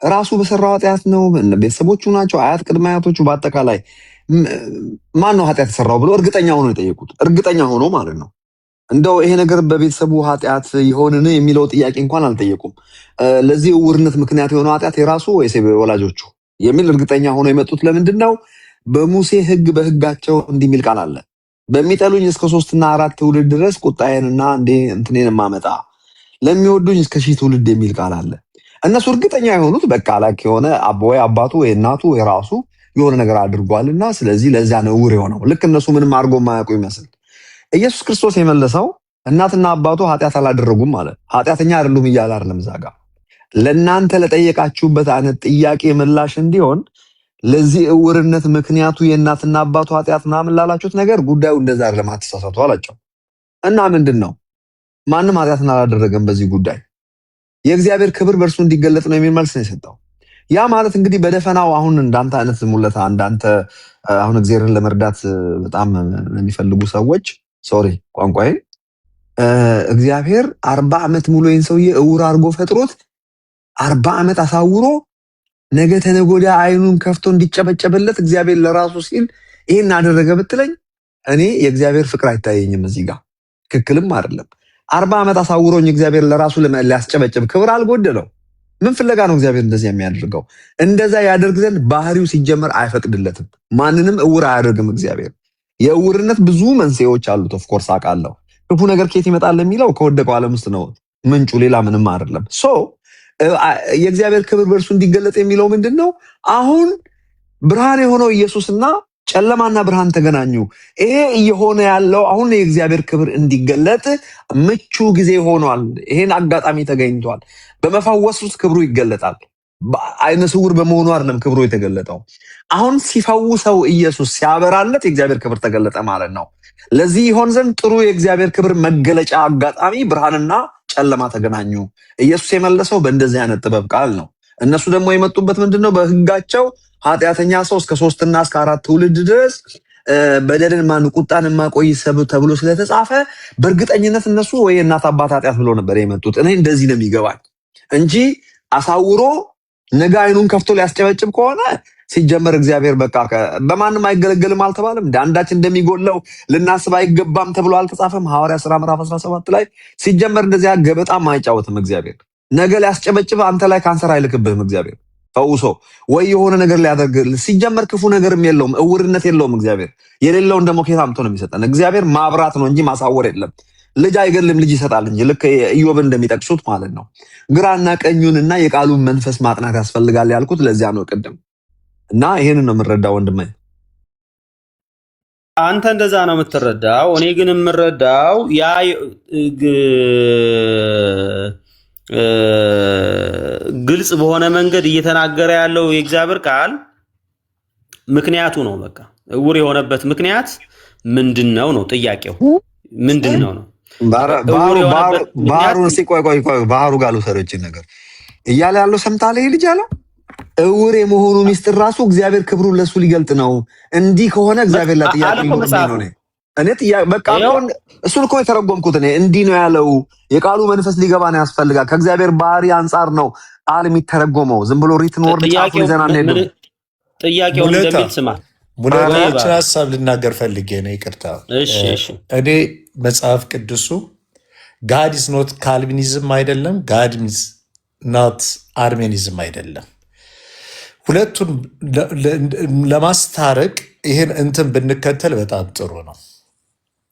ራሱ በሰራው ኃጢአት ነው? ቤተሰቦቹ ናቸው? አያት ቅድመ አያቶቹ? በአጠቃላይ ማን ነው ኃጢአት የሰራው ብሎ እርግጠኛ ሆኖ የጠየቁት። እርግጠኛ ሆኖ ማለት ነው። እንደው ይሄ ነገር በቤተሰቡ ኃጢአት ይሆንን የሚለው ጥያቄ እንኳን አልጠየቁም። ለዚህ ዕውርነት ምክንያት የሆነው ኃጢአት የራሱ ወይስ የወላጆቹ የሚል እርግጠኛ ሆኖ የመጡት ለምንድን ነው? በሙሴ ሕግ በሕጋቸው እንዲህ የሚል ቃል አለ፣ በሚጠሉኝ እስከ 3 እና 4 ትውልድ ድረስ ቁጣዬንና እንትኔን ማመጣ ለሚወዱኝ እስከ 1000 ትውልድ የሚል ቃል አለ። እነሱ እርግጠኛ የሆኑት በቃ ላክ የሆነ ወይ አባቱ ወይ እናቱ ወይ ራሱ የሆነ ነገር አድርጓልና ስለዚህ ለዚያ ነው ዕውር የሆነው። ልክ እነሱ ምንም አድርጎ የማያውቁ ይመስል ኢየሱስ ክርስቶስ የመለሰው እናትና አባቱ ኃጢአት አላደረጉም ማለት ኃጢአተኛ አይደሉም እያለ አይደለም። እዛ ጋር ለእናንተ ለጠየቃችሁበት አይነት ጥያቄ ምላሽ እንዲሆን ለዚህ ዕውርነት ምክንያቱ የእናትና አባቱ ኃጢአት ምናምን ላላችሁት ነገር ጉዳዩ እንደዛ አይደለም፣ አትሳሳቱ አላቸው። እና ምንድን ነው ማንም ኃጢአትን አላደረገም በዚህ ጉዳይ የእግዚአብሔር ክብር በእርሱ እንዲገለጥ ነው የሚል መልስ ነው የሰጠው። ያ ማለት እንግዲህ በደፈናው አሁን እንዳንተ አይነት ሙለታ እንዳንተ አሁን እግዚአብሔርን ለመርዳት በጣም የሚፈልጉ ሰዎች ሶሪ ቋንቋዬ እግዚአብሔር 40 ዓመት ሙሉ ይህን ሰውዬ ዕውር አድርጎ ፈጥሮት 40 ዓመት አሳውሮ ነገ ተነገ ወዲያ አይኑን ከፍቶ እንዲጨበጨበለት እግዚአብሔር ለራሱ ሲል ይሄን አደረገ ብትለኝ እኔ የእግዚአብሔር ፍቅር አይታየኝም። እዚህ ጋር ትክክልም አይደለም። 40 ዓመት አሳውሮኝ እግዚአብሔር ለራሱ ሊያስጨበጭብ ክብር አልጎደለው። ምን ፍለጋ ነው እግዚአብሔር እንደዚህ የሚያደርገው? እንደዛ ያደርግ ዘንድ ባህሪው ሲጀመር አይፈቅድለትም። ማንንም ዕውር አያደርግም እግዚአብሔር። የዕውርነት ብዙ መንስኤዎች አሉት። ኦፍኮርስ አውቃለሁ። ክፉ ነገር ከየት ይመጣል የሚለው ከወደቀው ዓለም ውስጥ ነው ምንጩ፣ ሌላ ምንም አይደለም። የእግዚአብሔር ክብር በእርሱ እንዲገለጥ የሚለው ምንድን ነው? አሁን ብርሃን የሆነው ኢየሱስና ጨለማና ብርሃን ተገናኙ። ይሄ እየሆነ ያለው አሁን የእግዚአብሔር ክብር እንዲገለጥ ምቹ ጊዜ ሆኗል። ይሄን አጋጣሚ ተገኝቷል። በመፈወስ ውስጥ ክብሩ ይገለጣል። አይነ ስውር በመሆኑ አይደለም ክብሩ የተገለጠው። አሁን ሲፈውሰው ኢየሱስ ሲያበራለት የእግዚአብሔር ክብር ተገለጠ ማለት ነው። ለዚህ ይሆን ዘንድ ጥሩ የእግዚአብሔር ክብር መገለጫ አጋጣሚ ብርሃንና ጨለማ ተገናኙ። ኢየሱስ የመለሰው በእንደዚህ አይነት ጥበብ ቃል ነው። እነሱ ደግሞ የመጡበት ምንድነው? በሕጋቸው ኃጢአተኛ ሰው እስከ 3 እና እስከ 4 ትውልድ ድረስ በደልን ቁጣን ማቆይ ተብሎ ስለተጻፈ በእርግጠኝነት እነሱ ወይ እናት አባት ኃጢአት ብሎ ነበር የመጡት። እኔ እንደዚህ ነው የሚገባኝ እንጂ አሳውሮ ነገ አይኑን ከፍቶ ሊያስጨበጭብ ከሆነ ሲጀመር እግዚአብሔር በቃ በማንም አይገለገልም አልተባለም? እንደ አንዳች እንደሚጎለው ልናስብ አይገባም ተብሎ አልተጻፈም? ሐዋርያ ሥራ ምዕራፍ 17 ላይ ሲጀመር እንደዚያ ገበጣም አይጫወትም እግዚአብሔር። ነገ ሊያስጨበጭብ አንተ ላይ ካንሰር አይልክብህም እግዚአብሔር ፈውሶ ወይ የሆነ ነገር ሊያደርግ ሲጀመር ክፉ ነገርም የለውም፣ ዕውርነት የለውም እግዚአብሔር። የሌለውን ደግሞ ከየት አምጥቶ ነው የሚሰጠን? እግዚአብሔር ማብራት ነው እንጂ ማሳወር የለም። ልጅ አይገልም ልጅ ይሰጣል እንጂ ልክ ኢዮብ እንደሚጠቅሱት ማለት ነው። ግራና ቀኙንና የቃሉን መንፈስ ማጥናት ያስፈልጋል ያልኩት ለዚያ ነው ቅድም። እና ይሄንን ነው የምረዳው ወንድሜ። አንተ እንደዛ ነው የምትረዳው። እኔ ግን የምረዳው ያ ግልጽ በሆነ መንገድ እየተናገረ ያለው የእግዚአብሔር ቃል ምክንያቱ ነው። በቃ ዕውር የሆነበት ምክንያት ምንድነው ነው ጥያቄው። ምንድነው ነው ባህሩን ቆይ ባህሩ ጋር ልውሰዶችን ነገር እያለ ያለው ሰምታለህ? ይህ ልጅ አለው ዕውር የመሆኑ ሚስጥር ራሱ እግዚአብሔር ክብሩን ለሱ ሊገልጥ ነው። እንዲህ ከሆነ እግዚአብሔር ለጥያቄ ነው። እኔ በቃ እሱን እኮ የተረጎምኩት እኔ እንዲህ ነው ያለው። የቃሉ መንፈስ ሊገባን ያስፈልጋል። ከእግዚአብሔር ባህሪ አንጻር ነው ቃል የሚተረጎመው። ዝም ብሎ ሪትን ወርድ ጻፉ ይዘና ነው። ጥያቄውን እንደሚል ስማ ሙለታችን ሀሳብ ልናገር ፈልጌ ነው። ይቅርታ እኔ መጽሐፍ ቅዱሱ ጋድ ኢዝ ኖት ካልቪኒዝም አይደለም፣ ጋድ ኢዝ ኖት አርሜኒዝም አይደለም። ሁለቱን ለማስታረቅ ይህን እንትን ብንከተል በጣም ጥሩ ነው።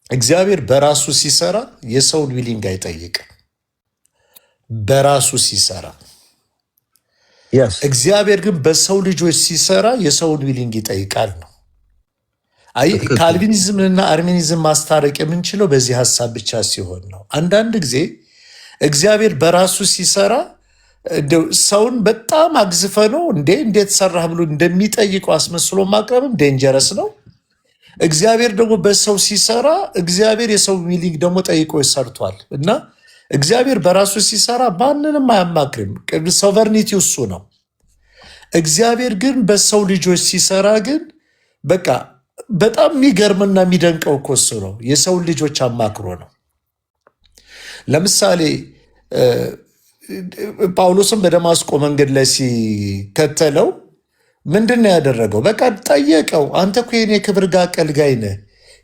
እግዚአብሔር በራሱ ሲሰራ የሰውን ዊሊንግ አይጠይቅም። በራሱ ሲሰራ እግዚአብሔር ግን በሰው ልጆች ሲሰራ የሰውን ዊሊንግ ይጠይቃል ነው። አይ ካልቪኒዝምንና አርሜኒዝም ማስታረቅ የምንችለው በዚህ ሀሳብ ብቻ ሲሆን ነው። አንዳንድ ጊዜ እግዚአብሔር በራሱ ሲሰራ ሰውን በጣም አግዝፈ ነው እንዴት ሰራህ ብሎ እንደሚጠይቀው አስመስሎ ማቅረብም ዴንጀረስ ነው። እግዚአብሔር ደግሞ በሰው ሲሰራ እግዚአብሔር የሰው ዊሊንግ ደግሞ ጠይቆ ሰርቷል እና እግዚአብሔር በራሱ ሲሰራ ማንንም አያማክርም። ሶቨርኒቲ እሱ ነው። እግዚአብሔር ግን በሰው ልጆች ሲሰራ ግን በቃ በጣም የሚገርምና የሚደንቀው እኮ እሱ ነው። የሰውን ልጆች አማክሮ ነው። ለምሳሌ ጳውሎስም በደማስቆ መንገድ ላይ ሲከተለው ምንድን ነው ያደረገው? በቃ ጠየቀው። አንተ እኮ የኔ ክብር ጋር አገልጋይ ነህ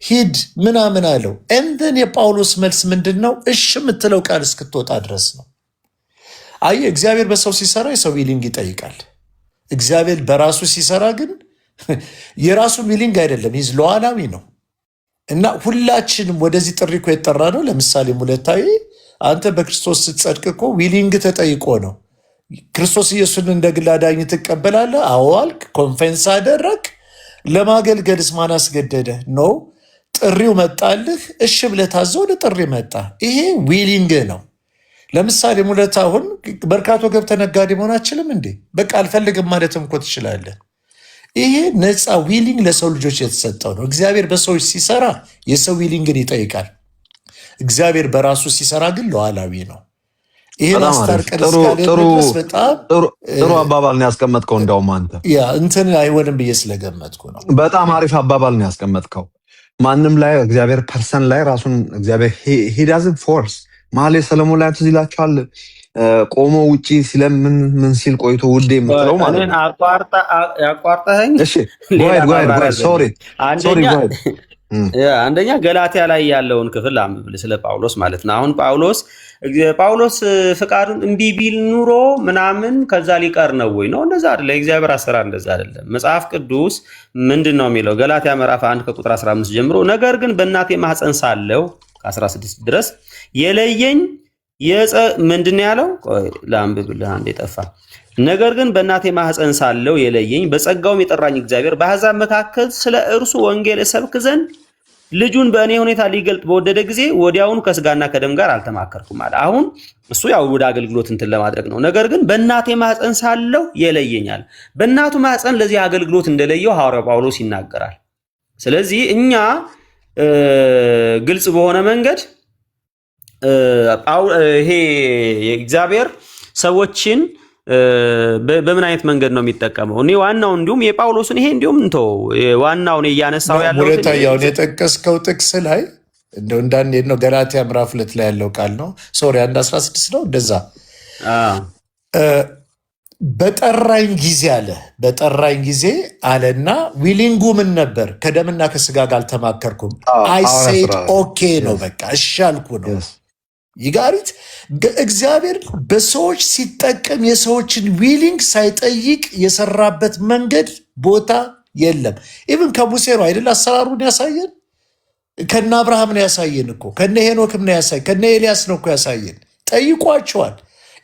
ሂድ ምናምን አለው። እንደን የጳውሎስ መልስ ምንድን ነው? እሺ የምትለው ቃል እስክትወጣ ድረስ ነው። አየህ፣ እግዚአብሔር በሰው ሲሰራ የሰው ዊሊንግ ይጠይቃል። እግዚአብሔር በራሱ ሲሰራ ግን የራሱን ዊሊንግ አይደለም፣ ይዝ ሉዓላዊ ነው እና ሁላችንም ወደዚህ ጥሪ እኮ የጠራ ነው። ለምሳሌ ሙለታዊ አንተ በክርስቶስ ስትጸድቅ እኮ ዊሊንግ ተጠይቆ ነው። ክርስቶስ ኢየሱስን እንደ ግል አዳኝ ትቀበላለህ? አዎ አልክ፣ ኮንፌንስ አደረግ። ለማገልገልስ ማን አስገደደ? ነው ጥሪው መጣልህ፣ እሺ ብለህ ታዘው ለጥሪ መጣ። ይሄ ዊሊንግ ነው። ለምሳሌ ሙለት አሁን በርካቶ ገብተህ ነጋዴ መሆን አችልም እንዴ? በቃ አልፈልግም ማለትም እኮ ትችላለህ። ይሄ ነፃ ዊሊንግ ለሰው ልጆች የተሰጠው ነው። እግዚአብሔር በሰዎች ሲሰራ የሰው ዊሊንግን ይጠይቃል። እግዚአብሔር በራሱ ሲሰራ ግን ሉዓላዊ ነው። ይሄን አስታርቀን እስካለድረስ በጣም ጥሩ አባባል ነው ያስቀመጥከው። እንዳውም አንተ እንትን አይሆንም ብዬ ስለገመትኩ ነው። በጣም አሪፍ አባባል ነው ያስቀመጥከው። ማንም ላይ እግዚአብሔር ፐርሰን ላይ ራሱን እግዚአብሔር ሂዳዝን ፎርስ መሀል ሰለሞን ላይ ትዝ ይላችኋል። ቆሞ ውጪ ሲለምን ምን ሲል ቆይቶ ውዴ የምትለው ማለት ነው። ያቋርጠኸኝ። እሺ ሶሪ አንደኛ ገላትያ ላይ ያለውን ክፍል አንብብል ስለ ጳውሎስ ማለት ነው። አሁን ጳውሎስ ፍቃዱን እምቢ ቢል ኑሮ ምናምን ከዛ ሊቀር ነው ወይ? ነው እንደዛ አይደለም። የእግዚአብሔር አሰራር እንደዛ አይደለም። መጽሐፍ ቅዱስ ምንድን ነው የሚለው? ገላትያ ምዕራፍ 1 ከቁጥር 15 ጀምሮ ነገር ግን በእናቴ ማህፀን ሳለሁ ከ16 ድረስ የለየኝ ምንድን ነው ያለው? ለአንብብልህ አንዴ ጠፋ። ነገር ግን በእናቴ ማህፀን ሳለሁ የለየኝ በጸጋውም የጠራኝ እግዚአብሔር በአሕዛብ መካከል ስለ እርሱ ወንጌል እሰብክ ዘንድ ልጁን በእኔ ሁኔታ ሊገልጥ በወደደ ጊዜ ወዲያውኑ ከስጋና ከደም ጋር አልተማከርኩም አለ። አሁን እሱ ያው ወደ አገልግሎት እንትን ለማድረግ ነው። ነገር ግን በእናቴ ማህፀን ሳለሁ የለየኛል። በእናቱ ማህፀን ለዚህ አገልግሎት እንደለየው ሐዋርያው ጳውሎስ ይናገራል። ስለዚህ እኛ ግልጽ በሆነ መንገድ ይሄ እግዚአብሔር ሰዎችን በምን አይነት መንገድ ነው የሚጠቀመው? እኔ ዋናው እንዲሁም የጳውሎስን ይሄ እንዲሁም ዋናውን እያነሳው ያለው ሁለታውን የጠቀስከው ጥቅስ ላይ እንደው እንዳንዴት ነው ገላትያ ምዕራፍ 2 ላይ ያለው ቃል ነው። ሶሪ 1:16 ነው እንደዛ። በጠራኝ ጊዜ አለ በጠራኝ ጊዜ አለና ዊሊንጉ ምን ነበር? ከደምና ከስጋ ጋር አልተማከርኩም። አይ ሴድ ኦኬ ነው በቃ እሺ አልኩ ነው ይጋሪት። እግዚአብሔር በሰዎች ሲጠቀም የሰዎችን ዊሊንግ ሳይጠይቅ የሰራበት መንገድ ቦታ የለም። ኢቭን ከሙሴ ነው አይደል አሰራሩን ያሳየን። ከነ አብርሃም ነው ያሳየን እኮ ከነ ሄኖክም ነው ያሳየን። ከነ ኤልያስ ነው እኮ ያሳየን። ጠይቋቸዋል።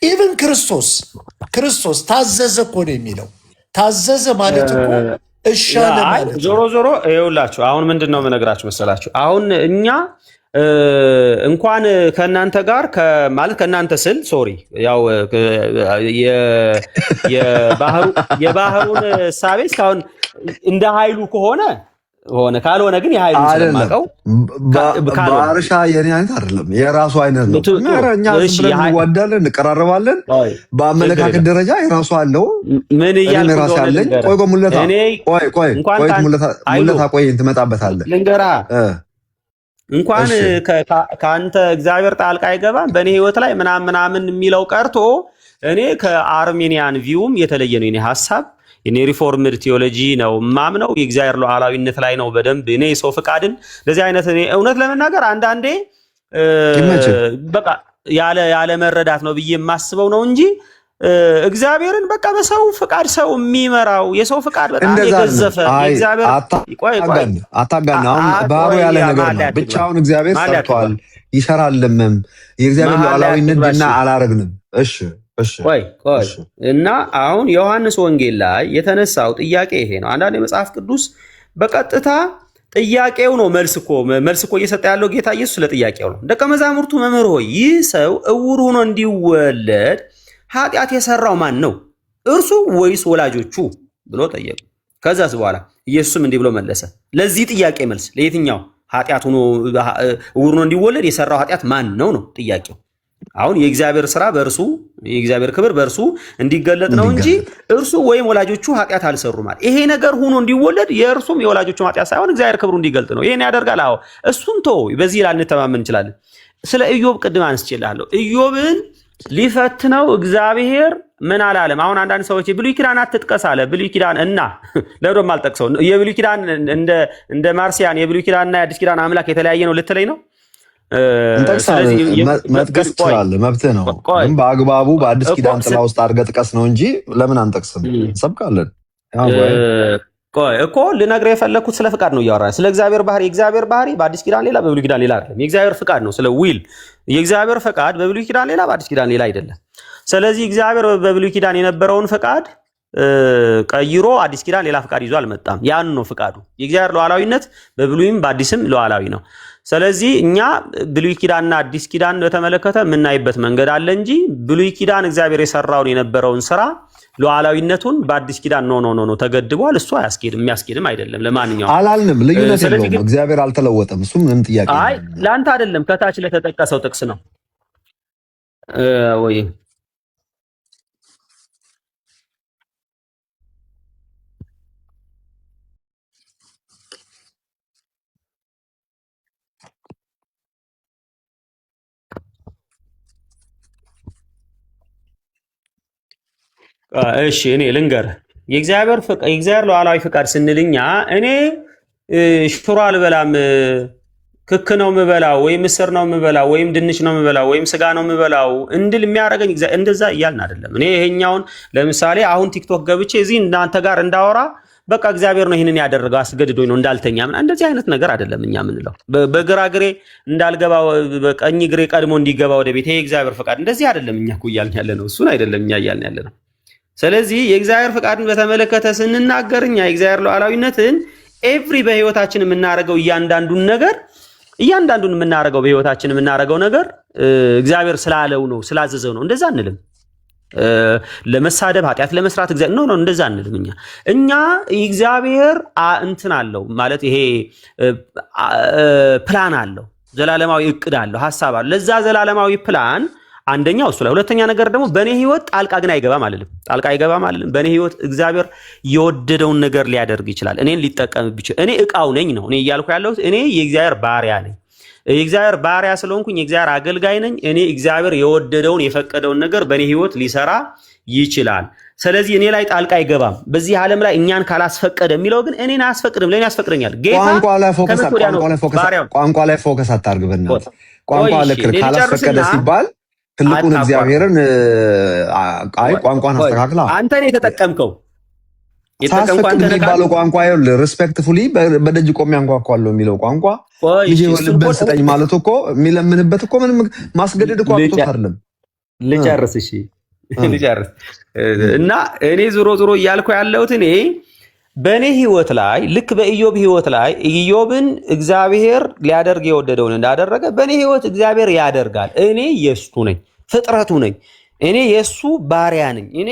ኢቭን ክርስቶስ ታዘዘ እኮ ነው የሚለው። ታዘዘ ማለት እኮ እሻለ ማለት ዞሮ ይኸውላችሁ አሁን ምንድን ነው የምነግራችሁ መሰላችሁ? አሁን እኛ እንኳን ከእናንተ ጋር ማለት ከእናንተ ስል ሶሪ ያው የባህሩን እሳቤ እስካሁን እንደ ኃይሉ ከሆነ ካልሆነ ግን የኃይሉ ስለማውቀው በአርሻ የኔ አይነት አይደለም፣ የራሱ አይነት ነው። እኛ እንዋዳለን፣ እንቀራረባለን። በአመለካከት ደረጃ የራሱ አለው። ምን እያልኩ አለኝ። ቆይ ሙለታ ቆይ ትመጣበታለህ። ልንገራ እንኳን ከአንተ እግዚአብሔር ጣልቃ አይገባም በእኔ ህይወት ላይ ምናምን የሚለው ቀርቶ እኔ ከአርሜኒያን ቪውም የተለየ ነው የኔ ሀሳብ። እኔ ሪፎርምድ ቴዎሎጂ ነው ማምነው፣ የእግዚአብሔር ሉዓላዊነት ላይ ነው በደንብ። እኔ ሰው ፍቃድን ለዚህ አይነት እኔ እውነት ለመናገር አንዳንዴ በቃ ያለ መረዳት ነው ብዬ የማስበው ነው እንጂ እግዚአብሔርን በቃ በሰው ፍቃድ ሰው የሚመራው የሰው ፍቃድ በጣም የገዘፈ እግዚአብሔር አታጋና አሁን ባሮ ያለ ነገር ነው። ብቻውን እግዚአብሔር ሰርቷል ይሰራልም። የእግዚአብሔር ሉዓላዊነት ድና አላረግንም። ቆይ እና አሁን ዮሐንስ ወንጌል ላይ የተነሳው ጥያቄ ይሄ ነው። አንዳንድ የመጽሐፍ ቅዱስ በቀጥታ ጥያቄው ነው መልስ እኮ እየሰጠ ያለው ጌታ ኢየሱስ ለጥያቄው ነው። ደቀ መዛሙርቱ መምህር ሆይ ይህ ሰው እውር ሆኖ እንዲወለድ ኃጢአት የሰራው ማን ነው? እርሱ ወይስ ወላጆቹ ብሎ ጠየቁ። ከዛስ በኋላ ኢየሱስም እንዲህ ብሎ መለሰ። ለዚህ ጥያቄ መልስ ለየትኛው ኃጢአት ሆኖ እውር ሆኖ እንዲወለድ የሰራው ኃጢአት ማን ነው ነው ጥያቄው። አሁን የእግዚአብሔር ስራ በእርሱ የእግዚአብሔር ክብር በእርሱ እንዲገለጥ ነው እንጂ እርሱ ወይም ወላጆቹ ኃጢአት አልሰሩም ማለት። ይሄ ነገር ሆኖ እንዲወለድ የእርሱም የወላጆቹ ኃጢአት ሳይሆን እግዚአብሔር ክብሩ እንዲገልጥ ነው። ይሄን ያደርጋል። አዎ እሱን በዚህ ላንተማመን እንችላለን። ስለ ኢዮብ ቅድም አንስቼልሃለሁ። ኢዮብን ሊፈትነው እግዚአብሔር ምን አላለም? አሁን አንዳንድ ሰዎች ብሉይ ኪዳን አትጥቀስ አለ። ብሉይ ኪዳን እና ለዶም አልጠቅሰው የብሉይ ኪዳን እንደ ማርሲያን የብሉይ ኪዳንና የአዲስ ኪዳን አምላክ የተለያየ ነው ልትለኝ ነው? መጥቀስ ትችላለህ፣ መብትህ ነው። ግን በአግባቡ በአዲስ ኪዳን ጥላ ውስጥ አድርገህ ጥቀስ ነው እንጂ ለምን አንጠቅስም? እንሰብካለን እኮ ልነግርህ የፈለግኩት ስለ ፍቃድ ነው እያወራህ ስለ እግዚአብሔር ባህሪ። የእግዚአብሔር ባህሪ በአዲስ ኪዳን ሌላ በብሉይ ኪዳን ሌላ አይደለም። የእግዚአብሔር ፍቃድ ነው። ስለ ዊል የእግዚአብሔር ፍቃድ በብሉይ ኪዳን ሌላ በአዲስ ኪዳን ሌላ አይደለም። ስለዚህ እግዚአብሔር በብሉይ ኪዳን የነበረውን ፍቃድ ቀይሮ አዲስ ኪዳን ሌላ ፍቃድ ይዞ አልመጣም። ያን ነው ፍቃዱ። የእግዚአብሔር ሉዓላዊነት በብሉይም በአዲስም ሉዓላዊ ነው። ስለዚህ እኛ ብሉይ ኪዳንና አዲስ ኪዳን በተመለከተ የምናይበት መንገድ አለ እንጂ ብሉይ ኪዳን እግዚአብሔር የሰራውን የነበረውን ስራ ሉዓላዊነቱን በአዲስ ኪዳን ኖ ተገድቧል። እሱ አያስኬድም፣ የሚያስኬድም አይደለም። ለማንኛውም አላልንም፣ ልዩነት የለውም። እግዚአብሔር አልተለወጠም። እሱ ምንም ጥያቄ አይ ለአንተ አይደለም፣ ከታች ለተጠቀሰው ጥቅስ ነው ወይ እሺ እኔ ልንገርህ የእግዚአብሔር ሉዓላዊ ፍቃድ ስንልኛ እኔ ሽሮ አልበላም ክክ ነው የምበላው ወይም ምስር ነው የምበላው ወይም ድንች ነው የምበላው ወይም ስጋ ነው የምበላው እንድል የሚያደርገኝ እንደዛ እያልን አይደለም። እኔ ይሄኛውን ለምሳሌ አሁን ቲክቶክ ገብቼ እዚህ እናንተ ጋር እንዳወራ በቃ እግዚአብሔር ነው ይሄንን ያደረገው አስገድዶኝ ነው እንዳልተኛ እንደዚህ አይነት ነገር አይደለም እኛ የምንለው። በግራ ግሬ እንዳልገባ በቀኝ ግሬ ቀድሞ እንዲገባ ወደ ቤት ይሄ እግዚአብሔር ፍቃድ እንደዚህ አይደለም እኛ እኮ እያልን ያለ ነው። እሱን አይደለም እኛ እያልን ያለ ነው። ስለዚህ የእግዚአብሔር ፍቃድን በተመለከተ ስንናገርኛ የእግዚአብሔር ሉዓላዊነትን በህይወታችን የምናረገው እያንዳንዱን በህይወታችን የምናረገው ነገር እግዚአብሔር ስላለው ነው ስላዘዘው ነው። እንደዛ አንልም። ለመሳደብ ኃጢአት ለመስራት እግዚአብሔር ነው እንደዛ አንልም። እኛ እግዚአብሔር እንትን አለው ማለት ይሄ ፕላን አለው፣ ዘላለማዊ እቅድ አለው፣ ሐሳብ አለው። ለዛ ዘላለማዊ ፕላን አንደኛው እሱ ላይ፣ ሁለተኛ ነገር ደግሞ በእኔ ህይወት ጣልቃ ግን አይገባም አልልም። ጣልቃ አይገባም አልልም። በእኔ ህይወት እግዚአብሔር የወደደውን ነገር ሊያደርግ ይችላል። እኔን ሊጠቀምብኝ ይችላል። እኔ እቃው ነኝ ነው እኔ እያልኩ ያለሁት። እኔ የእግዚአብሔር ባሪያ ነኝ። የእግዚአብሔር ባሪያ ስለሆንኩኝ የእግዚአብሔር አገልጋይ ነኝ። እኔ እግዚአብሔር የወደደውን የፈቀደውን ነገር በእኔ ህይወት ሊሰራ ይችላል። ስለዚህ እኔ ላይ ጣልቃ አይገባም። በዚህ ዓለም ላይ እኛን ካላስፈቀደ የሚለው ግን እኔን አያስፈቅድም፣ ለእኔ ያስፈቅደኛል። ጌታ ቋንቋ ላይ ፎከስ አታርግ በእናትህ። ቋንቋ ለክር ካላስፈቀደ ሲባል ትልቁን እግዚአብሔርን ቋንቋን አስተካክላ አንተ ነው የተጠቀምከው። ሳስፈቅድ የሚባለው ቋንቋ ይኸውልህ ሪስፔክትፉሊ በደጅ ቆሜ አንኳኳለሁ የሚለው ቋንቋ ልጅ ልብን ስጠኝ ማለት እኮ የሚለምንበት እኮ ምንም ማስገደድ እኮ አቅቶት አይደለም። ልጨርስ እና እኔ ዞሮ እያልኩ ያለሁት እኔ በእኔ ህይወት ላይ ልክ በኢዮብ ህይወት ላይ ኢዮብን እግዚአብሔር ሊያደርግ የወደደውን እንዳደረገ በእኔ ህይወት እግዚአብሔር ያደርጋል። እኔ የእሱ ነኝ፣ ፍጥረቱ ነኝ። እኔ የእሱ ባሪያ ነኝ። እኔ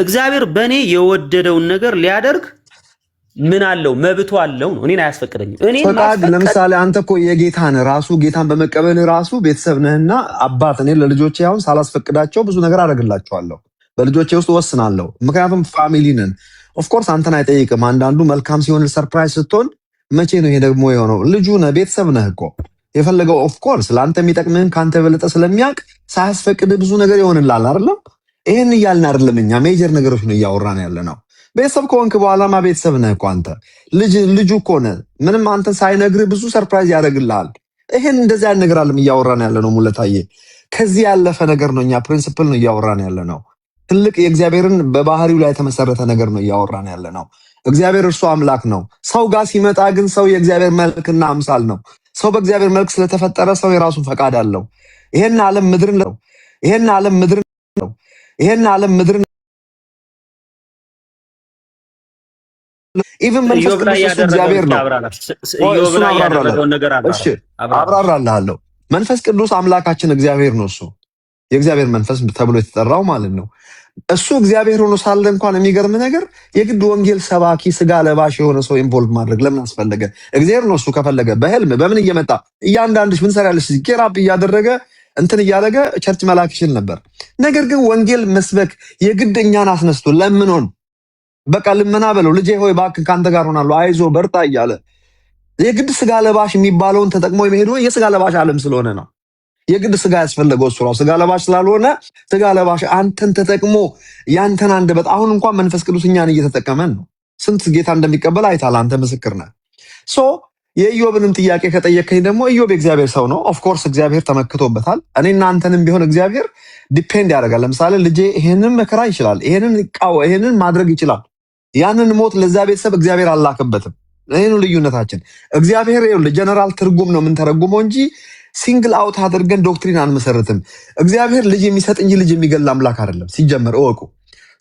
እግዚአብሔር በእኔ የወደደውን ነገር ሊያደርግ ምን አለው? መብቱ አለው ነው። እኔን አያስፈቅደኝም። ፈቃድ ለምሳሌ አንተ እኮ የጌታን ራሱ ጌታን በመቀበል ራሱ ቤተሰብ ነህና አባት። እኔ ለልጆቼ አሁን ሳላስፈቅዳቸው ብዙ ነገር አደርግላቸዋለሁ። በልጆቼ ውስጥ ወስናለሁ። ምክንያቱም ፋሚሊ ነን። ኦፍኮርስ አንተን አይጠይቅም። አንዳንዱ መልካም ሲሆን ሰርፕራይዝ ስትሆን መቼ ነው ይሄ ደግሞ የሆነው? ልጁ ነህ፣ ቤተሰብ ነህ እኮ የፈለገው ኦፍኮርስ ለአንተ የሚጠቅምህን ከአንተ በለጠ ስለሚያውቅ ሳያስፈቅድ ብዙ ነገር ይሆንላል አይደለም። ይህን እያልን አይደለም እኛ ሜጀር ነገሮች ነው እያወራን ያለ ነው። ቤተሰብ ከሆንክ በኋላማ ቤተሰብ ነህ እኮ አንተ ልጁ እኮ ነህ። ምንም አንተን ሳይነግርህ ብዙ ሰርፕራይዝ ያደርግልሃል። ይህን እንደዚህ አይነት ነገር አለም እያወራን ያለ ነው ሙለታዬ። ከዚህ ያለፈ ነገር ነው፣ እኛ ፕሪንሲፕል ነው እያወራን ያለ ነው። ትልቅ የእግዚአብሔርን በባህሪው ላይ የተመሰረተ ነገር ነው እያወራን ያለ ነው። እግዚአብሔር እርሱ አምላክ ነው። ሰው ጋር ሲመጣ ግን ሰው የእግዚአብሔር መልክና አምሳል ነው። ሰው በእግዚአብሔር መልክ ስለተፈጠረ ሰው የራሱ ፈቃድ አለው። ይሄን ዓለም ምድርን ነው ይሄን ዓለም ምድርን ነው ይሄን ዓለም ምድርን ኢቭን መንፈስ ቅዱስ እግዚአብሔር ነው። እሱን አብራራለሁ። መንፈስ ቅዱስ አምላካችን እግዚአብሔር ነው። እሱ የእግዚአብሔር መንፈስ ተብሎ የተጠራው ማለት ነው። እሱ እግዚአብሔር ሆኖ ሳለ እንኳን የሚገርም ነገር የግድ ወንጌል ሰባኪ ስጋ ለባሽ የሆነ ሰው ኢንቮልቭ ማድረግ ለምን አስፈለገ? እግዚአብሔር ነው። እሱ ከፈለገ በህልም በምን እየመጣ እያንዳንድሽ ምን ሰራለሽ ኬራፕ እያደረገ እንትን እያደረገ ቸርች መላክ ይችል ነበር። ነገር ግን ወንጌል መስበክ የግድ እኛን አስነስቶ ለምኖን በቃ ልመና በለው ልጄ ሆይ እባክህ ካንተ ጋር ሆናለሁ አይዞ በርታ እያለ የግድ ስጋ ለባሽ የሚባለውን ተጠቅሞ የሚሄዱ የስጋ ለባሽ ዓለም ስለሆነ ነው። የግድ ስጋ ያስፈለገው እሱ ነው። ስጋ ለባሽ ስላልሆነ ስጋ ለባሽ አንተን ተጠቅሞ ያንተን አንደበት አሁን እንኳን መንፈስ ቅዱስ እኛን እየተጠቀመን ነው። ስንት ጌታ እንደሚቀበል አይታል። አንተ ምስክር ነህ። ሶ የኢዮብንም ጥያቄ ከጠየቀኝ ደግሞ ኢዮብ የእግዚአብሔር ሰው ነው። ኦፍ ኮርስ እግዚአብሔር ተመክቶበታል። እኔና አንተንም ቢሆን እግዚአብሔር ዲፔንድ ያደርጋል። ለምሳሌ ልጄ ይሄንን መከራ ይችላል፣ ይሄንን ማድረግ ይችላል። ያንን ሞት ለዛ ቤተሰብ እግዚአብሔር አላከበትም። ይሄ ነው ልዩነታችን። እግዚአብሔር ጀነራል ትርጉም ነው የምንተረጉመው እንጂ ሲንግል አውት አድርገን ዶክትሪን አንመሰርትም። እግዚአብሔር ልጅ የሚሰጥ እንጂ ልጅ የሚገል አምላክ አይደለም፣ ሲጀመር እወቁ።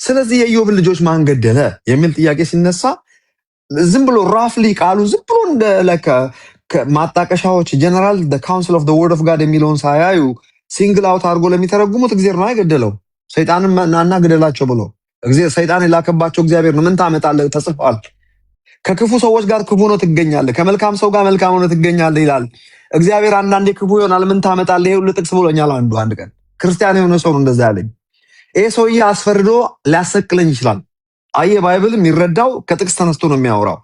ስለዚህ የኢዮብን ልጆች ማን ገደለ የሚል ጥያቄ ሲነሳ ዝም ብሎ ራፍሊ ቃሉ ዝም ብሎ እንደ ማጣቀሻዎች ጀነራል ካውንስል ኦፍ ወርድ ኦፍ ጋድ የሚለውን ሳያዩ ሲንግል አውት አድርጎ ለሚተረጉሙት እግዚአብሔር ነው አይገደለው። ሰይጣንን ናና ግደላቸው ብሎ ሰይጣን የላከባቸው እግዚአብሔር ነው። ምን ታመጣለህ? ተጽፏል። ከክፉ ሰዎች ጋር ክፉ ነው ትገኛለህ፣ ከመልካም ሰው ጋር መልካም ነው ትገኛለህ ይላል እግዚአብሔር። አንዳንዴ ክፉ ይሆናል። ምን ታመጣለህ? ይሄ ሁሉ ጥቅስ ብሎኛል። አንድ ቀን ክርስቲያን የሆነ ሰው ነው እንደዛ ያለኝ። ይሄ ሰውዬ አስፈርዶ ሊያሰቅለኝ ይችላል። አየህ፣ ባይብል የሚረዳው ከጥቅስ ተነስቶ ነው የሚያወራው።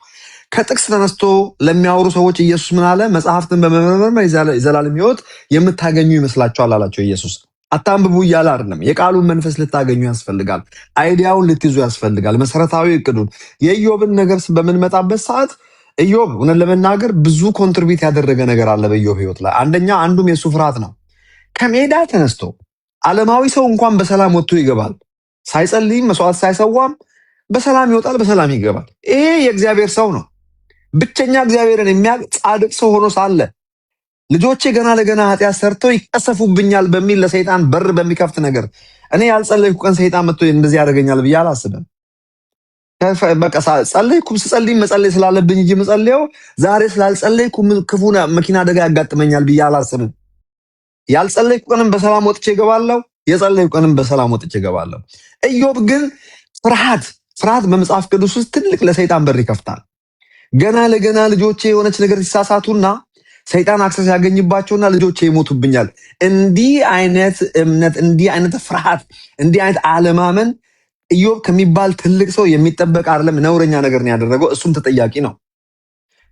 ከጥቅስ ተነስቶ ለሚያወሩ ሰዎች ኢየሱስ ምን አለ? መጽሐፍትን በመመርመር የዘላለም ሕይወት የምታገኙ ይመስላችኋል አላቸው ኢየሱስ። አታንብቡ እያለ አይደለም። የቃሉን መንፈስ ልታገኙ ያስፈልጋል። አይዲያውን ልትይዙ ያስፈልጋል። መሰረታዊ እቅዱን የኢዮብን ነገር በምንመጣበት ሰዓት ኢዮብ እውነት ለመናገር ብዙ ኮንትሪቢዩት ያደረገ ነገር አለ በኢዮብ ህይወት ላይ። አንዱም የሱ ፍርሃት ነው። ከሜዳ ተነስቶ ዓለማዊ ሰው እንኳን በሰላም ወጥቶ ይገባል። ሳይጸልይም መስዋዕት ሳይሰዋም በሰላም ይወጣል፣ በሰላም ይገባል። ይሄ የእግዚአብሔር ሰው ነው። ብቸኛ እግዚአብሔርን የሚያውቅ ጻድቅ ሰው ሆኖ ሳለ ልጆቼ ገና ለገና ኃጢአት ሰርተው ይቀሰፉብኛል በሚል ለሰይጣን በር በሚከፍት ነገር እኔ ያልጸለይኩ ቀን ሰይጣን መጥቶ እንደዚህ ያደርገኛል ብዬ አላስብም። በቃ ጸለይኩም ስጸልይ መጸለይ ስላለብኝ እንጂ መጸለየው ዛሬ ስላልጸለይኩ ክፉ መኪና አደጋ ያጋጥመኛል ብዬ አላስብም። ያልጸለይኩ ቀንም በሰላም ወጥቼ እገባለሁ፣ የጸለይኩ ቀንም በሰላም ወጥቼ እገባለሁ። ኢዮብ ግን ፍርሃት በመጽሐፍ ቅዱስ ውስጥ ትልቅ ለሰይጣን በር ይከፍታል። ገና ለገና ልጆቼ የሆነች ነገር ሲሳሳቱና ሰይጣን አክሰስ ያገኝባቸውና ልጆቼ ይሞቱብኛል። እንዲህ አይነት እምነት፣ እንዲህ አይነት ፍርሃት፣ እንዲህ አይነት አለማመን ኢዮብ ከሚባል ትልቅ ሰው የሚጠበቅ አይደለም። ነውረኛ ነገር ነው ያደረገው። እሱም ተጠያቂ ነው።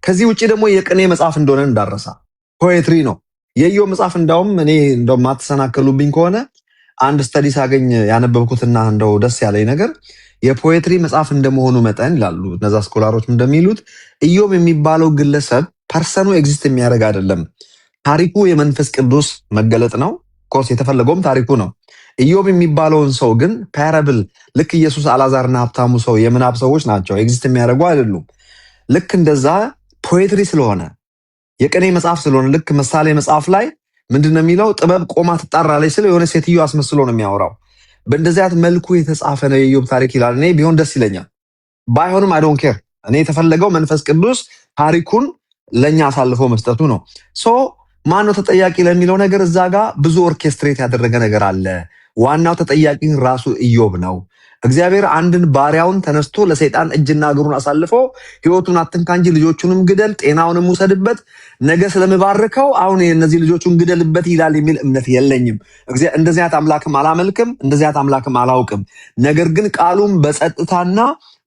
ከዚህ ውጪ ደግሞ የቅኔ መጽሐፍ እንደሆነ እንዳረሳ ፖኤትሪ ነው የኢዮብ መጽሐፍ። እኔ ማትሰናከሉብኝ ከሆነ አንድ ስተዲ ሳገኝ ያነበብኩትና እንደው ደስ ያለኝ ነገር የፖኤትሪ መጽሐፍ እንደመሆኑ መጠን ይላሉ እነዛ ስኮላሮች እንደሚሉት ኢዮብ የሚባለው ግለሰብ ፐርሰኑ ኤግዚስት የሚያደርግ አይደለም። ታሪኩ የመንፈስ ቅዱስ መገለጥ ነው። ኮርስ የተፈለገውም ታሪኩ ነው። ኢዮብ የሚባለውን ሰው ግን ፓራብል ልክ ኢየሱስ አላዛርና ሀብታሙ ሰው የምናብ ሰዎች ናቸው፣ ኤግዚስት የሚያደርጉ አይደሉም። ልክ እንደዛ ፖኤትሪ ስለሆነ የቅኔ መጽሐፍ ስለሆነ ልክ ምሳሌ መጽሐፍ ላይ ምንድነው የሚለው? ጥበብ ቆማ ትጣራለች ስለ የሆነ ሴትዮ አስመስሎ ነው የሚያወራው። በእንደዚህ አይነት መልኩ የተጻፈ ነው የኢዮብ ታሪክ ይላል። እኔ ቢሆን ደስ ይለኛል፣ ባይሆንም አይ ዶንት ኬር። እኔ የተፈለገው መንፈስ ቅዱስ ታሪኩን ለኛ አሳልፎ መስጠቱ ነው። ሶ ማነው ተጠያቂ ለሚለው ነገር እዛ ጋር ብዙ ኦርኬስትሬት ያደረገ ነገር አለ። ዋናው ተጠያቂ ራሱ ኢዮብ ነው። እግዚአብሔር አንድን ባሪያውን ተነስቶ ለሰይጣን እጅና እግሩን አሳልፎ ሕይወቱን አትንካ እንጂ ልጆቹንም ግደል፣ ጤናውንም ውሰድበት፣ ነገ ስለምባርከው አሁን እነዚህ ልጆቹን ግደልበት ይላል የሚል እምነት የለኝም። እንደዚህ አይነት አምላክም አላመልክም፣ እንደዚህ አይነት አምላክም አላውቅም። ነገር ግን ቃሉም በጸጥታና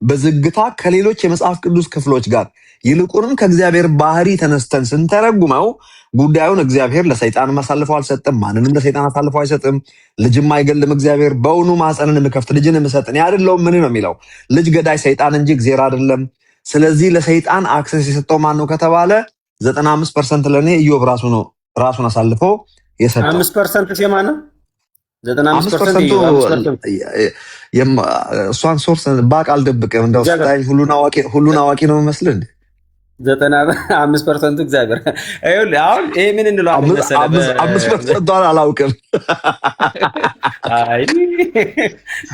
በዝግታ ከሌሎች የመጽሐፍ ቅዱስ ክፍሎች ጋር ይልቁንም ከእግዚአብሔር ባህሪ ተነስተን ስንተረጉመው ጉዳዩን እግዚአብሔር ለሰይጣን አሳልፎ አልሰጥም፣ ማንንም ለሰይጣን አሳልፎ አይሰጥም፣ ልጅም አይገልም። እግዚአብር በውኑ ማኅፀንን የምከፍት ልጅን የምሰጥ እኔ አይደለሁም? ምን ነው የሚለው? ልጅ ገዳይ ሰይጣን እንጂ እግዚአብሔር አይደለም። ስለዚህ ለሰይጣን አክሰስ የሰጠው ማን ነው ከተባለ 95% ለእኔ ኢዮብ ራሱን አሳልፎ የሰጠው 5% የማን ነው? 95% እሷን ሶርስ ባቅ አልደብቅም። እንደው ስታይ ሁሉን አዋቂ ነው መስል እንዴ? 95% እግዚአብሔር። አሁን ይሄ ምን እንለዋለን መሰለህ? 5% አላውቅም። አይ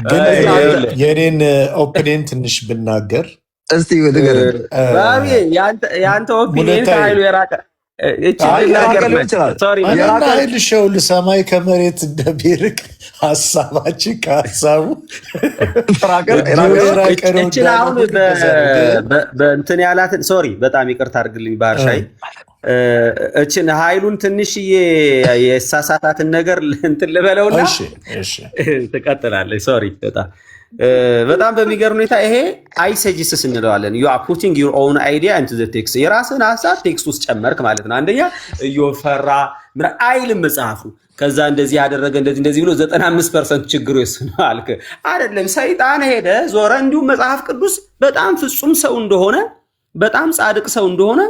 ግን የኔን ኦፒኒየን ትንሽ ብናገር እስቲ ንገር። ባቢ ያንተ ኦፒኒየን ከኃይሉ የራቀ ሸውል ሰማይ ከመሬት እንደሚርቅ ሀሳባችን ከሀሳቡ አሁን በእንትን ያላትን ሶሪ፣ በጣም ይቅርታ አድርግልኝ ባህርሻይ። እችን ኃይሉን ትንሽዬ የሳሳታትን ነገር እንትን ልበለውና ትቀጥላለች። ሶሪ በጣም በሚገርም ሁኔታ ይሄ አይሰጂስስ እንለዋለን። ዩ አር ፑቲንግ ዩር ኦውን አይዲያ ኢንቱ ዘ ቴክስት፣ የራስን ሀሳብ ቴክስት ውስጥ ጨመርክ ማለት ነው። አንደኛ እየፈራ አይልም መጽሐፉ። ከዛ እንደዚህ ያደረገ እንደዚህ ብሎ 95% ችግሩ የሱ ነው አልክ አይደለም። ሰይጣን ሄደ ዞረ። እንዲሁም መጽሐፍ ቅዱስ በጣም ፍጹም ሰው እንደሆነ፣ በጣም ጻድቅ ሰው እንደሆነ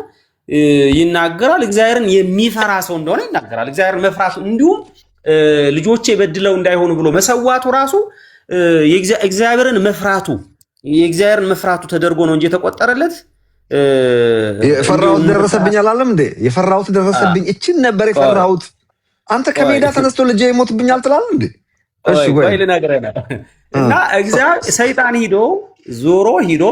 ይናገራል። እግዚአብሔርን የሚፈራ ሰው እንደሆነ ይናገራል። እግዚአብሔርን መፍራቱ እንዲሁም ልጆቼ በድለው እንዳይሆኑ ብሎ መሰዋቱ ራሱ የእግዚአብሔርን መፍራቱ ተደርጎ ነው እንጂ የተቆጠረለት። የፈራሁት ደረሰብኝ አላለም እንዴ? የፈራሁት ደረሰብኝ፣ እችን ነበር የፈራሁት። አንተ ከሜዳ ተነስቶ ልጄ ይሞትብኛል ትላለህ እንዴ? እሺ ወይ ልነግርህ ነው። እና ሰይጣን ዞሮ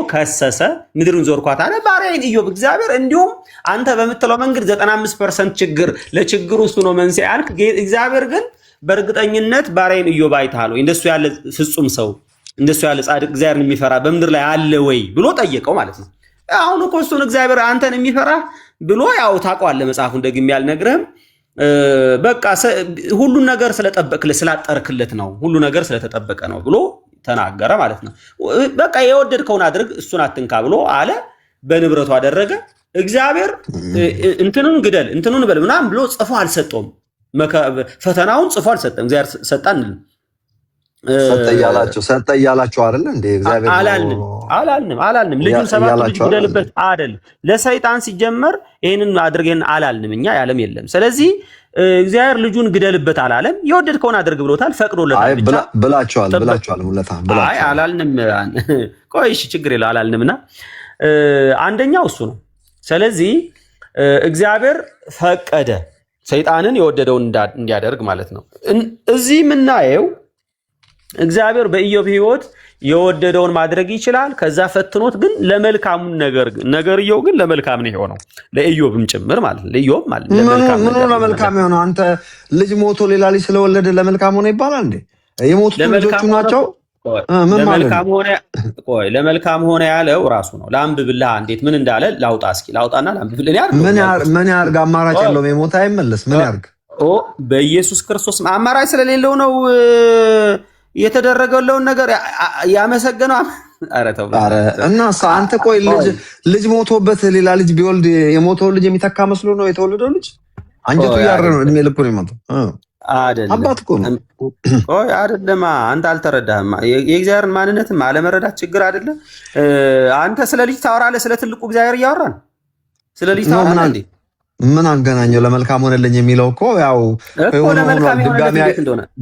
ከሰሰ። ምድርን ዞርኳት አለ ባሪያዬን ኢዮብ። እግዚአብሔር እንዲሁም አንተ በምትለው መንገድ 95% ችግር ለችግሩ እሱ ነው መንስኤ አልክ። እግዚአብሔር ግን በእርግጠኝነት ባሪያዬን ኢዮብ አይተሃል ወይ? እንደሱ ያለ ፍጹም ሰው፣ እንደሱ ያለ ጻድቅ እግዚአብሔርን የሚፈራ በምድር ላይ አለ ወይ ብሎ ጠየቀው ማለት ነው። አሁን እኮ እሱን እግዚአብሔር አንተን የሚፈራ ብሎ ያው ታውቀዋለህ፣ መጽሐፉን ደግሜ ያልነግርህም። በቃ ሁሉን ነገር ስላጠርክለት ነው፣ ሁሉ ነገር ስለተጠበቀ ነው ብሎ ተናገረ ማለት ነው። በቃ የወደድከውን አድርግ፣ እሱን አትንካ ብሎ አለ። በንብረቱ አደረገ። እግዚአብሔር እንትኑን ግደል እንትኑን በል ምናምን ብሎ ጽፎ አልሰጠውም። ፈተናውን ጽፎ አልሰጠም። እግዚአብሔር ሰጣን ሰጠ እያላችሁ አይደል እንዴ? እግዚአብሔር አላልንም። ልጁን ሰባት ልጅ ግደልበት አይደል? ለሰይጣን ሲጀመር ይሄንን አድርገን አላልንም እኛ፣ ያለም የለም። ስለዚህ እግዚአብሔር ልጁን ግደልበት አላለም። የወደድከውን አድርግ ብሎታል፣ ፈቅዶለታል። ብቻ ብላችኋል ሙለታ ብላችኋል። አይ አላልንም። ቆይ እሺ ችግር የለው አላልንምና አንደኛው እሱ ነው። ስለዚህ እግዚአብሔር ፈቀደ ሰይጣንን የወደደውን እንዲያደርግ ማለት ነው። እዚህ የምናየው እግዚአብሔር በኢዮብ ሕይወት የወደደውን ማድረግ ይችላል። ከዛ ፈትኖት ግን ለመልካሙ ነገርየው ግን ለመልካም ነው የሆነው፣ ለኢዮብም ጭምር ማለት ነው። ለኢዮብ ማለት ለመልካም ነው። ለመልካም የሆነው አንተ ልጅ ሞቶ ሌላ ልጅ ስለወለደ ለመልካም ሆነ ይባላል እንዴ? የሞቱት ልጆቹ ናቸው። ለመልካም ሆነ ያለው ራሱ ነው። ላንብብልህ እንዴት ምን እንዳለ ላውጣና ላንብብልህ። ምን ያርግ? አማራጭ የለውም። የሞተ አይመለስ። ምን ያርግ? በኢየሱስ ክርስቶስ አማራጭ ስለሌለው ነው የተደረገለውን ነገር ያመሰገነው። እና አንተ ቆይ ልጅ ሞቶበት ሌላ ልጅ ቢወልድ የሞተውን ልጅ የሚተካ መስሎ ነው የተወለደው ልጅ? አንጀቱ እያረ ነው። እድሜ ልኩ ነው የሞተው። አባት እኮ ነው። አይደለም አንተ አልተረዳህም። የእግዚአብሔርን ማንነትም አለመረዳት ችግር አይደለም። አንተ ስለ ልጅ ታወራለህ፣ ስለ ትልቁ እግዚአብሔር እያወራን ስለ ልጅ ታወራለህ እንዴ? ምን አገናኘው? ለመልካም ሆነልኝ የሚለው እኮ ያው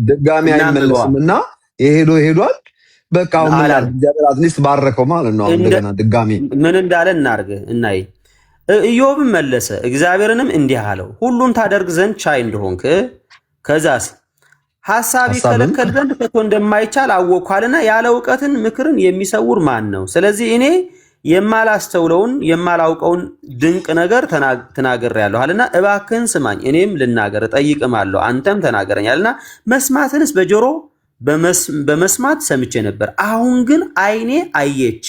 ድጋሚ አይመለስም እና ሄዷል። በቃ አሁን ምን ያርግ? እግዚአብሔር አትሊስት ባረከው ማለት ነው። እንደገና ድጋሚ ምን እንዳለ እናይ። ኢዮብም መለሰ እግዚአብሔርንም እንዲህ አለው፣ ሁሉን ታደርግ ዘንድ ቻይ እንደሆንክ ከዛስ ሐሳብ ይከለከል ዘንድ ከቶ እንደማይቻል አወቅኋልና ያለ እውቀትን ምክርን የሚሰውር ማን ነው? ስለዚህ እኔ የማላስተውለውን የማላውቀውን ድንቅ ነገር ተናግሬያለሁ አለና እባክህን ስማኝ፣ እኔም ልናገር እጠይቅማለሁ፣ አንተም ተናገረኝ አለና መስማትንስ በጆሮ በመስማት ሰምቼ ነበር፣ አሁን ግን ዓይኔ አየች።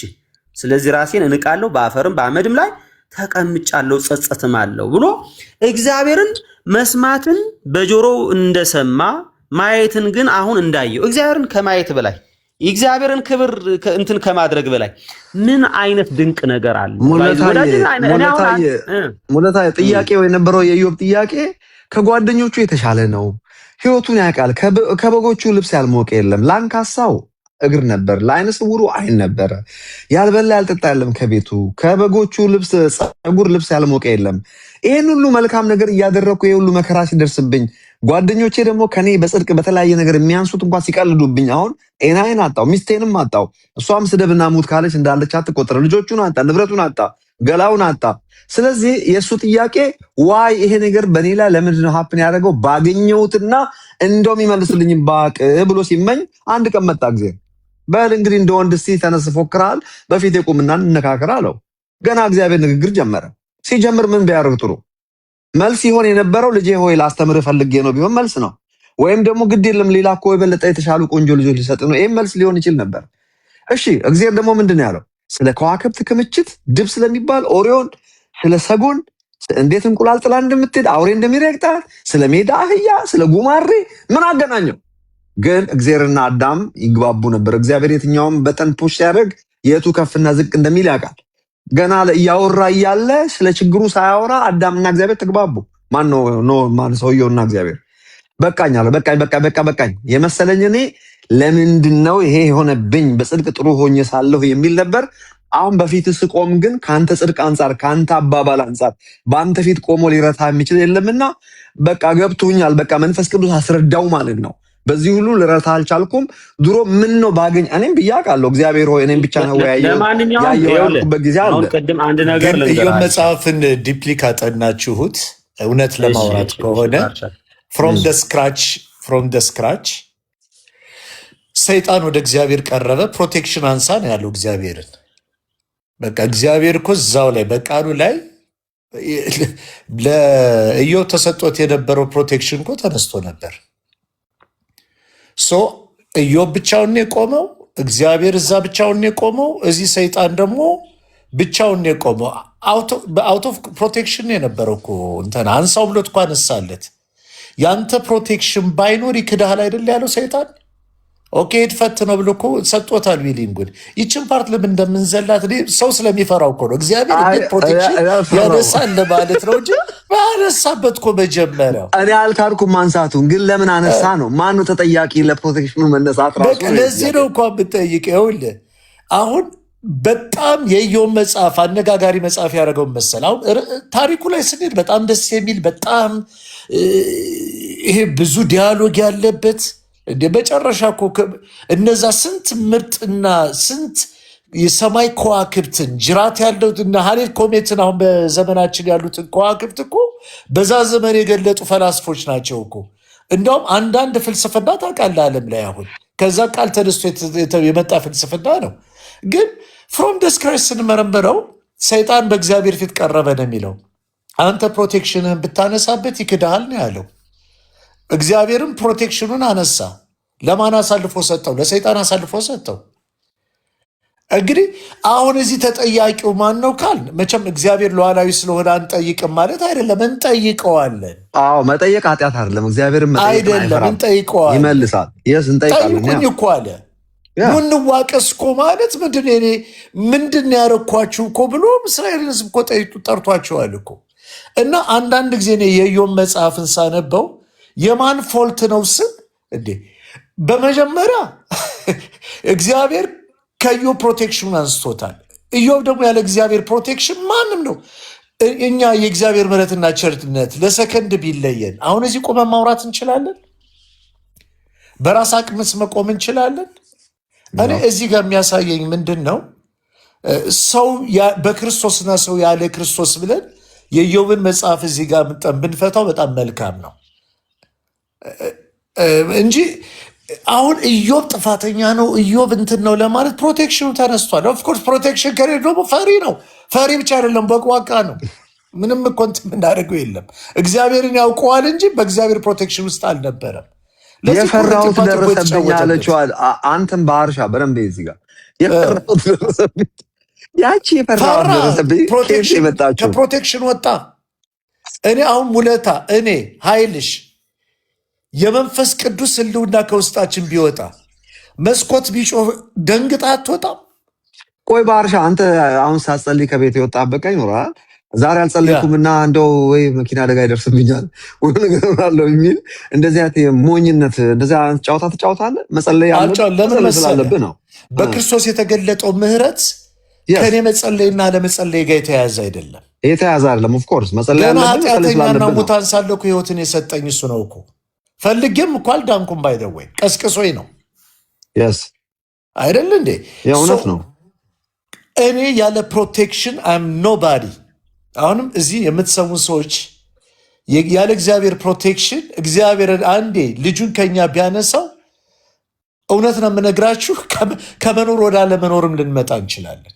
ስለዚህ ራሴን እንቃለሁ፣ በአፈርም በአመድም ላይ ተቀምጫለሁ፣ ጸጸትም አለው ብሎ እግዚአብሔርን መስማትን በጆሮው እንደሰማ ማየትን ግን አሁን እንዳየው እግዚአብሔርን ከማየት በላይ የእግዚአብሔርን ክብር እንትን ከማድረግ በላይ ምን አይነት ድንቅ ነገር አለ? ሙለታ ጥያቄው የነበረው የኢዮብ ጥያቄ ከጓደኞቹ የተሻለ ነው። ህይወቱን ያውቃል። ከበጎቹ ልብስ ያልሞቀ የለም። ላንካሳው እግር ነበር፣ ለዓይነ ስውሩ ዓይን ነበረ። ያልበላ ያልጠጣ የለም ከቤቱ። ከበጎቹ ልብስ ጸጉር ልብስ ያልሞቀ የለም። ይህን ሁሉ መልካም ነገር እያደረግኩ ይህ ሁሉ መከራ ሲደርስብኝ ጓደኞቼ ደግሞ ከኔ በጽድቅ በተለያየ ነገር የሚያንሱት እንኳን ሲቀልዱብኝ አሁን ጤናዬን አጣው፣ ሚስቴንም አጣው። እሷም ስደብና ሙት ካለች እንዳለች አትቆጥር። ልጆቹን አጣ፣ ንብረቱን አጣ፣ ገላውን አጣ። ስለዚህ የእሱ ጥያቄ ዋይ ይሄ ነገር በኔ ላይ ለምንድን ነው ሀፕን ያደረገው ባገኘሁትና እንደውም ይመልስልኝ ባቅ ብሎ ሲመኝ አንድ ቀን መጣ ጊዜ በል እንግዲህ እንደ ወንድ እስቲ ተነስ ፎክራል፣ በፊት የቁምና እንነካከር አለው። ገና እግዚአብሔር ንግግር ጀመረ። ሲጀምር ምን ቢያደርግ ጥሩ መልስ ይሆን የነበረው? ልጄ ሆይ ላስተምርህ ፈልጌ ነው ቢሆን መልስ ነው። ወይም ደግሞ ግድ የለም ሌላ እኮ የበለጠ የተሻሉ ቆንጆ ልጆች ሊሰጥ ነው፣ ይህም መልስ ሊሆን ይችል ነበር። እሺ እግዚአብሔር ደግሞ ምንድን ያለው? ስለ ከዋክብት ክምችት፣ ድብ ስለሚባል ኦሪዮን፣ ስለ ሰጎን እንዴት እንቁላል ጥላ እንደምትሄድ አውሬ እንደሚረግጣት፣ ስለ ሜዳ አህያ፣ ስለ ጉማሬ ምን አገናኘው? ግን እግዚአብሔርና አዳም ይግባቡ ነበር። እግዚአብሔር የትኛውም በተን ፑሽ ሲያደርግ የቱ ከፍና ዝቅ እንደሚል ያውቃል። ገና እያወራ እያለ ስለ ችግሩ ሳያወራ አዳምና እግዚአብሔር ተግባቡ። ማን ሰውየውና እግዚአብሔር በቃኝ አለ። በቃኝ የመሰለኝ እኔ ለምንድን ነው ይሄ የሆነብኝ? በጽድቅ ጥሩ ሆኜ ሳለሁ የሚል ነበር። አሁን በፊት ስቆም ግን ከአንተ ጽድቅ አንጻር ከአንተ አባባል አንጻር በአንተ ፊት ቆሞ ሊረታ የሚችል የለምና በቃ ገብቶኛል። በቃ መንፈስ ቅዱስ አስረዳው ማለት ነው። በዚህ ሁሉ ልረታ አልቻልኩም። ድሮ ምን ነው ባገኝ እኔም ብያቃለሁ። እግዚአብሔር ሆይ እኔም ብቻ ነው ያየሁበት ጊዜ አለ። ግን ኢዮብ መጽሐፍን ዲፕሊ ካጠናችሁት እውነት ለማውራት ከሆነ ፍሮም ደ ስክራች ሰይጣን ወደ እግዚአብሔር ቀረበ፣ ፕሮቴክሽን አንሳ ነው ያለው እግዚአብሔርን። በቃ እግዚአብሔር እኮ እዛው ላይ በቃሉ ላይ ለኢዮብ ተሰጥቶት የነበረው ፕሮቴክሽን እኮ ተነስቶ ነበር። ኢዮብ ብቻውን የቆመው እግዚአብሔር እዛ ብቻውን የቆመው እዚህ ሰይጣን ደግሞ ብቻውን የቆመው አውት ኦፍ ፕሮቴክሽን የነበረው እኮ እንትን አንሳው ብሎት እኮ አነሳለት። ያንተ ፕሮቴክሽን ባይኖር ይክዳል አይደል ያለው ሰይጣን። ኦኬ እድፈት ነው ብሎ እኮ ሰጥቶታል ቢሊንጉን። ይችን ፓርት ለምን እንደምንዘላት ሰው ስለሚፈራው እኮ ነው። እግዚአብሔር እንዴት ፕሮቴክሽን ያነሳል ማለት ነው እንጂ ባነሳበት እኮ መጀመሪያው እኔ አልካድኩም ማንሳቱን፣ ግን ለምን አነሳ ነው። ማነው ተጠያቂ ለፕሮቴክሽኑ መነሳት ራሱ? በቃ ለዚህ ነው እኮ የምጠይቀው። ይኸውልህ አሁን በጣም የኢዮብ መጽሐፍ አነጋጋሪ መጽሐፍ ያደረገውን መሰል። አሁን ታሪኩ ላይ ስንሄድ በጣም ደስ የሚል በጣም ይሄ ብዙ ዲያሎግ ያለበት መጨረሻ እኮ እነዛ ስንት ምርጥና ስንት የሰማይ ከዋክብትን ጅራት ያለው እና ሀሌል ኮሜትን አሁን በዘመናችን ያሉትን ከዋክብት እኮ በዛ ዘመን የገለጡ ፈላስፎች ናቸው እኮ። እንደውም አንዳንድ ፍልስፍና ታውቃለህ ዓለም ላይ አሁን ከዛ ቃል ተነስቶ የመጣ ፍልስፍና ነው። ግን ፍሮም ደ ስክራች ስንመረምረው ሰይጣን በእግዚአብሔር ፊት ቀረበ ነው የሚለው። አንተ ፕሮቴክሽንህን ብታነሳበት ይክድሃል ነው ያለው። እግዚአብሔርም ፕሮቴክሽኑን አነሳ። ለማን አሳልፎ ሰጠው? ለሰይጣን አሳልፎ ሰጠው። እንግዲህ አሁን እዚህ ተጠያቂው ማን ነው ካል መቼም እግዚአብሔር ሉዓላዊ ስለሆነ አንጠይቅም ማለት አይደለም፣ እንጠይቀዋለን። አዎ መጠየቅ ኃጢአት አይደለም። እግዚአብሔርም አይደለም እንጠይቀዋለን፣ ይመልሳል። የስ እንጠይቃለን። ጠይቁኝ እኮ አለ። እንዋቀስ እኮ ማለት ምንድን ያረኳችሁ እኮ ብሎ እስራኤልን ሕዝብ እኮ ጠርቷቸዋል እኮ። እና አንዳንድ ጊዜ የኢዮብ መጽሐፍን ሳነበው የማን ፎልት ነው ስል እንዴ በመጀመሪያ እግዚአብሔር ከኢዮብ ፕሮቴክሽኑን አንስቶታል። ኢዮብ ደግሞ ያለ እግዚአብሔር ፕሮቴክሽን ማንም ነው። እኛ የእግዚአብሔር ምሕረትና ቸርነት ለሰከንድ ቢለየን አሁን እዚህ ቆመን ማውራት እንችላለን? በራስ አቅምስ መቆም እንችላለን? እኔ እዚህ ጋር የሚያሳየኝ ምንድን ነው ሰው በክርስቶስና ሰው ያለ ክርስቶስ ብለን የኢዮብን መጽሐፍ እዚህ ጋር ብንፈታው በጣም መልካም ነው እንጂ አሁን ኢዮብ ጥፋተኛ ነው ኢዮብ እንትን ነው ለማለት ፕሮቴክሽኑ ተነስቷል። ኦፍኮርስ ፕሮቴክሽን ከሌለ ደግሞ ፈሪ ነው። ፈሪ ብቻ አይደለም በቋቃ ነው። ምንም እኮ እንትን የምናደርገው የለም። እግዚአብሔርን ያውቀዋል እንጂ በእግዚአብሔር ፕሮቴክሽን ውስጥ አልነበረም። የፈራሁት ደረሰብኝ አለችው። አንተም ባህርሻ በደንብ እዚህ ጋር የፈራሁት ደረሰብኝ። ያቺ የፈራሁት ደረሰብኝ ከፕሮቴክሽን ወጣ። እኔ አሁን ሙለታ እኔ ኃይልሽ የመንፈስ ቅዱስ ህልውና ከውስጣችን ቢወጣ መስኮት ቢጮህ ደንግጣ አትወጣም? ቆይ ባህርሻ አንተ አሁን ሳትጸልይ ከቤት የወጣበት ቀን ይኖራል። ዛሬ አልጸለይኩምና እንደው ወይ መኪና አደጋ ይደርስብኛል ወይ ነገር አለው የሚል እንደዚህ አይነት ሞኝነት እንደዚህ አይነት ጨዋታ ትጫወታለህ። መጸለይ አለብህ ነው። በክርስቶስ የተገለጠው ምህረት ከኔ መጸለይና ለመጸለይ ጋር የተያያዘ አይደለም። የተያያዘ አይደለም። ኦፍ ኮርስ መጸለይ አለብህ። ኃጢአተኛና ሙታን ሳለሁ እኮ ህይወትን የሰጠኝ እሱ ነው እኮ። ፈልጌም እኮ አልዳንኩም። ባይደወይ ቀስቅሶኝ ነው አይደል እንዴ? የእውነት ነው። እኔ ያለ ፕሮቴክሽን አም ኖባዲ። አሁንም እዚህ የምትሰሙ ሰዎች ያለ እግዚአብሔር ፕሮቴክሽን እግዚአብሔር አንዴ ልጁን ከኛ ቢያነሳው እውነት ነው የምነግራችሁ ከመኖር ወደ አለመኖርም ልንመጣ እንችላለን።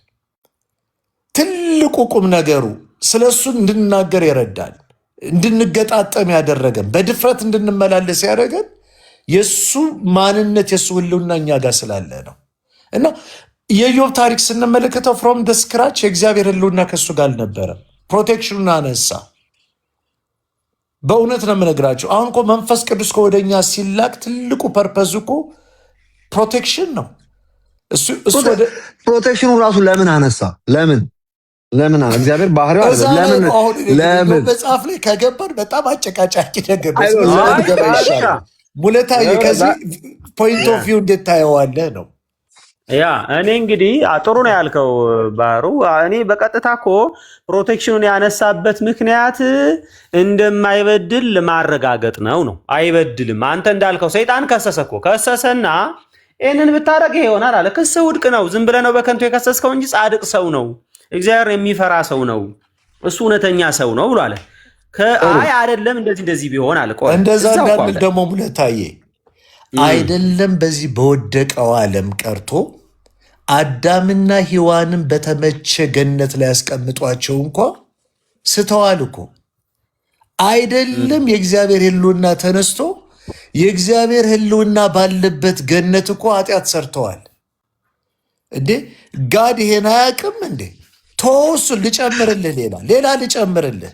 ትልቁ ቁም ነገሩ ስለሱ እንድንናገር ይረዳል፣ እንድንገጣጠም ያደረገን፣ በድፍረት እንድንመላለስ ያደረገን የሱ ማንነት የሱ ህልውና እኛ ጋር ስላለ ነው። እና የኢዮብ ታሪክ ስንመለከተው ፍሮም ደ ስክራች የእግዚአብሔር ህልውና ከሱ ጋር አልነበረም። ፕሮቴክሽኑን አነሳ። በእውነት ነው የምነግራቸው። አሁን እኮ መንፈስ ቅዱስ ወደኛ ሲላክ ትልቁ ፐርፐዝ እኮ ፕሮቴክሽን ነው። ፕሮቴክሽኑ ራሱ ለምን አነሳ? ለምን እግዚአብሔር ባህሪው ለምን መጽሐፍ ላይ ከገባን በጣም አጨቃጫቂ ነገር ይሻላል። ሙለታዬ ከዚህ ፖይንት ኦፍ ቪው እንዴት ታየዋለህ ነው? ያ እኔ እንግዲህ ጥሩ ነው ያልከው ባህሩ። እኔ በቀጥታ እኮ ፕሮቴክሽኑን ያነሳበት ምክንያት እንደማይበድል ለማረጋገጥ ነው። አይበድልም። አንተ እንዳልከው ሰይጣን ከሰሰና ይህንን ብታረግ ይሆናል አለ። ክስ ውድቅ ነው። ዝም ብለህ ነው በከንቱ የከሰስከው እንጂ ጻድቅ ሰው ነው፣ እግዚአብሔር የሚፈራ ሰው ነው፣ እሱ እውነተኛ ሰው ነው ብሎ አለ። አይ አይደለም እንደዚህ ቢሆን አለ። ቆይ እንደዛ እንዳንል ደግሞ ሙለታዬ አይደለም በዚህ በወደቀው ዓለም ቀርቶ አዳምና ሔዋንን በተመቸ ገነት ላይ ያስቀምጧቸው እንኳ ስተዋል እኮ። አይደለም የእግዚአብሔር ህልውና ተነስቶ የእግዚአብሔር ህልውና ባለበት ገነት እኮ ኃጢአት ሰርተዋል እንዴ። ጋድ ይሄን አያውቅም እንዴ? ተወሱን ልጨምርልህ፣ ሌላ ልጨምርልህ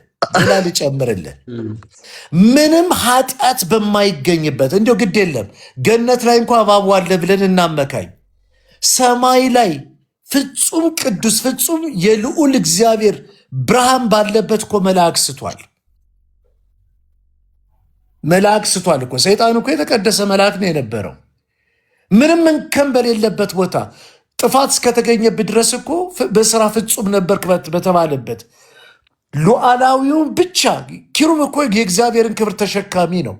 ምንም ኃጢአት በማይገኝበት እንዲያው ግድ የለም ገነት ላይ እንኳ እባብ አለ ብለን እናመካኝ። ሰማይ ላይ ፍጹም ቅዱስ ፍጹም የልዑል እግዚአብሔር ብርሃን ባለበት እኮ መልአክ ስቷል እኮ። ሰይጣን እኮ የተቀደሰ መልአክ ነው የነበረው። ምንም እንከን በሌለበት ቦታ ጥፋት እስከተገኘበት ድረስ እኮ በስራ ፍጹም ነበርክ በተባለበት ሉዓላዊውን ብቻ ኪሩብ እኮ የእግዚአብሔርን ክብር ተሸካሚ ነው።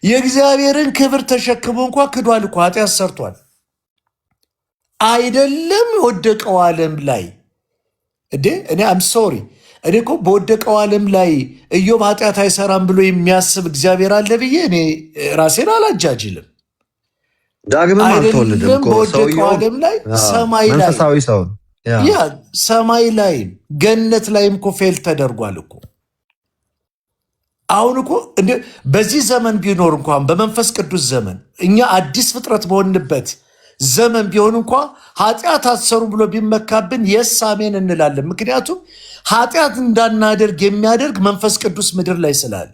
የእግዚአብሔርን ክብር ተሸክሞ እንኳ ክዷል እኮ፣ ኃጢአት ሰርቷል። አይደለም የወደቀው ዓለም ላይ እንዴ እኔ አም ሶሪ እኔ እኮ በወደቀው ዓለም ላይ ኢዮብ ኃጢአት አይሰራም ብሎ የሚያስብ እግዚአብሔር አለ ብዬ እኔ ራሴን አላጃጅልም። ዳግምም አልተወለደም እኮ በወደቀው ዓለም ላይ ሰማይ ላይ መንፈሳዊ ሰው ሰማይ ላይም ገነት ላይም እኮ ፌል ተደርጓል እኮ። አሁን እኮ በዚህ ዘመን ቢኖር እንኳን በመንፈስ ቅዱስ ዘመን እኛ አዲስ ፍጥረት በሆንበት ዘመን ቢሆን እንኳ ኃጢአት አትሰሩ ብሎ ቢመካብን የስ አሜን እንላለን። ምክንያቱም ኃጢአት እንዳናደርግ የሚያደርግ መንፈስ ቅዱስ ምድር ላይ ስላለ